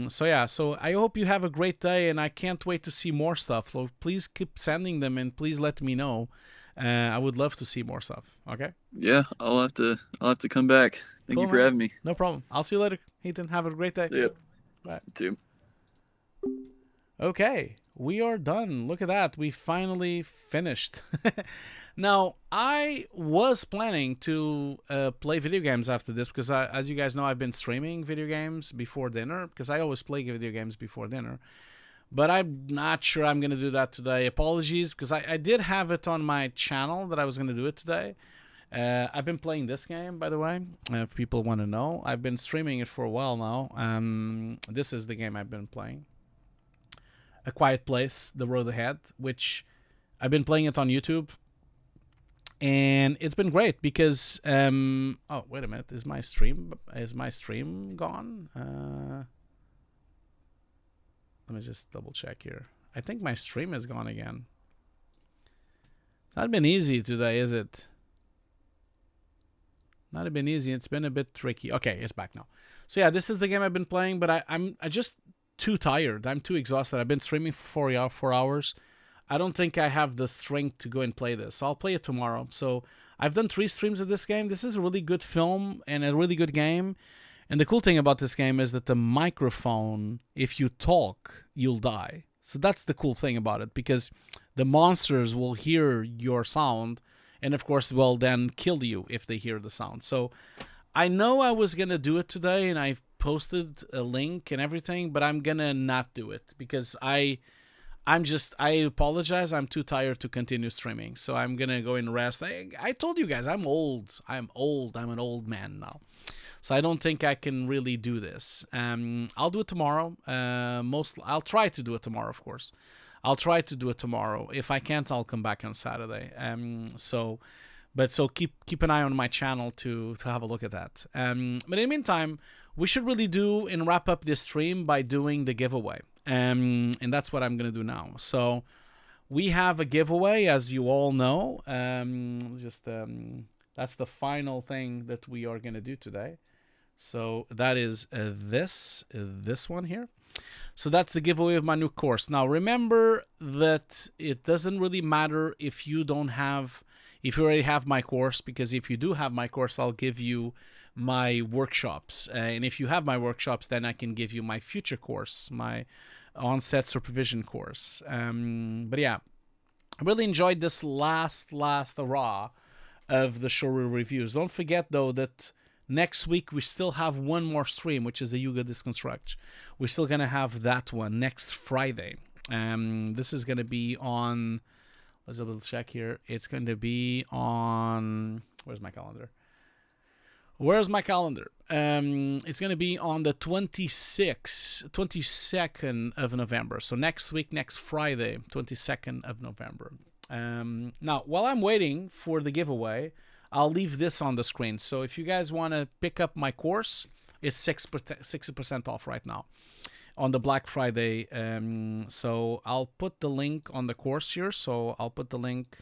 So I hope you have a great day, and I can't wait to see more stuff. So please keep sending them, and please let me know. I would love to see more stuff. Okay? Yeah, I'll have to come back. Thank Cool, you for man. having me. No problem. I'll see you later, Ethan. Have a great day. Yep. Bye. You too. Okay, we are done. Look at that. We finally finished. Now, I was planning to play video games after this because, as you guys know, I've been streaming video games before dinner because I always play video games before dinner. But I'm not sure I'm going to do that today. Apologies, because I did have it on my channel that I was going to do it today. I've been playing this game, by the way, if people want to know. I've been streaming it for a while now. This is the game I've been playing. A Quiet Place, The Road Ahead, which I've been playing it on YouTube. And it's been great because... oh, wait a minute. Is my stream gone? Let me just double check here. I think my stream is gone again. Not been easy today, is it? Not been easy. It's been a bit tricky. Okay, it's back now. So yeah, this is the game I've been playing, but I'm just too tired. I'm too exhausted. I've been streaming for 4 hours. I don't think I have the strength to go and play this. So I'll play it tomorrow. So I've done 3 streams of this game. This is a really good film and a really good game. And the cool thing about this game is that the microphone, if you talk, you'll die. So that's the cool thing about it, because the monsters will hear your sound and, of course, will then kill you if they hear the sound. So I know I was going to do it today, and I've posted a link and everything, but I'm going to not do it because I apologize. I'm too tired to continue streaming. So I'm going to go and rest. I told you guys, I'm old. I'm an old man now. So I don't think I can really do this. I'll do it tomorrow. I'll try to do it tomorrow, of course. I'll try to do it tomorrow. If I can't, I'll come back on Saturday. So keep an eye on my channel to have a look at that. But in the meantime, we should really do and wrap up this stream by doing the giveaway. And that's what I'm gonna do now. So we have a giveaway, as you all know. That's the final thing that we are gonna do today. So that is this one here. So that's the giveaway of my new course. Now remember that it doesn't really matter if you already have my course, because if you do have my course, I'll give you my workshops. And if you have my workshops, then I can give you my future course, my on-set supervision course. But yeah, I really enjoyed this last hurrah of the showreel reviews. Don't forget, though, that next week we still have one more stream, which is the Hugo Disconstruct. We're still going to have that one next Friday. This is going to be on... Let's double check here. It's going to be on... Where's my calendar? It's going to be on the 22nd of November. So next week, next Friday, 22nd of November. Now, while I'm waiting for the giveaway, I'll leave this on the screen. So if you guys want to pick up my course, it's 60% off right now on the Black Friday. So I'll put the link on the course here. So I'll put the link.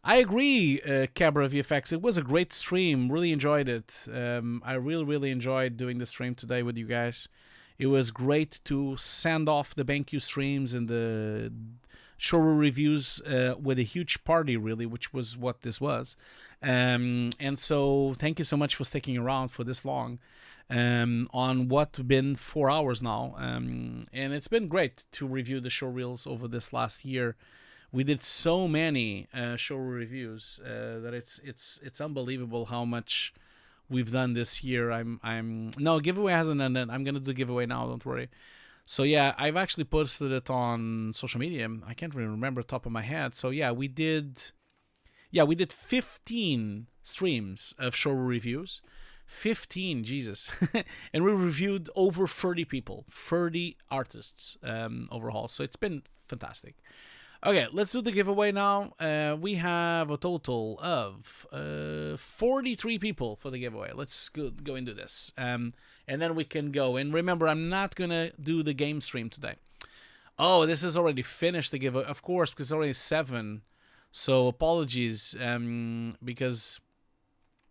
I agree, Cabra VFX. It was a great stream. Really enjoyed it. I really enjoyed doing the stream today with you guys. It was great to send off the BenQ streams and the showreel reviews with a huge party, really, which was what this was. And so thank you so much for sticking around for this long on what's been 4 hours now. And it's been great to review the showreels over this last year. We did so many showreel reviews that it's unbelievable how much we've done this year. No, giveaway hasn't ended. I'm gonna do the giveaway now. Don't worry. So yeah, I've actually posted it on social media. I can't really remember the top of my head. So yeah, we did 15 streams of showreel reviews, 15, Jesus. And we reviewed over 30 people, 30 artists overall. So it's been fantastic. Okay, let's do the giveaway now. We have a total of 43 people for the giveaway. Let's go into this. And then we can go. And remember, I'm not going to do the game stream today. Oh, this is already finished, the giveaway. Of course, because it's already 7. So apologies, because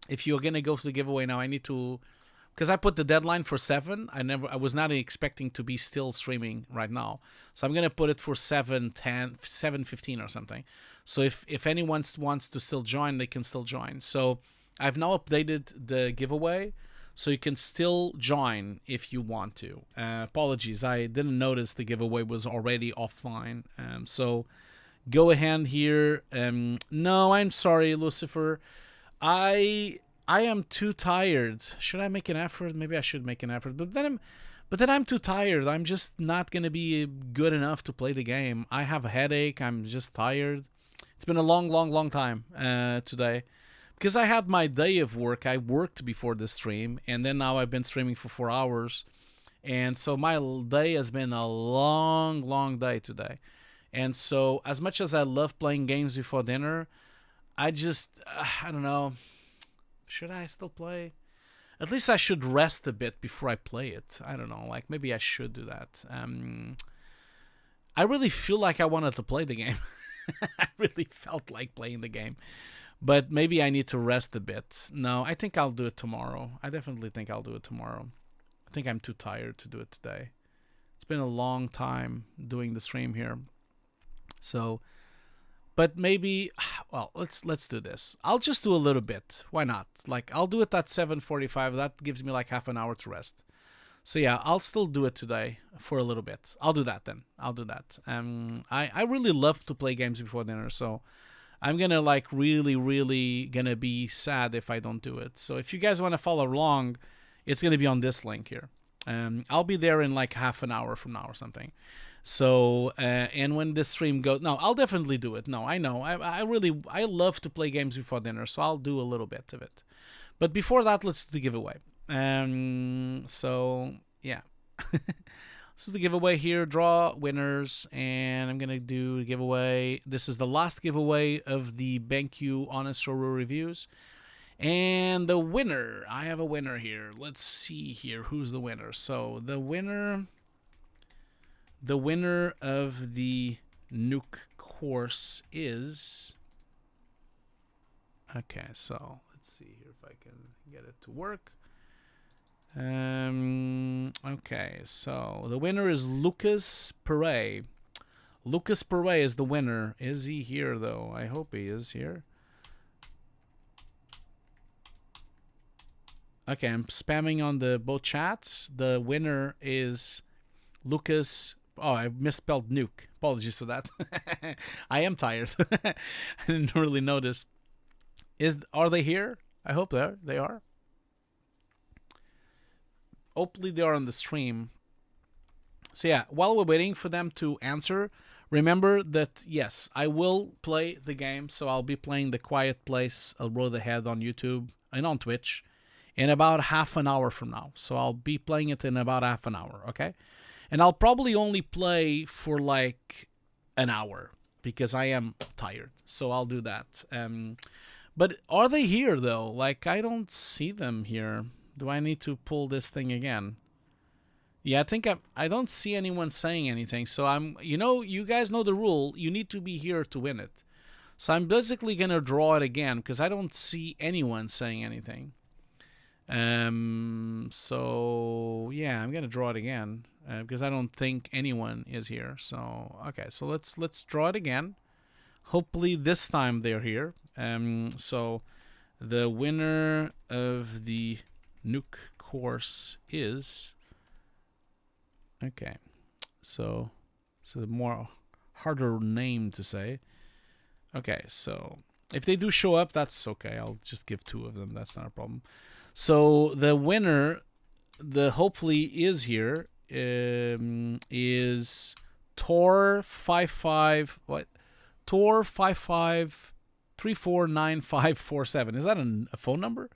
if you're going to go to the giveaway now, I need to... Because I put the deadline for 7, I was not expecting to be still streaming right now. So I'm gonna put it for 7:10, 7:15 or something. So if anyone wants to still join, they can still join. So I've now updated the giveaway, so you can still join if you want to. Apologies, I didn't notice the giveaway was already offline. So go ahead here. No, I'm sorry, Lucifer. I am too tired. Should I make an effort? Maybe I should make an effort. But then I'm too tired. I'm just not going to be good enough to play the game. I have a headache. I'm just tired. It's been a long time today. Because I had my day of work. I worked before the stream. And then now I've been streaming for 4 hours. And so my day has been a long day today. And so as much as I love playing games before dinner, I don't know. Should I still play? At least I should rest a bit before I play it. I don't know. Like, maybe I should do that. I really feel like I wanted to play the game. I really felt like playing the game. But maybe I need to rest a bit. No, I think I'll do it tomorrow. I definitely think I'll do it tomorrow. I think I'm too tired to do it today. It's been a long time doing the stream here. So... But maybe, well, let's do this. I'll just do a little bit. Why not? Like, I'll do it at 7:45. That gives me like half an hour to rest. So yeah, I'll still do it today for a little bit. I'll do that then. I'll do that. I really love to play games before dinner, so I'm gonna like really gonna be sad if I don't do it. So if you guys want to follow along, it's gonna be on this link here. I'll be there in like half an hour from now or something. So, and when this stream goes, no, I'll definitely do it. No, I know. I love to play games before dinner, so I'll do a little bit of it. But before that, let's do the giveaway. So, yeah. So the giveaway here, draw winners, and I'm going to do the giveaway. This is the last giveaway of the BenQ Honest Showreel reviews. And the winner, I have a winner here. Let's see here. Who's the winner? So, the winner of the Nuke course is... Okay, so let's see here if I can get it to work. Okay, so the winner is Lucas Perret. Lucas Perret is the winner. Is he here, though? I hope he is here. Okay, I'm spamming on the both chats. The winner is Lucas. Oh, I misspelled nuke. Apologies for that. I am tired. I didn't really notice. Are they here? I hope they are. Hopefully they are on the stream. So yeah, while we're waiting for them to answer, remember that yes, I will play the game. So I'll be playing The Quiet Place, A Road Ahead on YouTube and on Twitch in about half an hour from now. So I'll be playing it in about half an hour, okay? And I'll probably only play for like an hour because I am tired. So I'll do that. But are they here though? Like, I don't see them here. Do I need to pull this thing again? Yeah, I think I don't see anyone saying anything. So you guys know the rule. You need to be here to win it. So I'm basically going to draw it again because I don't see anyone saying anything. So yeah, I'm going to draw it again because I don't think anyone is here. So, okay, so let's draw it again. Hopefully this time they're here. So the winner of the Nuke course is... Okay, so it's a more harder name to say. Okay, so if they do show up, that's okay. I'll just give 2 of them. That's not a problem. So the winner, hopefully is here, is Tor55. What? Tor55349547. Is that a phone number?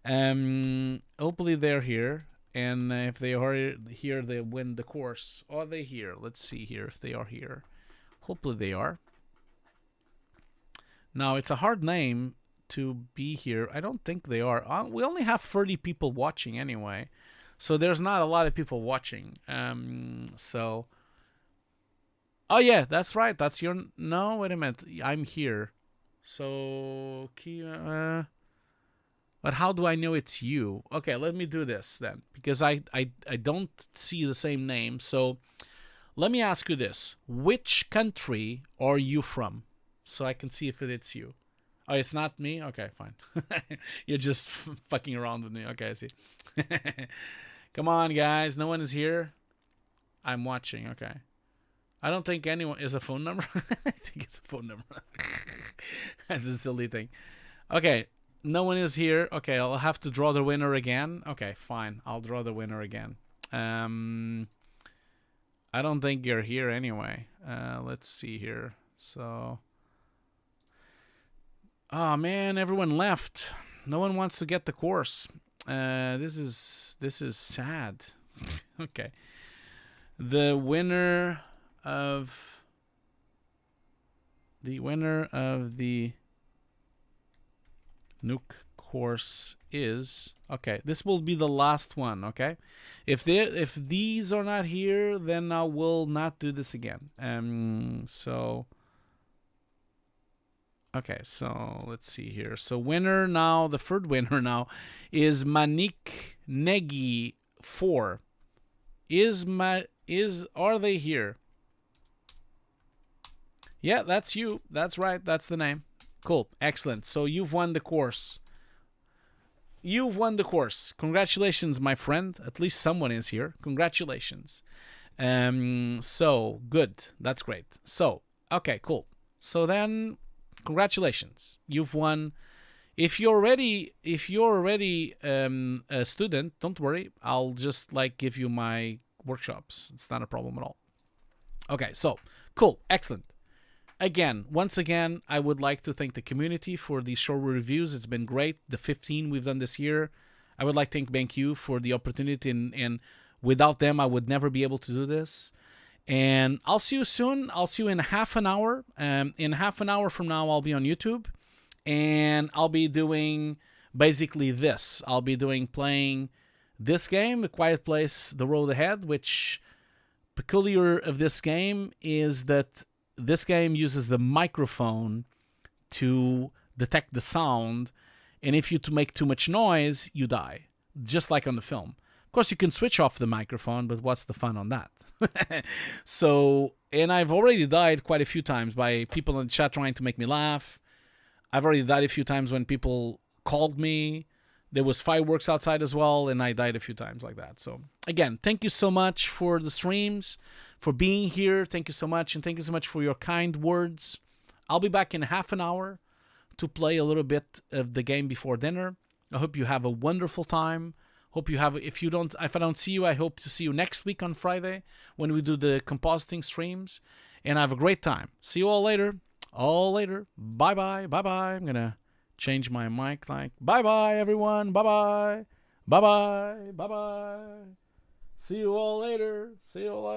Hopefully they're here. And if they are here, they win the course. Are they here? Let's see here if they are here. Hopefully they are. Now, it's a hard name to be here. I don't think they are. We only have 30 people watching anyway. So there's not a lot of people watching. So... Oh, yeah, that's right. That's your... No, wait a minute. I'm here. So... But how do I know it's you? Okay, let me do this then. Because I don't see the same name. So let me ask you this. Which country are you from? So I can see if it's you. Oh, it's not me? Okay, fine. You're just fucking around with me. Okay, I see. Come on, guys. No one is here? I'm watching. Okay. I don't think anyone... Is a phone number? I think it's a phone number. That's a silly thing. Okay. No one is here. Okay, I'll have to draw the winner again. Okay, fine. I'll draw the winner again. I don't think you're here anyway. Let's see here. So... Oh, man, everyone left. No one wants to get the course. This is sad. Okay. The winner of the Nuke course is... Okay, this will be the last one, okay? If these are not here, then I will not do this again. So... Okay, so let's see here. So winner now, the third winner now is Manik Negi 4. Are they here? Yeah, that's you. That's right. That's the name. Cool. Excellent. So you've won the course. You've won the course. Congratulations, my friend. At least someone is here. Congratulations. So good. That's great. So, okay, cool. So then, congratulations. You've won. If you're already a student, don't worry. I'll just like give you my workshops. It's not a problem at all. Okay, so cool. Excellent. Once again, I would like to thank the community for these show reviews. It's been great. The 15 we've done this year. I would like to thank you for the opportunity, and without them, I would never be able to do this. And I'll see you soon. I'll see you in half an hour. In half an hour from now, I'll be on YouTube, and I'll be doing basically this. I'll be playing this game, A Quiet Place: The Road Ahead, which peculiar of this game is that this game uses the microphone to detect the sound, and if you make too much noise, you die, just like on the film. Of course, you can switch off the microphone, but what's the fun on that? So, and I've already died quite a few times by people in the chat trying to make me laugh. I've already died a few times when people called me. There was fireworks outside as well, and I died a few times like that. So, again, thank you so much for the streams, for being here. Thank you so much, and thank you so much for your kind words. I'll be back in half an hour to play a little bit of the game before dinner. I hope you have a wonderful time. Hope you have, if I don't see you, I hope to see you next week on Friday when we do the compositing streams. And have a great time. See you all later. All later. Bye-bye. Bye-bye. I'm going to change my mic like, bye-bye, everyone. Bye-bye. Bye-bye. Bye-bye. See you all later. See you all later.